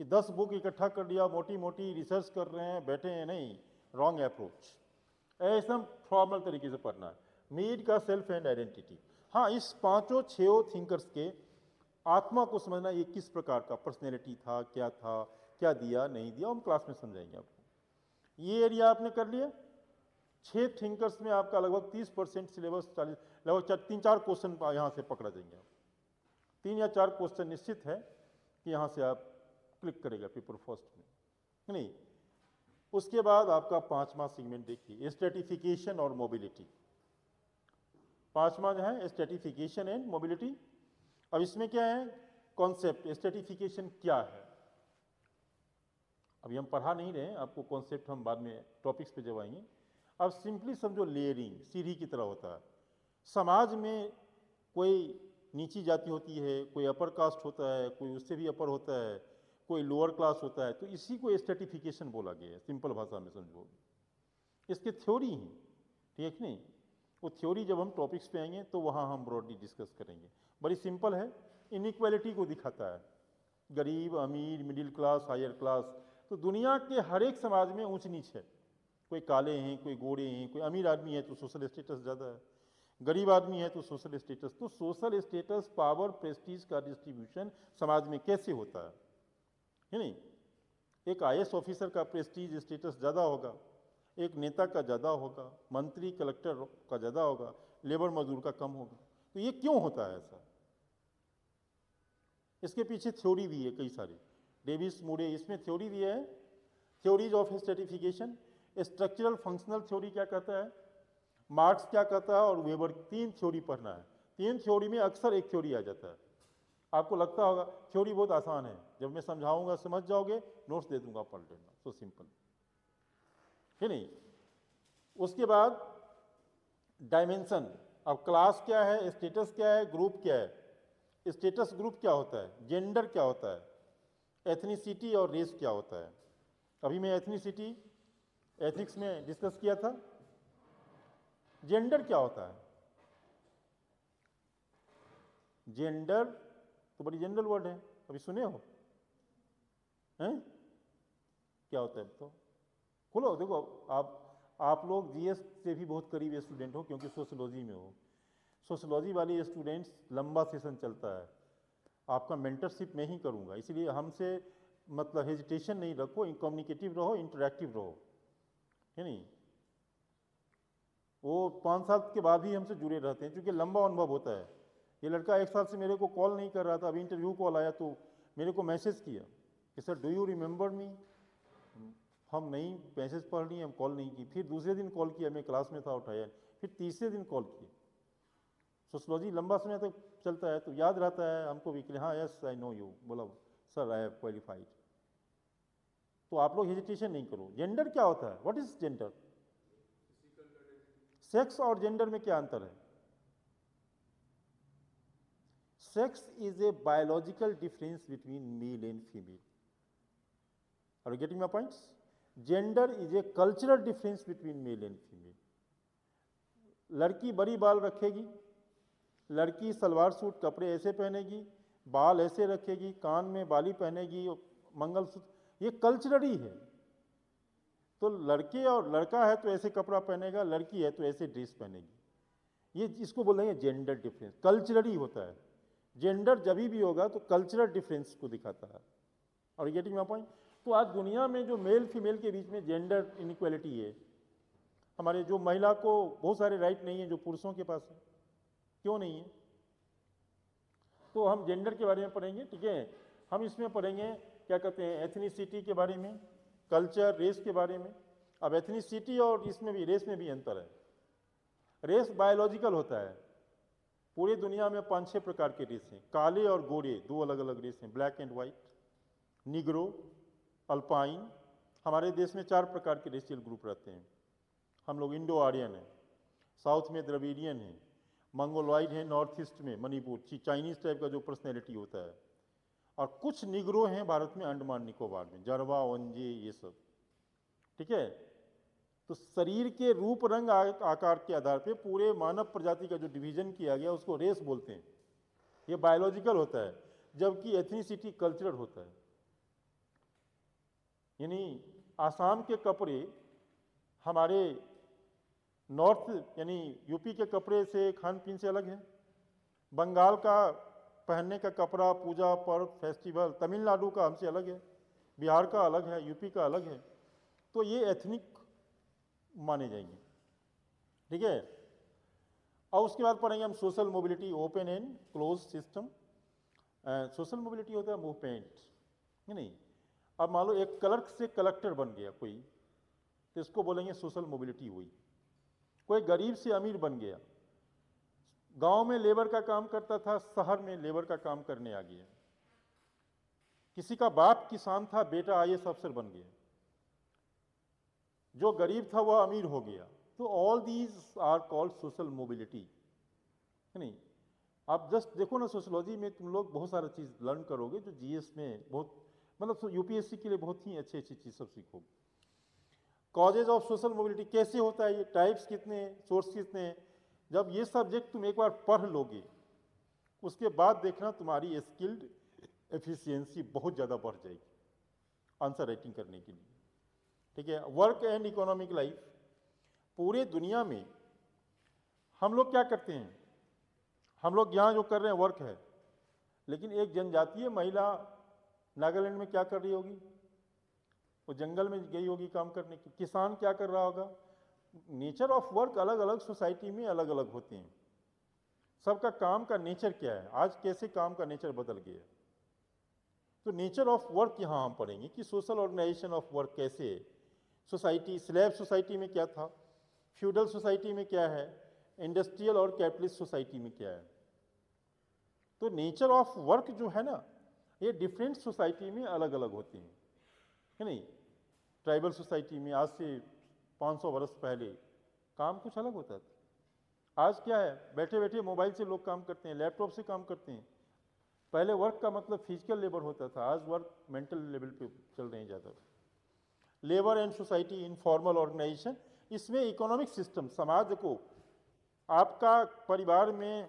Speaker 1: कि 10 बुक इकट्ठा कर लिया, मोटी रिसर्च कर रहे हैं, बैठे हैं, नहीं, रॉन्ग अप्रोच। एकदम फॉर्मल तरीके से पढ़ना है। नीड का सेल्फ एंड आइडेंटिटी, हाँ, इस 5-6 थिंकर्स के आत्मा को समझना, ये किस प्रकार का पर्सनैलिटी था, क्या दिया नहीं दिया, हम क्लास में समझाएंगे आपको। ये एरिया आपने कर लिया। 6 थिंकर्स में आपका लगभग 30% सिलेबस, 40, लगभग 3-4 क्वेश्चन यहाँ से पकड़ा जाएंगे आप। 3 या 4 क्वेश्चन निश्चित है कि यहाँ से आप क्लिक करेगा पेपर फर्स्ट में, नहीं। उसके बाद आपका 5वां सेगमेंट देखिए, स्ट्रेटिफिकेशन और मोबिलिटी। 5वां जो है स्ट्रेटिफिकेशन एंड मोबिलिटी। अब इसमें क्या है कॉन्सेप्ट, स्ट्रेटिफिकेशन क्या है, अभी हम पढ़ा नहीं रहे हैं आपको, कॉन्सेप्ट हम बाद में टॉपिक्स पे जब आएंगे। अब सिंपली समझो, लेयरिंग सीढ़ी की तरह होता है। समाज में कोई नीची जाति होती है, कोई अपर कास्ट होता है, कोई उससे भी अपर होता है, कोई लोअर क्लास होता है, तो इसी को स्ट्रेटिफिकेशन बोला गया है, सिंपल भाषा में समझो। इसकी थ्योरी ही, ठीक नहीं, वो थ्योरी जब हम टॉपिक्स पे आएंगे तो वहाँ हम ब्रॉडली डिस्कस करेंगे। बड़ी सिंपल है, इनइक्वालिटी को दिखाता है, गरीब, अमीर, मिडिल क्लास, हायर क्लास। तो दुनिया के हर एक समाज में ऊंच नीच है, कोई काले हैं, कोई गोरे हैं, कोई अमीर आदमी है तो सोशल स्टेटस ज़्यादा है, गरीब आदमी है तो सोशल स्टेटस। तो सोशल स्टेटस, पावर, प्रेस्टीज का डिस्ट्रीब्यूशन समाज में कैसे होता है नहीं। एक आईएएस ऑफिसर का प्रेस्टीज स्टेटस ज़्यादा होगा, एक नेता का ज़्यादा होगा, मंत्री कलेक्टर का ज़्यादा होगा, लेबर मजदूर का कम होगा। तो ये क्यों होता है ऐसा? इसके पीछे थ्योरी भी है कई सारी, डेविस मूरे इसमें थ्योरी भी है, theories of stratification. Structural functional theory क्या कहता है, मार्क्स क्या कहता है, और वेबर, 3 थ्योरी पढ़ना है। 3 थ्योरी में अक्सर एक थ्योरी आ जाता है, आपको लगता होगा थ्योरी बहुत आसान है, जब मैं समझाऊंगा समझ जाओगे, नोट्स दे दूंगा पढ़ लेना, सो सिंपल है नहीं। उसके बाद डायमेंशन, अब क्लास क्या है, स्टेटस क्या है, ग्रुप क्या है। स्टेटस ग्रुप क्या होता है, जेंडर क्या होता है, एथनिसिटी और रेस क्या होता है। अभी मैं एथनिसिटी एथिक्स में डिस्कस किया था। जेंडर क्या होता है, जेंडर तो बड़ी जनरल वर्ड है, अभी सुने हो हैं, क्या होता है तो खोलो देखो। आप लोग जीएस से भी बहुत करीब स्टूडेंट हो क्योंकि सोशियोलॉजी में हो। सोशियोलॉजी वाले स्टूडेंट्स लंबा सेशन चलता है, आपका मेंटरशिप मैं ही करूंगा, इसलिए हमसे मतलब हेजिटेशन नहीं रखो, कम्युनिकेटिव रहो, इंटरेक्टिव रहो, है नहीं। वो 5 साल के बाद ही हमसे जुड़े रहते हैं क्योंकि लंबा अनुभव होता है। ये लड़का 1 साल से मेरे को कॉल नहीं कर रहा था, अभी इंटरव्यू कॉल आया तो मेरे को मैसेज किया कि सर डू यू रिमेंबर मी। हम नहीं, मैसेज पढ़ लिए, हम कॉल नहीं की। फिर दूसरे दिन कॉल किया, मैं क्लास में था, उठाया। फिर तीसरे दिन कॉल किया। सोशियोलॉजी लंबा समय तक चलता है तो याद रहता है हमको भी कि हाँ यस आई नो यू, बोला सर आई हैव क्वालिफाइड। तो आप लोग हेजिटेशन नहीं करो। जेंडर क्या होता है, व्हाट इज जेंडर? सेक्स और जेंडर में क्या अंतर है? Sex is a biological difference between male and female. Are you getting my points? Gender is a cultural difference between male and female. लड़की बड़ी बाल रखेगी, लड़की सलवार सूट कपड़े ऐसे पहनेगी, बाल ऐसे रखेगी, कान में बाली पहनेगी, मंगलसूत्र, ये कल्चरली है। तो लड़के और लड़का है तो ऐसे कपड़ा पहनेगा, लड़की है तो ऐसे ड्रेस पहनेगी। ये इसको बोलेंगे जेंडर डिफरेंस, कल्चरली होता है। जेंडर जब भी होगा तो कल्चरल डिफरेंस को दिखाता है। और गेटिंग माय पॉइंट? तो आज दुनिया में जो मेल फीमेल के बीच में जेंडर इनइक्वालिटी है, हमारे जो महिला को बहुत सारे राइट नहीं है जो पुरुषों के पास है, क्यों नहीं है? तो हम जेंडर के बारे में पढ़ेंगे, ठीक है। हम इसमें पढ़ेंगे क्या कहते हैं, एथनिसिटी के बारे में, कल्चर, रेस के बारे में। अब एथनिसिटी और इसमें भी, रेस में भी अंतर है। रेस बायोलॉजिकल होता है। पूरी दुनिया में 5-6 प्रकार के रेस हैं। काले और गोरे 2 अलग अलग रेस हैं, black and white, Negro, alpine. हमारे देश में 4 प्रकार के रेशियल ग्रुप रहते हैं। हम लोग इंडो आर्यन हैं, साउथ में द्रविडियन है, मंगोलॉइड है, नॉर्थ ईस्ट में मणिपुर, चाइनीज टाइप का जो पर्सनैलिटी होता है, और कुछ निग्रो हैं भारत में, अंडमान निकोबार में, जरवा, ओंजे, ये सब, ठीक है। तो शरीर के रूप, रंग, आकार के आधार पे पूरे मानव प्रजाति का जो डिवीजन किया गया उसको रेस बोलते हैं। ये बायोलॉजिकल होता है, जबकि एथनिसिटी कल्चरल होता है। यानी आसाम के कपड़े हमारे नॉर्थ यानी यूपी के कपड़े से, खान पीन से अलग है। बंगाल का पहनने का कपड़ा, पूजा पर्व, फेस्टिवल, तमिलनाडु का हमसे अलग है, बिहार का अलग है, यूपी का अलग है। तो ये एथनिक माने जाएंगे, ठीक है। और उसके बाद पढ़ेंगे हम social mobility, open and close system. Social mobility होता है मूवमेंट, नहीं। अब मान लो एक क्लर्क से कलेक्टर बन गया कोई, तो इसको बोलेंगे सोशल मोबिलिटी हुई। कोई गरीब से अमीर बन गया, गांव में लेबर का काम करता था, शहर में लेबर का काम करने आ गया। किसी का बाप किसान था, बेटा आईएएस अफसर बन गया। जो गरीब था वह अमीर हो गया। तो all these are called social mobility, है नहीं। आप जस्ट देखो ना, सोशियोलॉजी में तुम लोग बहुत सारा चीज लर्न करोगे जो जीएस में बहुत, मतलब यूपीएससी के लिए बहुत ही अच्छी अच्छी चीज सब सीखोगे। कॉजेज ऑफ सोशल मोबिलिटी कैसे होता है, ये टाइप्स कितने हैं, सोर्स कितने हैं। जब ये सब्जेक्ट तुम एक बार पढ़ लोगे, उसके बाद देखना तुम्हारी स्किल्ड एफिशिएंसी बहुत ज़्यादा बढ़ जाएगी आंसर राइटिंग करने के लिए, ठीक है। वर्क एंड इकोनॉमिक लाइफ, पूरे दुनिया में हम लोग क्या करते हैं, हम लोग यहाँ जो कर रहे हैं वर्क है, लेकिन एक जनजातीय महिला नागालैंड में क्या कर रही होगी, वो जंगल में गई होगी काम करने की। किसान क्या कर रहा होगा। नेचर ऑफ वर्क अलग अलग सोसाइटी में अलग अलग होते हैं। सबका काम का नेचर क्या है, आज कैसे काम का नेचर बदल गया। तो नेचर ऑफ वर्क यहाँ हम पढ़ेंगे कि सोशल ऑर्गेनाइजेशन ऑफ वर्क कैसे है। सोसाइटी, स्लैब सोसाइटी में क्या था, फ्यूडल सोसाइटी में क्या है, इंडस्ट्रियल और कैपिटलिस्ट सोसाइटी में क्या है। तो नेचर ऑफ वर्क जो है ना, ये डिफरेंट सोसाइटी में अलग अलग होती है नहीं। ट्राइबल सोसाइटी में आज से 500 वर्ष पहले काम कुछ अलग होता था। आज क्या है, बैठे बैठे मोबाइल से लोग काम करते हैं, लैपटॉप से काम करते हैं। पहले वर्क का मतलब फिजिकल लेबर होता था, आज वर्क मेंटल लेवल पे चल रहे हैं ज़्यादा। Labour and society informal organisation, इसमें इकोनॉमिक सिस्टम, समाज को, आपका परिवार में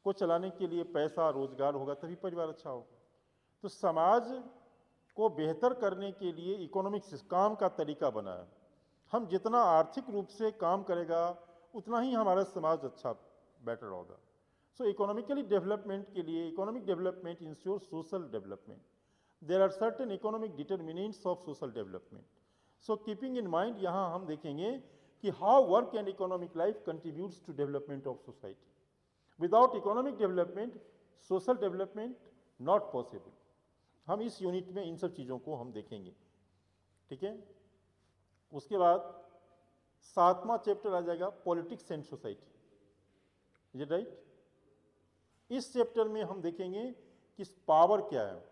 Speaker 1: को चलाने के लिए पैसा रोजगार होगा तभी परिवार अच्छा होगा। तो समाज को बेहतर करने के लिए इकोनॉमिक काम का तरीका बना है। हम जितना आर्थिक रूप से काम करेगा उतना ही हमारा समाज अच्छा बेटर होगा। सो इकोनॉमिकली डेवलपमेंट के लिए, economic development ensure social development. There are certain economic determinants of social development. So keeping in mind, यहाँ हम देखेंगे कि how work and economic life contributes to development of society. Without economic development social development not possible. हम इस unit में इन सब चीज़ों को हम देखेंगे, ठीक है। उसके बाद 7वां चैप्टर आ जाएगा politics and society, is it right. इस चैप्टर में हम देखेंगे कि पावर क्या है,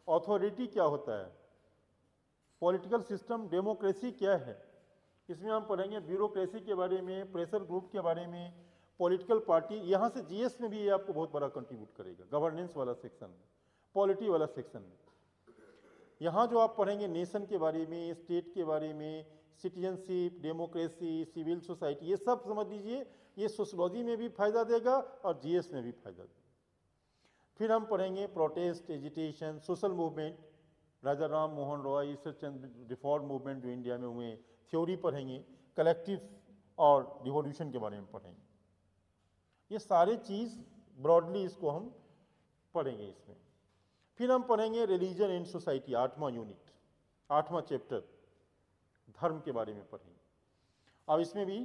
Speaker 1: अथॉरिटी क्या होता है, पॉलिटिकल सिस्टम, डेमोक्रेसी क्या है। इसमें हम पढ़ेंगे ब्यूरोक्रेसी के बारे में, प्रेशर ग्रुप के बारे में, पॉलिटिकल पार्टी। यहाँ से जीएस में भी ये आपको बहुत बड़ा कंट्रीब्यूट करेगा, गवर्नेंस वाला सेक्शन में, पॉलिटी वाला सेक्शन में। यहाँ जो आप पढ़ेंगे नेशन के बारे में, स्टेट के बारे में, सिटीजनशिप, डेमोक्रेसी, सिविल सोसाइटी, ये सब समझ लीजिए, ये सोशलॉजी में भी फायदा देगा और जीएस में भी फायदा देगा। फिर हम पढ़ेंगे प्रोटेस्ट, एजिटेशन, सोशल मूवमेंट, राजा राम मोहन रॉय, ईश्वर चंद्र, रिफॉर्म मूवमेंट जो इंडिया में हुए, थ्योरी पढ़ेंगे, कलेक्टिव और रिवॉल्यूशन के बारे में पढ़ेंगे। ये सारे चीज़ ब्रॉडली इसको हम पढ़ेंगे इसमें। फिर हम पढ़ेंगे रिलीजन एंड सोसाइटी, 8वां यूनिट, 8वां चैप्टर, धर्म के बारे में पढ़ेंगे। अब इसमें भी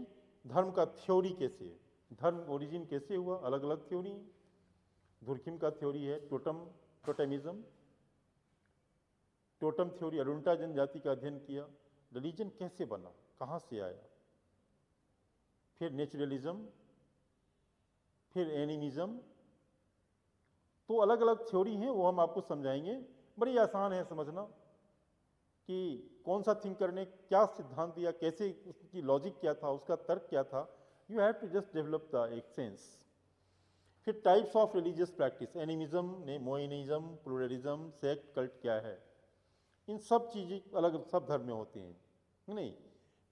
Speaker 1: धर्म का थ्योरी कैसे है, धर्म ओरिजिन कैसे हुआ, अलग अलग थ्योरी है। धुरखिम का थ्योरी है टोटेमिज्म, टोटम थ्योरी, अरुणता जनजाति का अध्ययन किया। रिलीजन कैसे बना, कहाँ से आया। फिर नेचुरलिज्म, फिर एनिमिज्म। तो अलग अलग थ्योरी हैं, वो हम आपको समझाएंगे। बड़ी आसान है समझना कि कौन सा थिंकर ने क्या सिद्धांत दिया, कैसे उसकी लॉजिक क्या था, उसका तर्क क्या था। You have to just develop the एक सेंस। फिर types of religious practice, animism ने, मोइनिज्म, प्लूरलिज्म, सेक्ट, कल्ट क्या है, इन सब चीज़ें अलग सब धर्म में होती हैं, नहीं।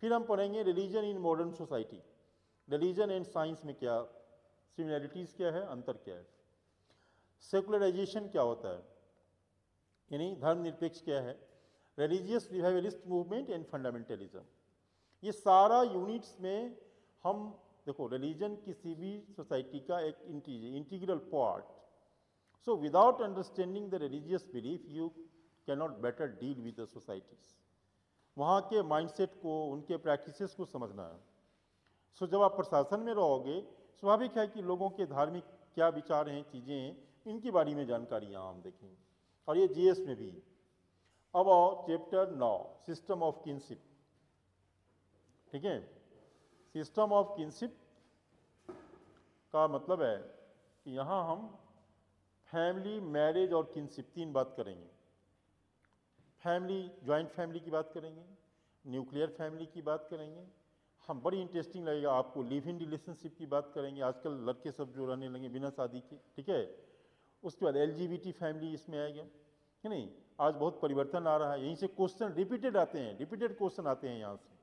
Speaker 1: फिर हम पढ़ेंगे religion in modern society, religion and science में क्या सिमिलैरिटीज़ क्या है, अंतर क्या है। सेकुलराइजेशन क्या होता है, यानी धर्मनिरपेक्ष क्या है, religious revivalist movement and fundamentalism. ये सारा यूनिट्स में हम देखो, रिलीजन किसी भी सोसाइटी का एक integral part. So without understanding the religious belief you can not better deal with the societies. वहाँ के माइंडसेट को, उनके प्रैक्टिसेस को समझना है। सो जब आप प्रशासन में रहोगे, स्वाभाविक है कि लोगों के धार्मिक क्या विचार हैं, चीज़ें हैं, इनके बारे में जानकारी यहाँ हम देखेंगे, और ये जीएस में भी। अब आओ चैप्टर 9, सिस्टम ऑफ किनशिप, ठीक है। सिस्टम ऑफ किनशिप का मतलब है कि यहाँ हम फैमिली, मैरिज और किनशिप 3 बात करेंगे। फैमिली, जॉइंट फैमिली की बात करेंगे, न्यूक्लियर फैमिली की बात करेंगे, हम बड़ी इंटरेस्टिंग लगेगा आपको लिव इन रिलेशनशिप की बात करेंगे। आजकल लड़के सब जो रहने लगे बिना शादी के, ठीक है। उसके बाद एलजीबीटी फैमिली इसमें आएगा, है नहीं। आज बहुत परिवर्तन आ रहा है, यहीं से क्वेश्चन रिपीटेड आते हैं, रिपीटेड क्वेश्चन आते हैं यहाँ से,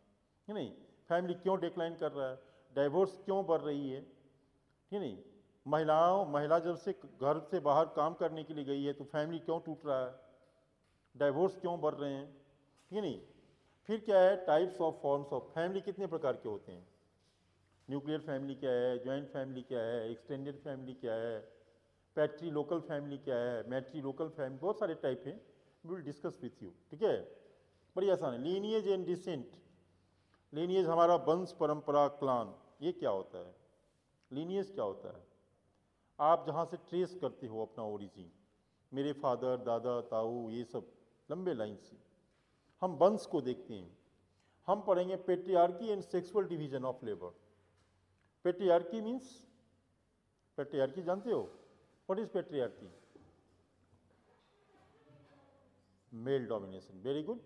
Speaker 1: है नहीं। फैमिली क्यों डिक्लाइन कर रहा है, डाइवोर्स क्यों बढ़ रही है नहीं। महिला जब से घर से बाहर काम करने के लिए गई है तो फैमिली क्यों टूट रहा है, डाइवोर्स क्यों बढ़ रहे हैं, ठीक नहीं। फिर क्या है, types of forms of family, कितने प्रकार के होते हैं, न्यूक्लियर फैमिली क्या है, जॉइंट फैमिली क्या है, एक्सटेंडेड फैमिली क्या है, पैट्री लोकल फैमिली क्या है, मैट्री लोकल फैमिली, बहुत सारे टाइप हैं। We will discuss with you, ठीक है। बड़ी आसान है। लीनिएज एंड डिसेंट, लीनिएज हमारा वंश परंपरा, क्लान, ये क्या होता है। लीनिएज क्या होता है, आप जहाँ से ट्रेस करते हो अपना ओरिजिन, मेरे फादर, दादा, ताऊ, ये सब लंबे लाइन से हम वंश को देखते हैं। हम पढ़ेंगे patriarchy and sexual division of labour. Patriarchy means, patriarchy जानते हो, what is patriarchy? Male domination, very good.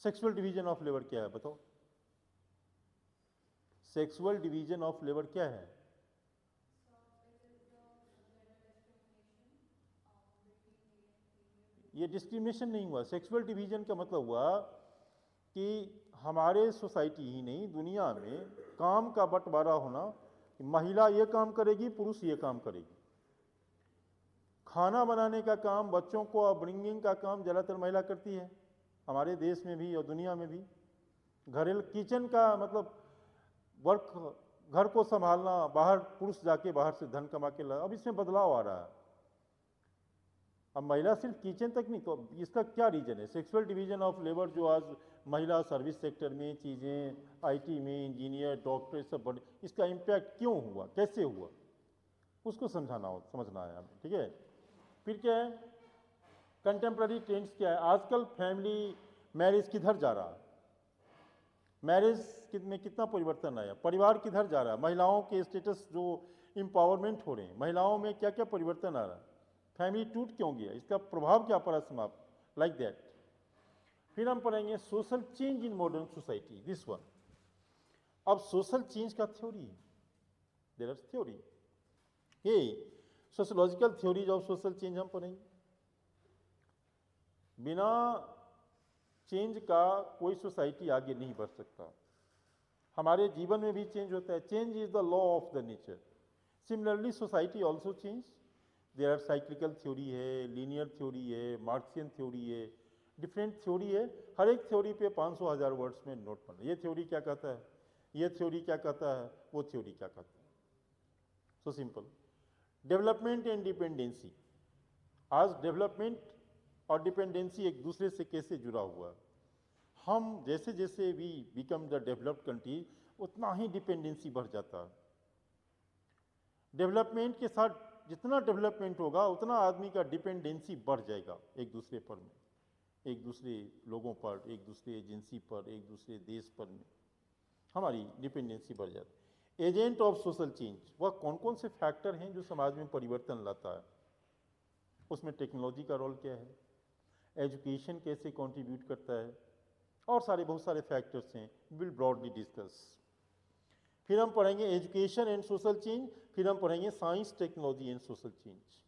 Speaker 1: Sexual division of labour क्या है बताओ? सेक्सुअल डिवीजन ऑफ लेबर क्या है? ये डिस्क्रिमिनेशन नहीं हुआ। सेक्सुअल डिवीजन का मतलब हुआ कि हमारे सोसाइटी ही नहीं दुनिया में काम का बंटवारा होना, महिला ये काम करेगी, पुरुष ये काम करेगी। खाना बनाने का काम, बच्चों को अपब्रिंगिंग का काम ज़्यादातर महिला करती है, हमारे देश में भी और दुनिया में भी। घरेलू किचन का मतलब वर्क, घर को संभालना, बाहर पुरुष जाके बाहर से धन कमा के ला। अब इसमें बदलाव आ रहा है, अब महिला सिर्फ किचन तक नहीं। तो इसका क्या रीजन है? सेक्सुअल डिवीजन ऑफ लेबर जो आज महिला सर्विस सेक्टर में चीज़ें, आईटी में इंजीनियर, डॉक्टर सब बड़े, इसका इम्पैक्ट क्यों हुआ, कैसे हुआ, उसको समझना है हमें, ठीक है। फिर क्या है? कंटेम्प्ररी ट्रेंड्स क्या है? आजकल फैमिली मैरिज किधर जा रहा है? मैरिज में कितना परिवर्तन आया? परिवार किधर जा रहा है? महिलाओं के स्टेटस जो एम्पावरमेंट हो रहे हैं, महिलाओं में क्या क्या परिवर्तन आ रहा है? फैमिली टूट क्यों गया? इसका प्रभाव क्या पड़ा समाप्त, लाइक दैट। फिर हम पढ़ेंगे social change in modern society, this one. अब सोशल चेंज का थ्योरी है, देयर आर थ्योरी, ये sociological theories of social change हम पढ़ेंगे। बिना चेंज का कोई सोसाइटी आगे नहीं बढ़ सकता। हमारे जीवन में भी चेंज होता है, change is the law of the nature. Similarly society also change. There are cyclical theory है, लीनियर थ्योरी है, मार्क्सियन थ्योरी है, डिफरेंट थ्योरी है। हर एक थ्योरी पे 500,000 वर्ड्स में नोट पढ़ना, ये थ्योरी क्या कहता है, ये थ्योरी क्या कहता है, वो थ्योरी क्या कहता है। So simple. Development and dependency. आज डेवलपमेंट और डिपेंडेंसी एक दूसरे से कैसे जुड़ा हुआ है। हम जैसे जैसे we become the developed country उतना ही डिपेंडेंसी बढ़ जाता है। डेवलपमेंट के साथ जितना डेवलपमेंट होगा उतना आदमी का डिपेंडेंसी बढ़ जाएगा एक दूसरे पर में, एक दूसरे लोगों पर, एक दूसरे एजेंसी पर, एक दूसरे देश पर में हमारी डिपेंडेंसी बढ़ जाती है। एजेंट ऑफ सोशल चेंज, वह कौन कौन से फैक्टर हैं जो समाज में परिवर्तन लाता है? उसमें टेक्नोलॉजी का रोल क्या है, एजुकेशन कैसे कंट्रीब्यूट करता है, और बहुत सारे फैक्टर्स हैं, विल ब्रॉडली डिस्कस। फिर हम पढ़ेंगे एजुकेशन एंड सोशल चेंज, फिर हम पढ़ेंगे science, technology and social change.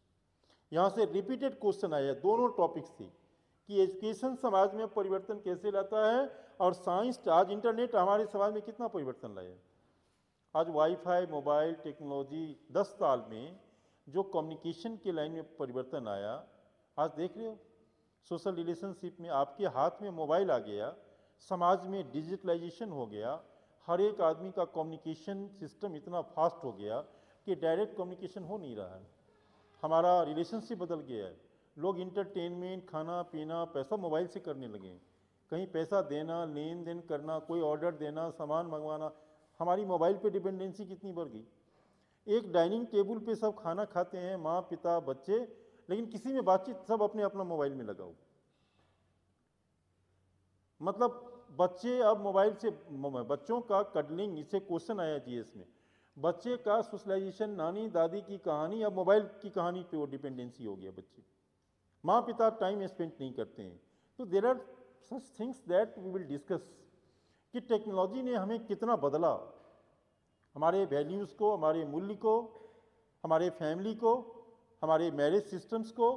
Speaker 1: यहाँ से रिपीटेड क्वेश्चन आया दोनों टॉपिक से कि एजुकेशन समाज में परिवर्तन कैसे लाता है, और साइंस, आज इंटरनेट हमारे समाज में कितना परिवर्तन लाया। आज वाईफाई, मोबाइल टेक्नोलॉजी, 10 साल में जो कम्युनिकेशन के लाइन में परिवर्तन आया, आज देख रहे हो सोशल रिलेशनशिप में आपके हाथ में मोबाइल आ गया, समाज में डिजिटलाइजेशन हो गया, हर एक आदमी का कम्युनिकेशन सिस्टम इतना फास्ट हो गया कि डायरेक्ट कम्युनिकेशन हो नहीं रहा है, हमारा रिलेशनशिप बदल गया है। लोग इंटरटेनमेंट, खाना पीना, पैसा मोबाइल से करने लगे। कहीं पैसा देना, लेन देन करना, कोई ऑर्डर देना, सामान मंगवाना, हमारी मोबाइल पे डिपेंडेंसी कितनी बढ़ गई। एक डाइनिंग टेबल पे सब खाना खाते हैं, माँ पिता बच्चे, लेकिन किसी में बातचीत सब अपने अपना मोबाइल में लगा हुआ। मतलब बच्चे अब मोबाइल से, बच्चों का कडलिंग, इससे क्वेश्चन आया जीएस में, बच्चे का सोशलाइजेशन, नानी दादी की कहानी अब मोबाइल की कहानी पे वो डिपेंडेंसी हो गया। बच्चे, माँ पिता टाइम स्पेंड नहीं करते हैं। तो there are such things that we will discuss कि टेक्नोलॉजी ने हमें कितना बदला, हमारे वैल्यूज़ को, हमारे मूल्य को, हमारे फैमिली को, हमारे मैरिज सिस्टम्स को।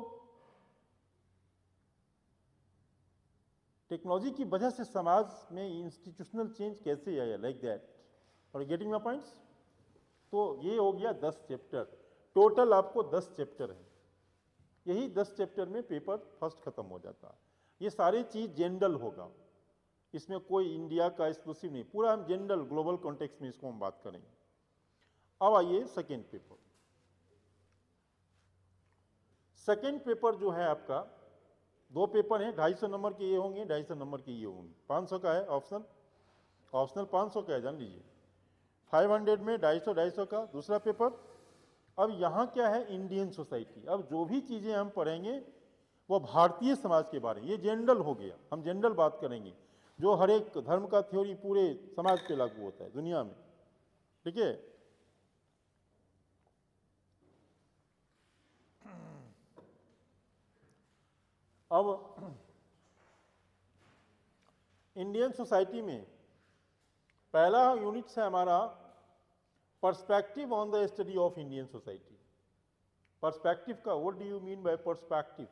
Speaker 1: टेक्नोलॉजी की वजह से समाज में इंस्टीट्यूशनल चेंज कैसे आया, लाइक दैट। और गेटिंग माय पॉइंट्स। तो ये हो गया 10 चैप्टर, टोटल आपको 10 चैप्टर है। यही 10 चैप्टर में पेपर फर्स्ट खत्म हो जाता है। ये सारी चीज़ जनरल होगा, इसमें कोई इंडिया का एक्सक्लूसिव नहीं, पूरा हम जनरल ग्लोबल कॉन्टेक्स्ट में इसको हम बात करेंगे। अब आइए सेकेंड पेपर। सेकेंड पेपर जो है आपका, 2 पेपर हैं, 250 नंबर के ये होंगे, 250 नंबर के ये होंगे। 500 का है ऑप्शनल, ऑप्शनल 500 का है, जान लीजिए। 500 में 250 का दूसरा पेपर। अब यहाँ क्या है, इंडियन सोसाइटी। अब जो भी चीज़ें हम पढ़ेंगे वो भारतीय समाज के बारे में, ये जनरल हो गया, हम जनरल बात करेंगे, जो हर एक धर्म का थ्योरी पूरे समाज पे लागू होता है दुनिया में, ठीक है। अब इंडियन सोसाइटी में पहला यूनिट है हमारा perspective on the study of Indian society. Perspective का what do you mean by perspective?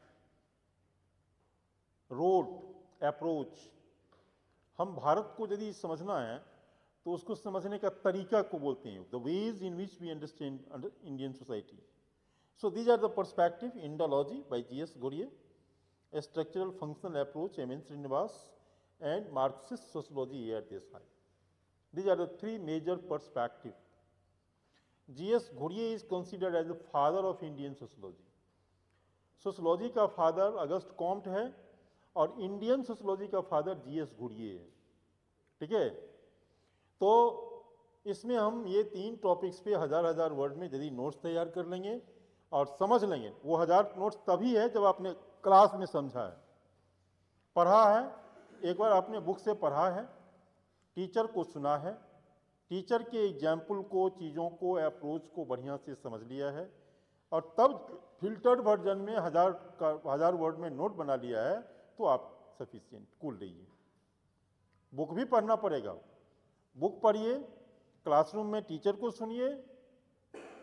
Speaker 1: Road, approach. हम भारत को यदि समझना है तो उसको समझने का तरीका को बोलते हैं the ways in which we understand Indian society. So these are the perspective, Indology by G S. Ghurye, structural functional approach M N. Srinivas, and Marxist sociology A.R. Desai. These are the three major perspectives. G.S. Ghurye is considered as the father of Indian sociology. Sociology का father Auguste Comte है और Indian sociology का father GS. Ghurye है। ठीक है, तो इसमें हम ये 3 टॉपिक्स पे हजार वर्ड में यदि नोट्स तैयार कर लेंगे और समझ लेंगे, वो 1000 नोट्स तभी है जब आपने क्लास में समझा है, पढ़ा है, एक बार आपने बुक से पढ़ा है, टीचर को सुना है, टीचर के एग्जाम्पल को, चीज़ों को, अप्रोच को बढ़िया से समझ लिया है और तब फिल्टर्ड वर्जन में 1000 वर्ड में नोट बना लिया है, तो आप सफिशिएंट कूल रहिए। बुक भी पढ़ना पड़ेगा, बुक पढ़िए, क्लासरूम में टीचर को सुनिए।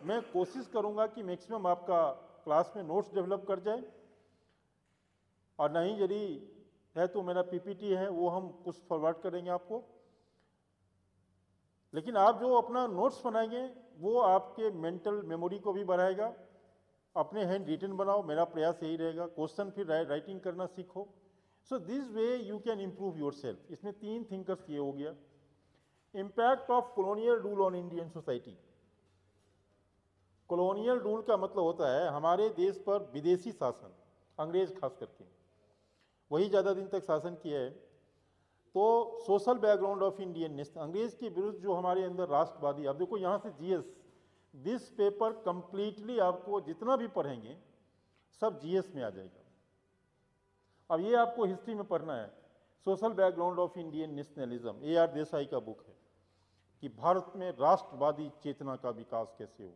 Speaker 1: मैं कोशिश करूंगा कि मैक्सिमम आपका क्लास में नोट्स डेवलप कर जाए, और नहीं यदि है तो मेरा पीपीटी है, वो हम कुछ फॉरवर्ड करेंगे आपको। लेकिन आप जो अपना नोट्स बनाएंगे वो आपके मेंटल मेमोरी को भी बढ़ाएगा। अपने हैंड रिटन बनाओ, मेरा प्रयास यही रहेगा। क्वेश्चन फिर राइटिंग करना सीखो। So this way you can improve your self. इसमें 3 थिंकर्स ये हो गया। Impact of colonial rule on Indian society. Colonial rule का मतलब होता है हमारे देश पर विदेशी शासन, अंग्रेज खास करके वही ज़्यादा दिन तक शासन किया है। तो social background of Indian nation, अंग्रेज के विरुद्ध जो हमारे अंदर राष्ट्रवादी, अब देखो यहाँ से जीएस, दिस पेपर कंप्लीटली आपको जितना भी पढ़ेंगे सब जीएस में आ जाएगा। अब ये आपको हिस्ट्री में पढ़ना है, social background of Indian nationalism, A.R. Desai का बुक है कि भारत में राष्ट्रवादी चेतना का विकास कैसे हो।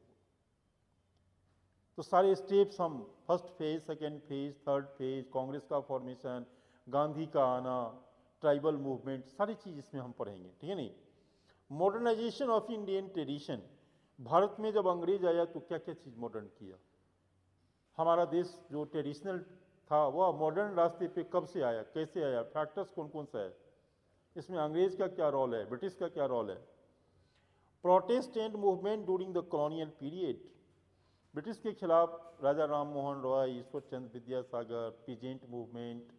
Speaker 1: तो सारे स्टेप्स हम first phase, second phase, third phase, Congress का फॉर्मेशन, गांधी का आना, ट्राइबल मूवमेंट, सारी चीज़ इसमें हम पढ़ेंगे। ठीक है नहीं। Modernisation of Indian tradition, Bharat में जब अंग्रेज आया तो क्या क्या चीज़ मॉडर्न किया। हमारा देश जो ट्रेडिशनल था वह मॉडर्न रास्ते पे कब से आया, कैसे आया, फैक्टर्स कौन कौन सा है, इसमें अंग्रेज का क्या रोल है, ब्रिटिश का क्या रोल है। Protestant movement during the colonial period, British के खिलाफ राजा राम मोहन रॉय, ईश्वर चंद्र विद्यासागर, पीजेंट मूवमेंट,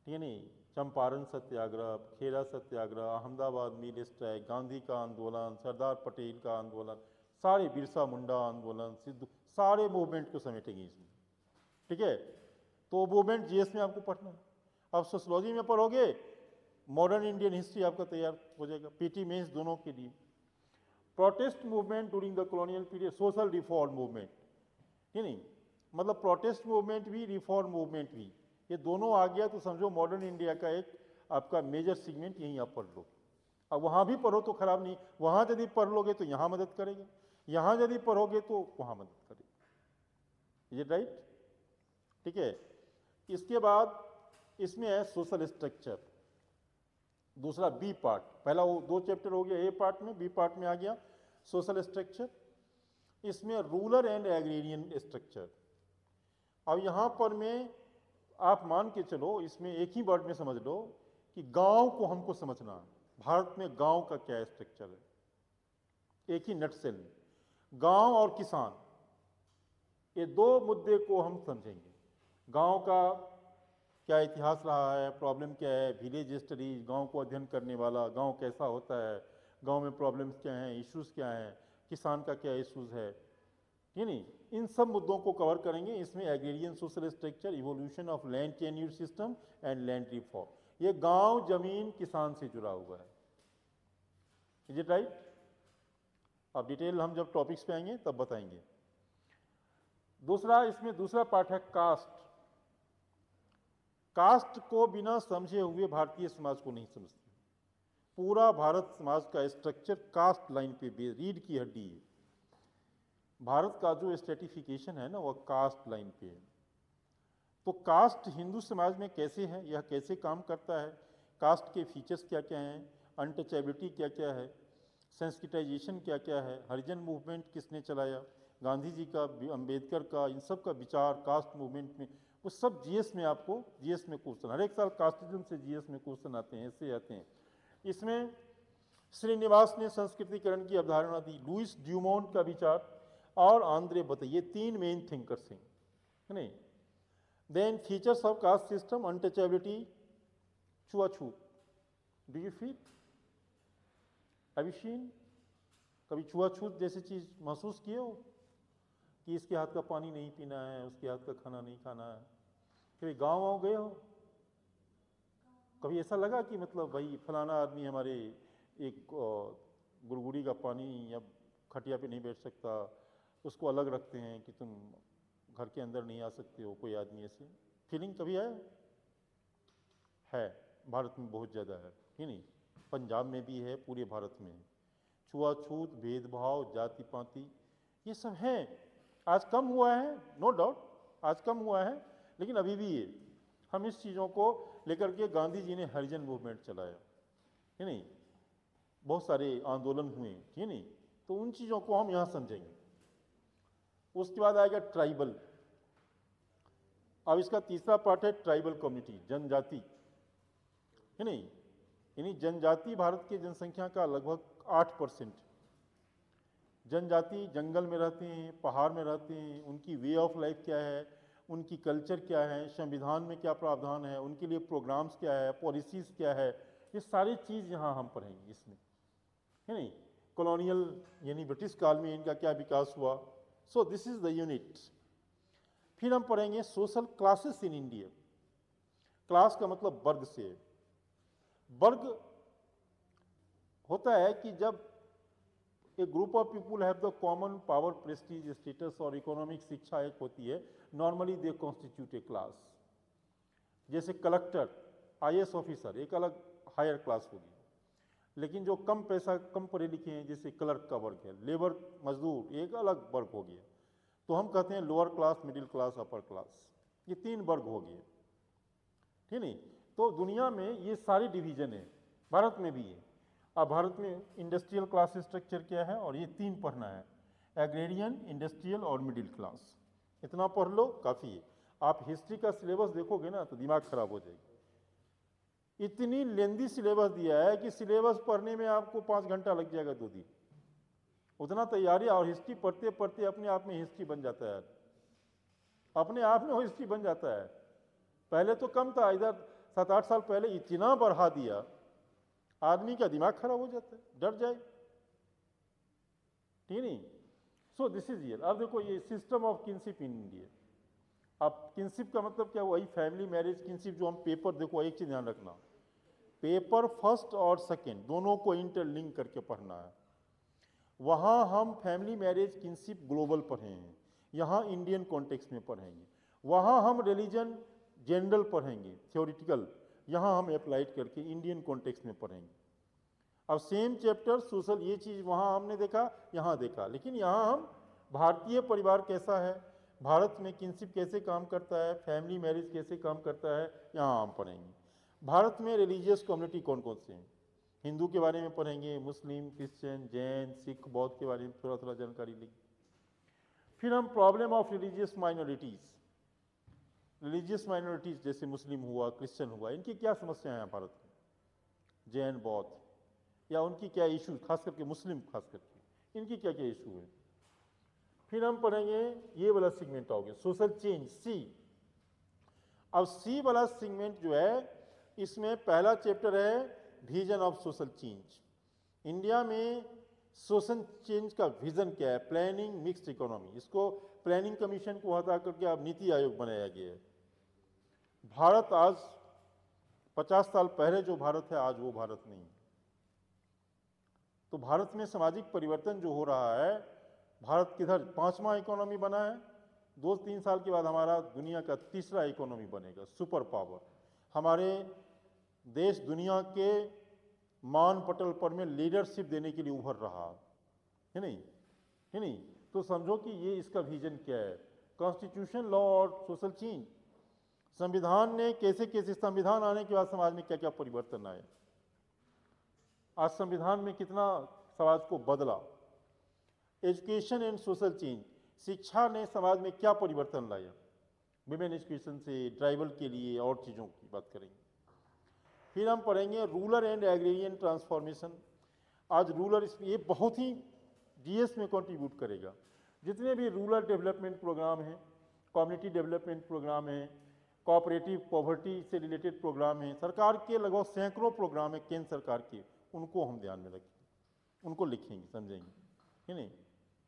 Speaker 1: ठीक है नहीं, चंपारण सत्याग्रह, खेड़ा सत्याग्रह, अहमदाबाद मिल स्ट्राइक, गांधी का आंदोलन, सरदार पटेल का आंदोलन, सारे बिरसा मुंडा आंदोलन, सिद्धू, सारे मूवमेंट को समेटेंगे इसमें। ठीक है, तो मूवमेंट जीएस में आपको पढ़ना है। अब सोशलॉजी में पढ़ोगे, मॉडर्न इंडियन हिस्ट्री आपका तैयार हो जाएगा, पीटी मेंस दोनों के लिए। Protest movement during the colonial period, social reform movement, है नहीं, मतलब प्रोटेस्ट मूवमेंट भी, रिफॉर्म मूवमेंट भी, ये दोनों आ गया तो समझो मॉडर्न इंडिया का एक आपका मेजर सेगमेंट यहीं आप पढ़ लो। अब वहाँ भी पढ़ो तो खराब नहीं, वहाँ यदि पढ़ लोगे तो यहाँ मदद करेगा, यहाँ यदि पढ़ोगे तो वहाँ मदद करेगा। ये राइट। ठीक है, इसके बाद इसमें है सोशल स्ट्रक्चर, दूसरा बी पार्ट। पहला वो 2 चैप्टर हो गया ए पार्ट में, बी पार्ट में आ गया सोशल स्ट्रक्चर। इसमें रूरल एंड एग्रेरियन स्ट्रक्चर। अब यहाँ पर में आप मान के चलो, इसमें एक ही वर्ड में समझ लो कि गांव को हमको समझना है, भारत में गांव का क्या स्ट्रक्चर है, एक ही नटसेल में। गांव और किसान, ये 2 मुद्दे को हम समझेंगे। गांव का क्या इतिहास रहा है, प्रॉब्लम क्या है, विलेज स्टडीज, गांव को अध्ययन करने वाला, गांव कैसा होता है, गांव में प्रॉब्लम्स क्या हैं, इश्यूज क्या हैं, किसान का क्या इश्यूज है, ठीक नहीं, इन सब मुद्दों को कवर करेंगे। इसमें agrarian social structure, evolution of land tenure system and land reform, ये गांव जमीन किसान से जुड़ा हुआ है। Is it right? अब डिटेल हम जब टॉपिक्स पे आएंगे तब बताएंगे। दूसरा, इसमें दूसरा पार्ट है कास्ट। कास्ट को बिना समझे हुए भारतीय समाज को नहीं समझते। पूरा भारत समाज का स्ट्रक्चर कास्ट लाइन पे रीढ़ की हड्डी है। भारत का जो स्ट्रेटिफिकेशन है ना, वह कास्ट लाइन पे है। तो कास्ट हिंदू समाज में कैसे है, यह कैसे काम करता है, कास्ट के फीचर्स क्या क्या हैं, अनटचेबिलिटी क्या क्या है, सेंसिटाइजेशन क्या क्या है, हरिजन मूवमेंट किसने चलाया, गांधी जी का, अंबेडकर का, इन सब का विचार कास्ट मूवमेंट में, वो सब जीएस में आपको, जीएस में क्वेश्चन, हर एक साल कास्टिज्म से जीएस में क्वेश्चन आते हैं, ऐसे आते हैं। इसमें श्रीनिवास ने संस्कृतिकरण की अवधारणा दी, लुइस ड्यूमोंट का विचार और आंद्रे बते, ये तीन मेन थिंकर्स हैं, है नहीं। Then features of caste system, untouchability, छुआछूत। Do you feel, have you seen, कभी छुआछूत जैसी चीज महसूस किए हो कि इसके हाथ का पानी नहीं पीना है, उसके हाथ का खाना नहीं खाना है? कभी गांव वाँव गए हो, कभी ऐसा लगा कि मतलब भाई फलाना आदमी हमारे एक गुड़गुड़ी का पानी या खटिया पे नहीं बैठ सकता, उसको अलग रखते हैं कि तुम घर के अंदर नहीं आ सकते हो, कोई आदमी ऐसे फीलिंग कभी आया है? भारत में बहुत ज़्यादा है ही नहीं, पंजाब में भी है, पूरे भारत में है। छुआछूत, भेदभाव, जाति पाति, ये सब है। आज कम हुआ है, नो डाउट, आज कम हुआ है, लेकिन अभी भी है। हम इस चीज़ों को लेकर के गांधी जी ने हरिजन मूवमेंट चलाया, है नहीं, बहुत सारे आंदोलन हुए, है नहीं, तो उन चीज़ों को हम यहाँ समझेंगे। उसके बाद आएगा ट्राइबल। अब इसका तीसरा पार्ट है ट्राइबल कम्युनिटी, जनजाति, है नहीं। यानी जनजाति भारत की जनसंख्या का लगभग 8%। जनजाति जंगल में रहते हैं, पहाड़ में रहते हैं, उनकी वे ऑफ लाइफ क्या है, उनकी कल्चर क्या है, संविधान में क्या प्रावधान है, उनके लिए प्रोग्राम्स क्या है, पॉलिसीज़ क्या है, ये सारी चीज़ यहाँ हम पढ़ेंगे इसमें, है नहीं। कॉलोनियल यानी ब्रिटिश काल में इनका क्या विकास हुआ, so this is the unit. फिर हम पढ़ेंगे social classes in India. Class का मतलब वर्ग से है। वर्ग होता है कि जब a group of people have the common power, prestige, status और इकोनॉमिक शिक्षा एक होती है, normally they constitute a class. जैसे कलेक्टर, आईएएस ऑफिसर एक अलग हायर क्लास होगी, लेकिन जो कम पैसा, कम पढ़े लिखे हैं, जैसे क्लर्क का वर्ग है, लेबर मजदूर एक अलग वर्ग हो गया। तो हम कहते हैं lower class, middle class, upper class, ये तीन वर्ग हो गए, ठीक नहीं। तो दुनिया में ये सारी डिवीजन है, भारत में भी है। अब भारत में इंडस्ट्रियल क्लास स्ट्रक्चर क्या है, और ये तीन पढ़ना है, एग्रेरियन, इंडस्ट्रियल और मिडिल क्लास। इतना पढ़ लो काफ़ी है। आप हिस्ट्री का सिलेबस देखोगे ना तो दिमाग खराब हो जाएगा। इतनी लेंदी सिलेबस दिया है कि सिलेबस पढ़ने में आपको 5 घंटा लग जाएगा, 2 दिन, उतना तैयारी। और हिस्ट्री पढ़ते पढ़ते अपने आप में हिस्ट्री बन जाता है, अपने आप में वो हिस्ट्री बन जाता है। पहले तो कम था, इधर 7-8 साल पहले इतना बढ़ा दिया, आदमी का दिमाग खराब हो जाता है, डर जाए, ठीक नहीं। So this is here. अब देखो ये system of kinship in India. अब किनशिप का मतलब क्या, वही फैमिली, मैरिज, किनशिप जो हम पेपर, देखो एक चीज ध्यान रखना, पेपर फर्स्ट और सेकंड दोनों को इंटरलिंक करके पढ़ना है। वहाँ हम फैमिली, मैरिज, किनशिप ग्लोबल पढ़े हैं, यहाँ इंडियन कॉन्टेक्स्ट में पढ़ेंगे। वहाँ हम रिलीजन जनरल पढ़ेंगे, थ्योरिटिकल, यहाँ हम अप्लाइड करके इंडियन कॉन्टेक्स्ट में पढ़ेंगे। अब सेम चैप्टर सोशल, ये चीज़ वहाँ हमने देखा, यहाँ देखा, लेकिन यहाँ हम भारतीय परिवार कैसा है, भारत में किनशिप कैसे काम करता है, फैमिली मैरिज कैसे काम करता है, यहाँ हम पढ़ेंगे। भारत में रिलीजियस कम्युनिटी कौन कौन से हैं, हिंदू के बारे में पढ़ेंगे, मुस्लिम, क्रिश्चियन, जैन, सिख, बौद्ध के बारे में थोड़ा थोड़ा जानकारी लेंगे। फिर हम problem of religious minorities, religious minorities जैसे मुस्लिम हुआ, क्रिश्चियन हुआ, इनकी क्या समस्याएं हैं भारत में, जैन, बौद्ध, या उनकी क्या इशू, खास करके मुस्लिम, खास करके इनकी क्या क्या इशू है। फिर हम पढ़ेंगे ये वाला सेगमेंट आओगे, सोशल चेंज, सी। अब सी वाला सेगमेंट जो है, इसमें पहला चैप्टर है vision of social change. India में सोशल चेंज का विजन क्या है, प्लानिंग मिक्स्ड इकोनॉमी। इसको प्लानिंग कमीशन को हटा करके अब नीति आयोग बनाया गया है। भारत आज 50 साल पहले जो भारत है, आज वो भारत नहीं। तो भारत में सामाजिक परिवर्तन जो हो रहा है, भारत किधर 5वां इकोनॉमी बना है, 2-3 साल के बाद हमारा दुनिया का 3रा इकोनॉमी बनेगा, सुपर पावर। हमारे देश दुनिया के मान पटल पर में लीडरशिप देने के लिए उभर रहा है नहीं, है नहीं। तो समझो कि ये इसका विजन क्या है, कॉन्स्टिट्यूशन, लॉ और सोशल चेंज। संविधान ने कैसे कैसे, संविधान आने के बाद समाज में क्या क्या परिवर्तन आए, आज संविधान में कितना समाज को बदला। एजुकेशन एंड सोशल चेंज, शिक्षा ने समाज में क्या परिवर्तन लाया, विमेन एजुकेशन से ट्राइबल के लिए और चीज़ों की बात करेंगे। फिर हम पढ़ेंगे रूरल एंड एग्रेरियन ट्रांसफॉर्मेशन। आज रूरल, ये बहुत ही जीएस में कंट्रीब्यूट करेगा। जितने भी रूरल डेवलपमेंट प्रोग्राम हैं, कम्युनिटी डेवलपमेंट प्रोग्राम हैं, कोऑपरेटिव पॉवर्टी से रिलेटेड प्रोग्राम हैं, सरकार के लगभग सैकड़ों प्रोग्राम हैं केंद्र सरकार के, उनको हम ध्यान में रखेंगे, उनको लिखेंगे, समझेंगे, है नहीं।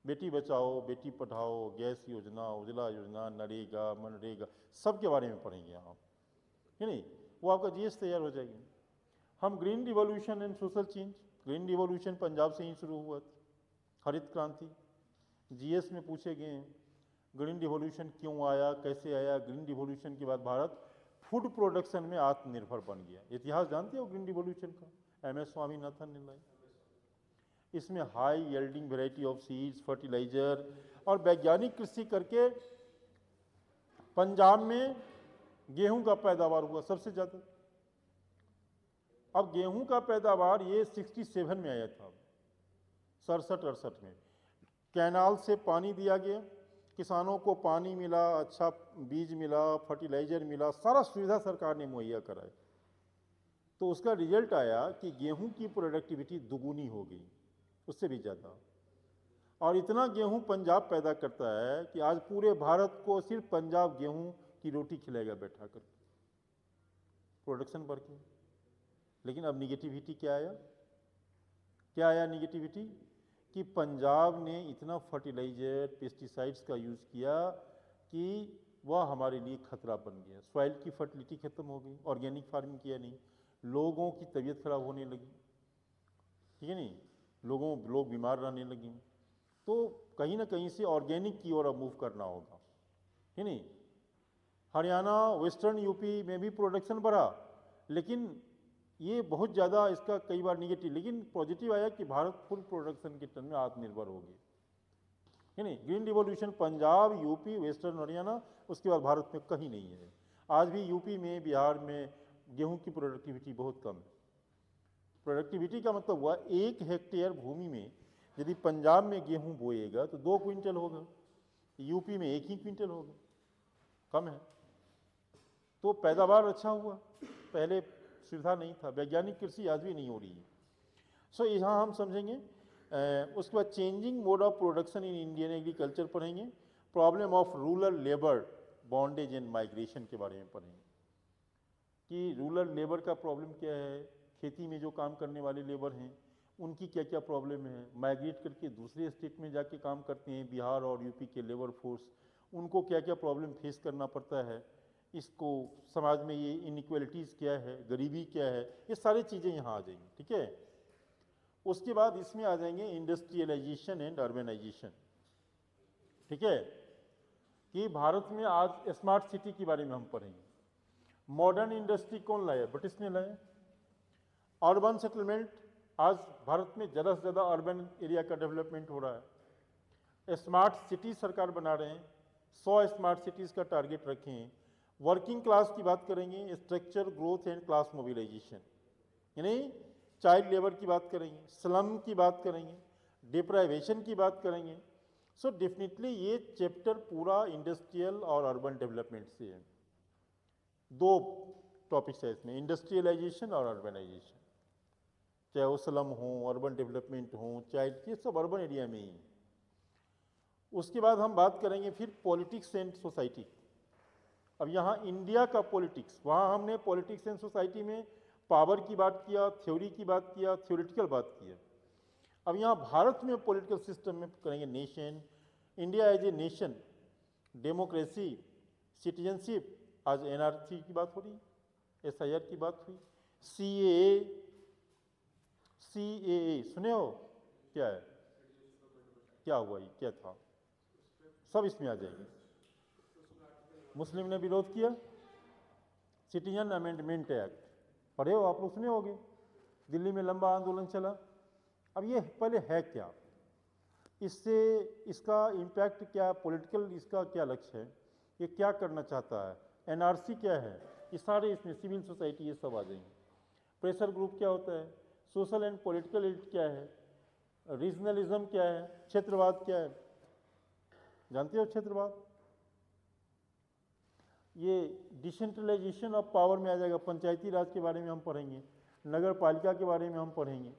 Speaker 1: बेटी बचाओ, बेटी पढ़ाओ, गैस योजना, उज्ज्वला योजना, नरेगा, मनरेगा, सब के बारे में पढ़ेंगे आप, है नहीं। वो आपका जीएस तैयार हो जाएगी। हम green revolution and social change, green revolution Punjab से ही शुरू हुआ था, हरित क्रांति, जीएस में पूछे गए हैं ग्रीन रिवॉल्यूशन क्यों आया, कैसे आया। ग्रीन रिवॉल्यूशन के बाद भारत फूड प्रोडक्शन में आत्मनिर्भर बन गया। इतिहास जानते हो ग्रीन रिवॉल्यूशन का, एमएस स्वामीनाथन ने लाया। इसमें high yielding variety of seeds, fertiliser और वैज्ञानिक कृषि करके पंजाब में गेहूं का पैदावार हुआ सबसे ज़्यादा। अब गेहूं का पैदावार ये 67 में आया था, 67-68 में कैनाल से पानी दिया गया, किसानों को पानी मिला, अच्छा बीज मिला, फर्टिलाइजर मिला, सारा सुविधा सरकार ने मुहैया कराई। तो उसका रिजल्ट आया कि गेहूं की प्रोडक्टिविटी दुगुनी हो गई, उससे भी ज़्यादा। और इतना गेहूं पंजाब पैदा करता है कि आज पूरे भारत को सिर्फ पंजाब गेहूं की रोटी खिलाएगा बैठा कर, प्रोडक्शन बढ़ के। लेकिन अब निगेटिविटी क्या आया, क्या आया निगेटिविटी, कि पंजाब ने इतना फर्टिलाइजर, पेस्टिसाइड्स का यूज़ किया कि वह हमारे लिए खतरा बन गया। सॉइल की फर्टिलिटी खत्म हो गई, ऑर्गेनिक फार्मिंग किया नहीं, लोगों की तबीयत खराब होने लगी, ठीक है नहीं, लोग बीमार रहने लगे। तो कहीं ना कहीं से ऑर्गेनिक की ओर अब मूव करना होगा, है नहीं। हरियाणा, वेस्टर्न यूपी में भी प्रोडक्शन बढ़ा, लेकिन ये बहुत ज़्यादा इसका कई बार निगेटिव, लेकिन पॉजिटिव आया कि भारत फुल प्रोडक्शन के टर्म में आत्मनिर्भर हो गया, है नहीं। Green revolution Punjab, UP, western Haryana, उसके बाद भारत में कहीं नहीं है। आज भी यूपी में, बिहार में गेहूं की प्रोडक्टिविटी बहुत कम है। प्रोडक्टिविटी का मतलब हुआ 1 हेक्टेयर भूमि में यदि पंजाब में गेहूं बोएगा तो 2 क्विंटल होगा, यूपी में 1 ही क्विंटल होगा, कम है। तो पैदावार अच्छा हुआ, पहले सुविधा नहीं था। वैज्ञानिक कृषि आज भी नहीं हो रही है। सो यहाँ हम समझेंगे। उसके बाद changing mode of production in Indian agriculture पढ़ेंगे। Problem of rural labour, bondage and migration के बारे में पढ़ेंगे कि रूरल लेबर का प्रॉब्लम क्या है, खेती में जो काम करने वाले लेबर हैं उनकी क्या क्या प्रॉब्लम है, माइग्रेट करके दूसरे स्टेट में जाके काम करते हैं, बिहार और यूपी के लेबर फोर्स, उनको क्या क्या प्रॉब्लम फेस करना पड़ता है, इसको समाज में ये इनइक्वालिटीज़ क्या है, गरीबी क्या है, ये सारी चीज़ें यहाँ आ जाएंगी, ठीक है। उसके बाद इसमें आ जाएंगे इंडस्ट्रियलाइजेशन एंड अर्बनाइजेशन, ठीक है, कि भारत में आज स्मार्ट सिटी के बारे में हम पढ़ेंगे। मॉडर्न इंडस्ट्री कौन लाया, ब्रिटिश ने लाया। अर्बन सेटलमेंट, आज भारत में ज़्यादा से ज़्यादा अर्बन एरिया का डेवलपमेंट हो रहा है। स्मार्ट सिटी सरकार बना रहे हैं, 100 स्मार्ट सिटीज़ का टारगेट रखे हैं। वर्किंग क्लास की बात करेंगे, structure growth and class mobilisation, यानी चाइल्ड लेबर की बात करेंगे, स्लम की बात करेंगे, डिप्राइवेशन की बात करेंगे। सो डेफिनेटली ये चैप्टर पूरा इंडस्ट्रियल और अर्बन डेवलपमेंट से है। 2 टॉपिक्स है इसमें, इंडस्ट्रियलाइजेशन और अर्बनाइजेशन, चाहे वो स्लम हो, अर्बन डेवलपमेंट हो, चाइल्ड, ये सब अर्बन एरिया में ही। उसके बाद हम बात करेंगे फिर पॉलिटिक्स एंड सोसाइटी। अब यहाँ इंडिया का पॉलिटिक्स, वहाँ हमने पॉलिटिक्स एंड सोसाइटी में पावर की बात किया, थ्योरी की बात किया, थ्योरेटिकल बात किया। अब यहाँ भारत में पॉलिटिकल सिस्टम में करेंगे nation, India as a nation, democracy, citizenship, आज एनआरसी की बात हो रही, SIR की बात हुई, CAA सुने हो, क्या है, क्या हुआ, ये क्या था, सब इसमें आ जाएंगे। मुस्लिम ने विरोध किया, सिटीजन अमेंडमेंट एक्ट पढ़े हो आप लोग, सुने होंगे, दिल्ली में लंबा आंदोलन चला। अब ये पहले है क्या, इससे इसका इम्पैक्ट क्या, पॉलिटिकल इसका क्या लक्ष्य है, ये क्या करना चाहता है, एनआरसी क्या है, ये सारे इसमें, सिविल सोसाइटी ये सब आ जाएंगे। प्रेशर ग्रुप क्या होता है, सोशल एंड पॉलिटिकल एलिट क्या है, रीजनलिज्म क्या है, क्षेत्रवाद क्या है, जानते हो क्षेत्रवाद? ये डिसेंट्रलाइजेशन ऑफ पावर में आ जाएगा, पंचायती राज के बारे में हम पढ़ेंगे, नगर पालिका के बारे में हम पढ़ेंगे।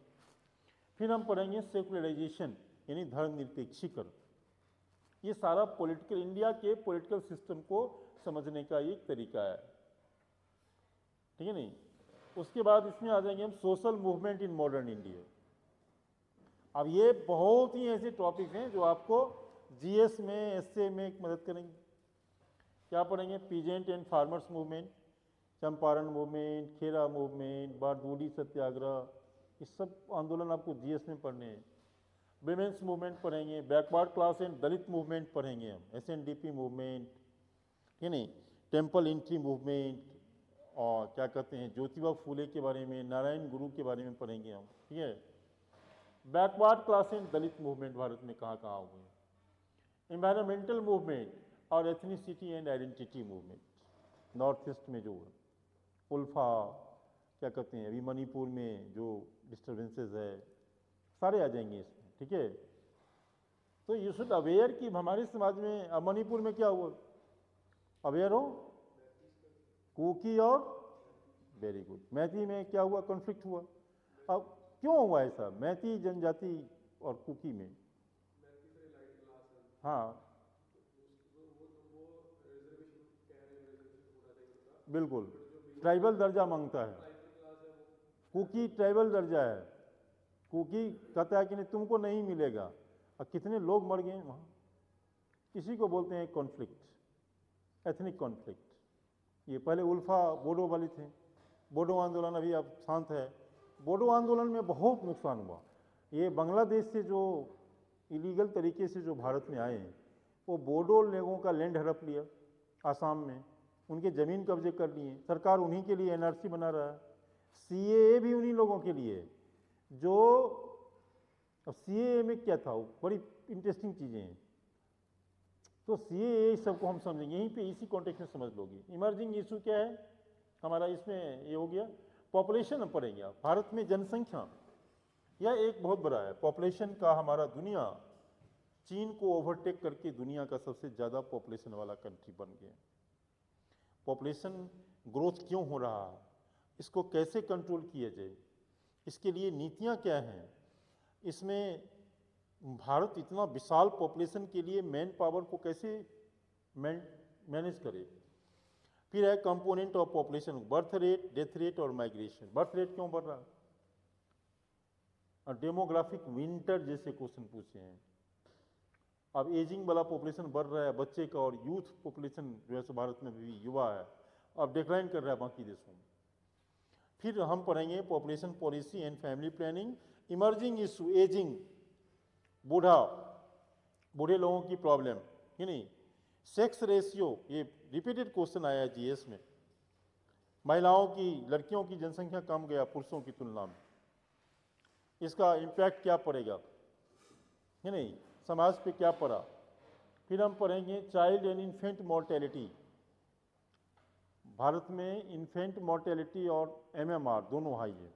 Speaker 1: फिर हम पढ़ेंगे सेकुलराइजेशन यानी धर्मनिरपेक्षीकरण। ये सारा पॉलिटिकल, इंडिया के पॉलिटिकल सिस्टम को समझने का एक तरीका है, ठीक है नहीं। उसके बाद इसमें आ जाएंगे हम social movement in modern India. अब ये बहुत ही ऐसे टॉपिक हैं जो आपको जीएस में, एसए में मदद करेंगे। क्या पढ़ेंगे, peasant and farmers movement, Champaran movement, Kheda movement, Bardoli satyagraha, ये सब आंदोलन आपको जीएस में पढ़ने हैं। विमेंस मूवमेंट पढ़ेंगे, backward class and Dalit movement पढ़ेंगे हम, एसएनडीपी मूवमेंट, ठीक है नहीं, टेम्पल एंट्री मूवमेंट, और क्या कहते हैं ज्योतिबा फूले के बारे में, नारायण गुरु के बारे में पढ़ेंगे हम, ठीक है। Backward class and Dalit movement Bharat में कहाँ कहाँ हुए, एनवायरमेंटल मूवमेंट और ethnicity and identity movement north east में जो है, उल्फा, क्या कहते हैं अभी मणिपुर में जो डिस्टर्बेंसेस है, सारे आ जाएंगे इसमें, ठीक है। तो यू शुड अवेयर कि हमारे समाज में, अब मणिपुर में क्या हुआ, अवेयर हो, कुकी और वेरी गुड, मैती में क्या हुआ, कॉन्फ्लिक्ट हुआ। अब क्यों हुआ ऐसा मैती जनजाति और कुकी में? हाँ बिल्कुल, ट्राइबल दर्जा मांगता है, कुकी ट्राइबल दर्जा है, कुकी कहता है कि नहीं तुमको नहीं मिलेगा, और कितने लोग मर गए वहाँ। इसी को बोलते हैं कॉन्फ्लिक्ट, एथनिक कॉन्फ्लिक्ट। ये पहले उल्फा बोडो वाली थे, बोडो आंदोलन अभी अब शांत है। बोडो आंदोलन में बहुत नुकसान हुआ। ये बांग्लादेश से जो इलीगल तरीके से जो भारत में आए हैं, वो बोडो लोगों का लैंड हड़प लिया आसाम में, उनके ज़मीन कब्जे कर लिए, सरकार उन्हीं के लिए एनआरसी बना रहा है, सीएए भी उन्हीं लोगों के लिए जो, अब सीएए में क्या था, बड़ी इंटरेस्टिंग चीज़ें हैं। तो सीएए सबको हम समझेंगे यहीं पे, इसी कॉन्टेक्स्ट में समझ लोगे। इमर्जिंग इशू क्या है हमारा, इसमें ये हो गया पॉपुलेशन हम पढ़ेंगे। आप भारत में जनसंख्या यह एक बहुत बड़ा है, पॉपुलेशन का हमारा दुनिया चीन को ओवरटेक करके दुनिया का सबसे ज़्यादा पॉपुलेशन वाला कंट्री बन गया। पॉपुलेशन ग्रोथ क्यों हो रहा है, इसको कैसे कंट्रोल किया जाए, इसके लिए नीतियां क्या हैं, इसमें भारत इतना विशाल पॉपुलेशन के लिए मैन पावर को कैसे मैनेज करे। फिर है component of population, birth rate, death rate और माइग्रेशन। बर्थ रेट क्यों बढ़ रहा है, और डेमोग्राफिक विंटर जैसे क्वेश्चन पूछे हैं। अब एजिंग वाला पॉपुलेशन बढ़ रहा है बच्चे का, और यूथ पॉपुलेशन जो है सो भारत में भी युवा है, अब डिक्लाइन कर रहा है बाकी देशों में। फिर हम पढ़ेंगे population policy and family planning, emerging issue, ageing, बूढ़े लोगों की प्रॉब्लम, है नहीं, सेक्स रेशियो, ये रिपीटेड क्वेश्चन आया है जीएस में, महिलाओं की, लड़कियों की जनसंख्या कम गया पुरुषों की तुलना में, इसका इम्पैक्ट क्या पड़ेगा, है नहीं, समाज पे क्या पड़ा। फिर हम पढ़ेंगे child and infant mortality. Bharat में इन्फेंट मॉर्टेलिटी और एमएमआर दोनों हाई है,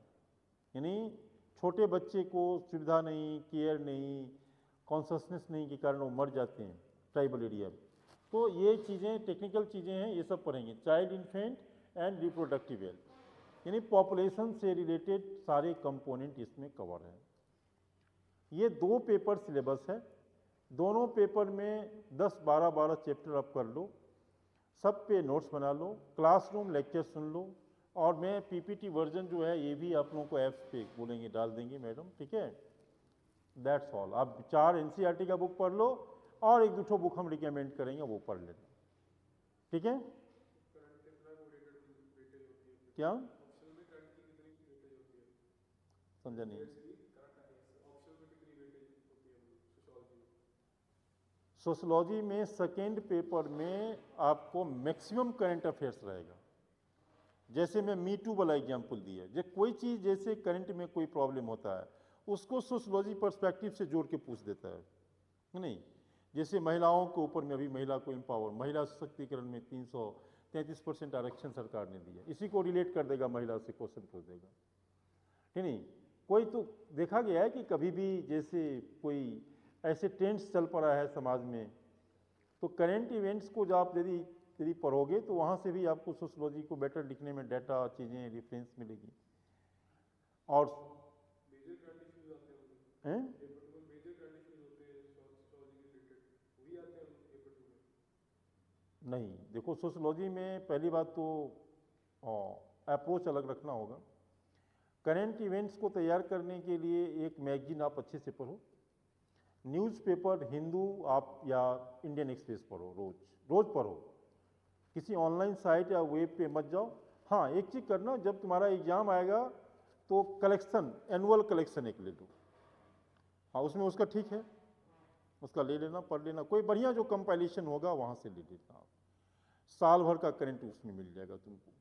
Speaker 1: यानी छोटे बच्चे को सुविधा नहीं, केयर नहीं, कॉन्शसनेस नहीं के कारण वो मर जाते हैं ट्राइबल एरिया में। तो ये चीज़ें टेक्निकल चीज़ें हैं, ये सब पढ़ेंगे। Child infant and reproductive health, यानी पॉपुलेशन से रिलेटेड सारे कंपोनेंट इसमें कवर है। ये 2 पेपर सिलेबस है, दोनों पेपर में 10-12 चैप्टर आप कर लो, सब पे नोट्स बना लो, क्लासरूम लेक्चर सुन लो, और मैं पीपीटी वर्जन जो है ये भी आप लोगों को ऐप्स पे बोलेंगे डाल देंगे मैडम, ठीक है। That's all. आप 4 एनसीईआरटी का बुक पढ़ लो, और 1-2 बुक हम रिकमेंड करेंगे, वो पढ़ लेना, ठीक है। क्या समझा नहीं? सोशलॉजी में सेकेंड पेपर में आपको मैक्सिमम करंट अफेयर्स रहेगा। जैसे मैं मी टू वाला एग्जाम्पल दिया, जब कोई चीज़ जैसे करंट में कोई प्रॉब्लम होता है उसको सोशलॉजी पर्सपेक्टिव से जोड़ के पूछ देता है, नहीं। जैसे महिलाओं के ऊपर में, अभी महिला को एम्पावर, महिला सशक्तिकरण में 33% आरक्षण सरकार ने दिया, इसी को रिलेट कर देगा, महिला से क्वेश्चन पूछ देगा, है नहीं। कोई तो देखा गया है कि कभी भी जैसे कोई ऐसे ट्रेंड्स चल पड़ा है समाज में, तो करेंट इवेंट्स को जब आप यदि पढ़ोगे तो वहाँ से भी आपको सोशोलॉजी को बेटर लिखने में डाटा, चीज़ें, रेफरेंस मिलेगी। और हैं नहीं, देखो सोशोलॉजी में पहली बात तो अप्रोच अलग रखना होगा। करेंट इवेंट्स को तैयार करने के लिए एक मैगजीन आप अच्छे से पढ़ो, न्यूज़पेपर हिंदू आप या इंडियन एक्सप्रेस पढ़ो, रोज पढ़ो, किसी ऑनलाइन साइट या वेब पे मत जाओ। हाँ, एक चीज़ करना, जब तुम्हारा एग्जाम आएगा तो कलेक्शन, एनुअल कलेक्शन एक ले लो। हाँ, उसमें उसका ठीक है, उसका ले लेना, पढ़ लेना, कोई बढ़िया जो कंपाइलेशन होगा वहाँ से ले लेना आप, साल भर का करंट उसमें मिल जाएगा तुमको।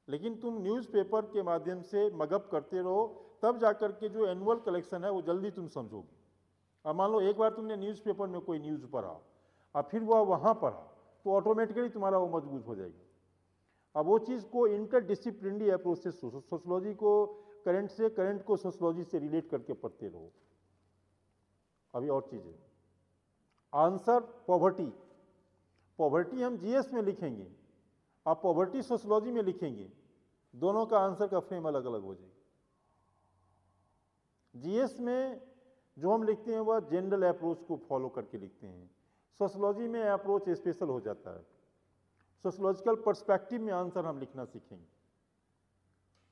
Speaker 1: लेकिन तुम न्यूज़पेपर के माध्यम से मगअप करते रहो, तब जाकर के जो एनुअल कलेक्शन है वो जल्दी तुम समझोगे। अब मान लो एक बार तुमने न्यूज़पेपर में कोई न्यूज़ पढ़ा और फिर वो वहाँ पढ़ा, तो ऑटोमेटिकली तुम्हारा वो मजबूत हो जाएगी। अब वो चीज़ को इंटरडिसिप्लिनरी अप्रोच से, सोशोलॉजी को करंट से, करंट को सोशोलॉजी से रिलेट करके पढ़ते रहो। अभी और चीज़ें, आंसर पॉवर्टी, पॉवर्टी हम जीएस में लिखेंगे, आप पॉवर्टी सोशोलॉजी में लिखेंगे, दोनों का आंसर का फ्रेम अलग अलग हो जाएगा। जीएस में जो हम लिखते हैं वह जनरल अप्रोच को फॉलो करके लिखते हैं, सोशोलॉजी में अप्रोच स्पेशल हो जाता है। सोशोलॉजिकल पर्सपेक्टिव में आंसर हम लिखना सीखेंगे,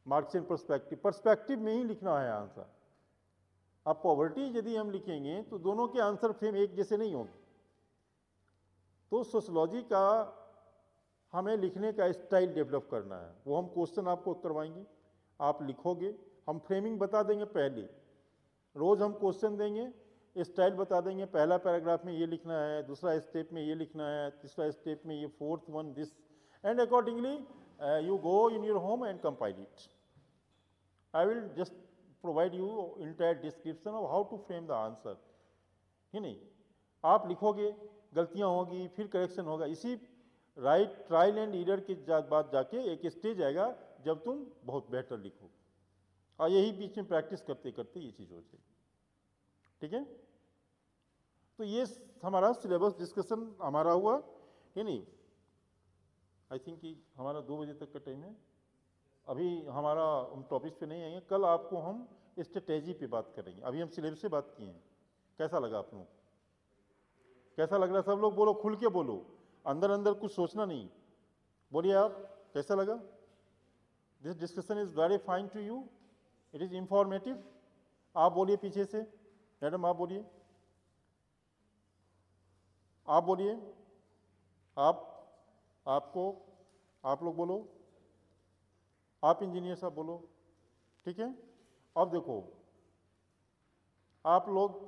Speaker 1: मार्क्सियन पर्सपेक्टिव में ही लिखना है आंसर। अब पॉवर्टी यदि हम लिखेंगे तो दोनों के आंसर फ्रेम एक जैसे नहीं होंगे। तो सोशोलॉजी का हमें लिखने का स्टाइल डेवलप करना है, वो हम क्वेश्चन आपको करवाएंगे, आप लिखोगे, हम फ्रेमिंग बता देंगे पहले, रोज हम क्वेश्चन देंगे, स्टाइल बता देंगे, पहला पैराग्राफ में ये लिखना है, दूसरा स्टेप में ये लिखना है, तीसरा स्टेप में ये, fourth one this, and accordingly you go in your home and compile it. I will just provide you entire description of how to frame the answer, है नहीं। आप लिखोगे, गलतियां होगी, फिर करेक्शन होगा, इसी राइट ट्रायल एंड एरर के बाद जाके एक स्टेज आएगा जब तुम बहुत बेहतर लिखोगे, और यही बीच में प्रैक्टिस करते करते ये चीज़ हो जाएगी, ठीक है। तो ये हमारा सिलेबस डिस्कशन हमारा हुआ, है नहीं। आई थिंक कि हमारा 2 बजे तक का टाइम है, अभी हमारा हम टॉपिक्स पे नहीं आएंगे, कल आपको हम स्ट्रेटेजी पे बात करेंगे। अभी हम सिलेबस से बात किए हैं, कैसा लगा आप लोग, कैसा लग रहा, सब लोग बोलो, खुल के बोलो, अंदर अंदर कुछ सोचना नहीं, बोलिए आप कैसा लगा। This discussion is very fine to you, it is informative. आप बोलिए पीछे से, मैडम आप बोलिए, आप बोलिए, आपको, आप लोग बोलो, आप इंजीनियर साहब बोलो, ठीक है। अब देखो, आप लोग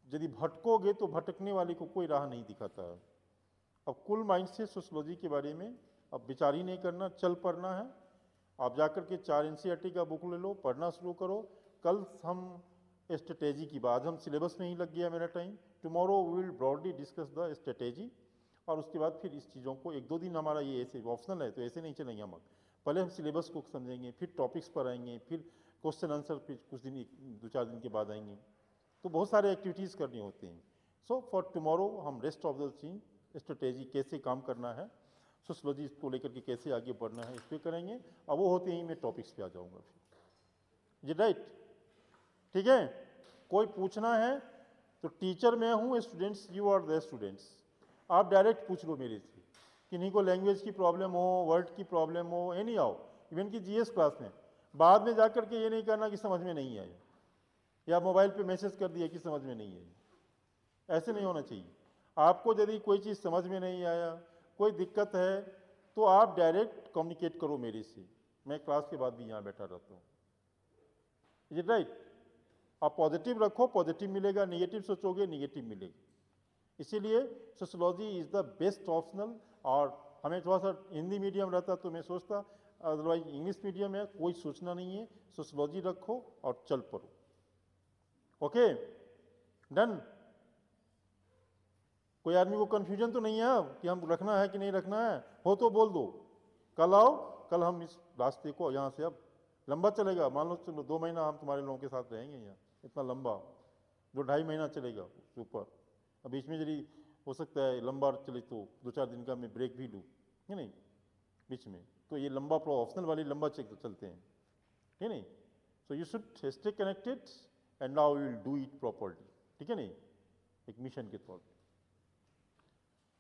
Speaker 1: यदि भटकोगे तो भटकने वाले को कोई राह नहीं दिखाता है। अब कुल माइंड से सोशोलॉजी के बारे में अब विचार ही नहीं करना, चल पढ़ना है। आप जाकर के 4 एनसीईआरटी का बुक ले लो, पढ़ना शुरू करो। कल हम स्ट्रेटेजी की बात, हम सिलेबस में ही लग गया मेरा time. Tomorrow we will broadly discuss the strategy, और उसके बाद फिर इस चीज़ों को 1-2 दिन हमारा ये ऐसे ऑप्शनल है, तो ऐसे नहीं चलेंगे हम। पहले हम सिलेबस को समझेंगे, फिर टॉपिक्स पर आएंगे, फिर क्वेश्चन आंसर फिर कुछ दिन, 2-4 दिन के बाद आएंगे। तो बहुत सारे एक्टिविटीज़ करनी होती हैं। सो फॉर टुमारो हम रेस्ट ऑफ द चीज, स्ट्रेटेजी कैसे काम करना है, सोशोलॉजी को लेकर के कैसे आगे बढ़ना है, इस पर करेंगे। अब वो होते ही मैं टॉपिक्स पे आ जाऊँगा फिर, ये राइट, ठीक है। कोई पूछना है तो टीचर मैं हूँ, students you are the students, आप डायरेक्ट पूछ लो मेरे से। किन्हीं को लैंग्वेज की प्रॉब्लम हो, वर्ड की प्रॉब्लम हो, एनी आओ, इवन कि जीएस क्लास में, बाद में जाकर के ये नहीं करना कि समझ में नहीं आया, या मोबाइल पे मैसेज कर दिया कि समझ में नहीं आई, ऐसे नहीं होना चाहिए। आपको यदि कोई चीज़ समझ में नहीं आया, कोई दिक्कत है, तो आप डायरेक्ट कम्युनिकेट करो मेरे से, मैं क्लास के बाद भी यहाँ बैठा रहता हूँ, ये राइट। आप पॉजिटिव रखो, पॉजिटिव मिलेगा, निगेटिव सोचोगे, निगेटिव मिलेगा। इसीलिए sociology is the best optional. और हमें थोड़ा सा हिंदी मीडियम रहता तो मैं सोचता, अदरवाइज इंग्लिश मीडियम है, कोई सोचना नहीं है, सोशोलॉजी रखो और चल पड़ो। Okay, done. कोई आदमी को कन्फ्यूजन तो नहीं है कि हम रखना है कि नहीं रखना है, हो तो बोल दो। कल आओ, कल हम इस रास्ते को यहाँ से अब लंबा चलेगा, मान लो चलो 2 महीना हम तुम्हारे लोगों के साथ रहेंगे यहाँ, इतना लंबा 2-2.5 महीना चलेगा उसके ऊपर। अब बीच में यदि हो सकता है लंबा चले तो 2-4 दिन का मैं ब्रेक भी लूँ, है नहीं, बीच में, तो ये लंबा ऑप्शनल वाली लंबा चलते हैं, है नहीं। So you should stay connected and now you will do it properly, ठीक है नहीं, एक मिशन के तौर पे।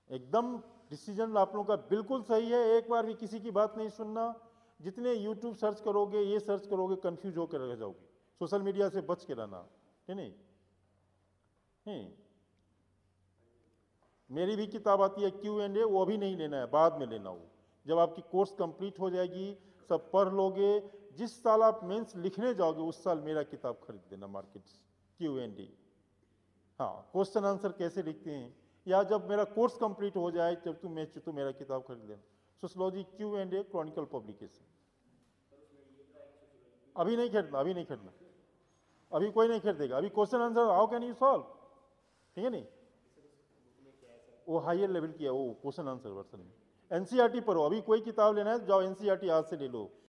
Speaker 1: एकदम डिसीजन आप लोगों का बिल्कुल सही है, एक बार भी किसी की बात नहीं सुनना। जितने यूट्यूब सर्च करोगे, ये सर्च करोगे, कंफ्यूज होकर रह जाओगे। सोशल मीडिया से बच के रहना, है नहीं। मेरी भी किताब आती है Q&A, वो अभी नहीं लेना है, बाद में लेना। वो जब आपकी कोर्स कंप्लीट हो जाएगी, सब पढ़ लोगे, जिस साल आप मेंस लिखने जाओगे उस साल मेरा किताब खरीद देना, मार्केट्स Q&A। हाँ, क्वेश्चन आंसर कैसे लिखते हैं, या जब मेरा कोर्स कंप्लीट हो जाए जब तो मेरा किताब खरीद लेना, सोशियोलॉजी Q&A क्रॉनिकल पब्लिकेशन। अभी नहीं खरीदना, अभी नहीं खरीदना, अभी कोई नहीं खरीदेगा। अभी question answer how can you solve, ठीक है नहीं, वो हायर लेवल की है, वो क्वेश्चन आंसर वर्सन में। एनसीईआरटी पढ़ो, अभी कोई किताब लेना है जाओ एनसीईआरटी आज से ले लो,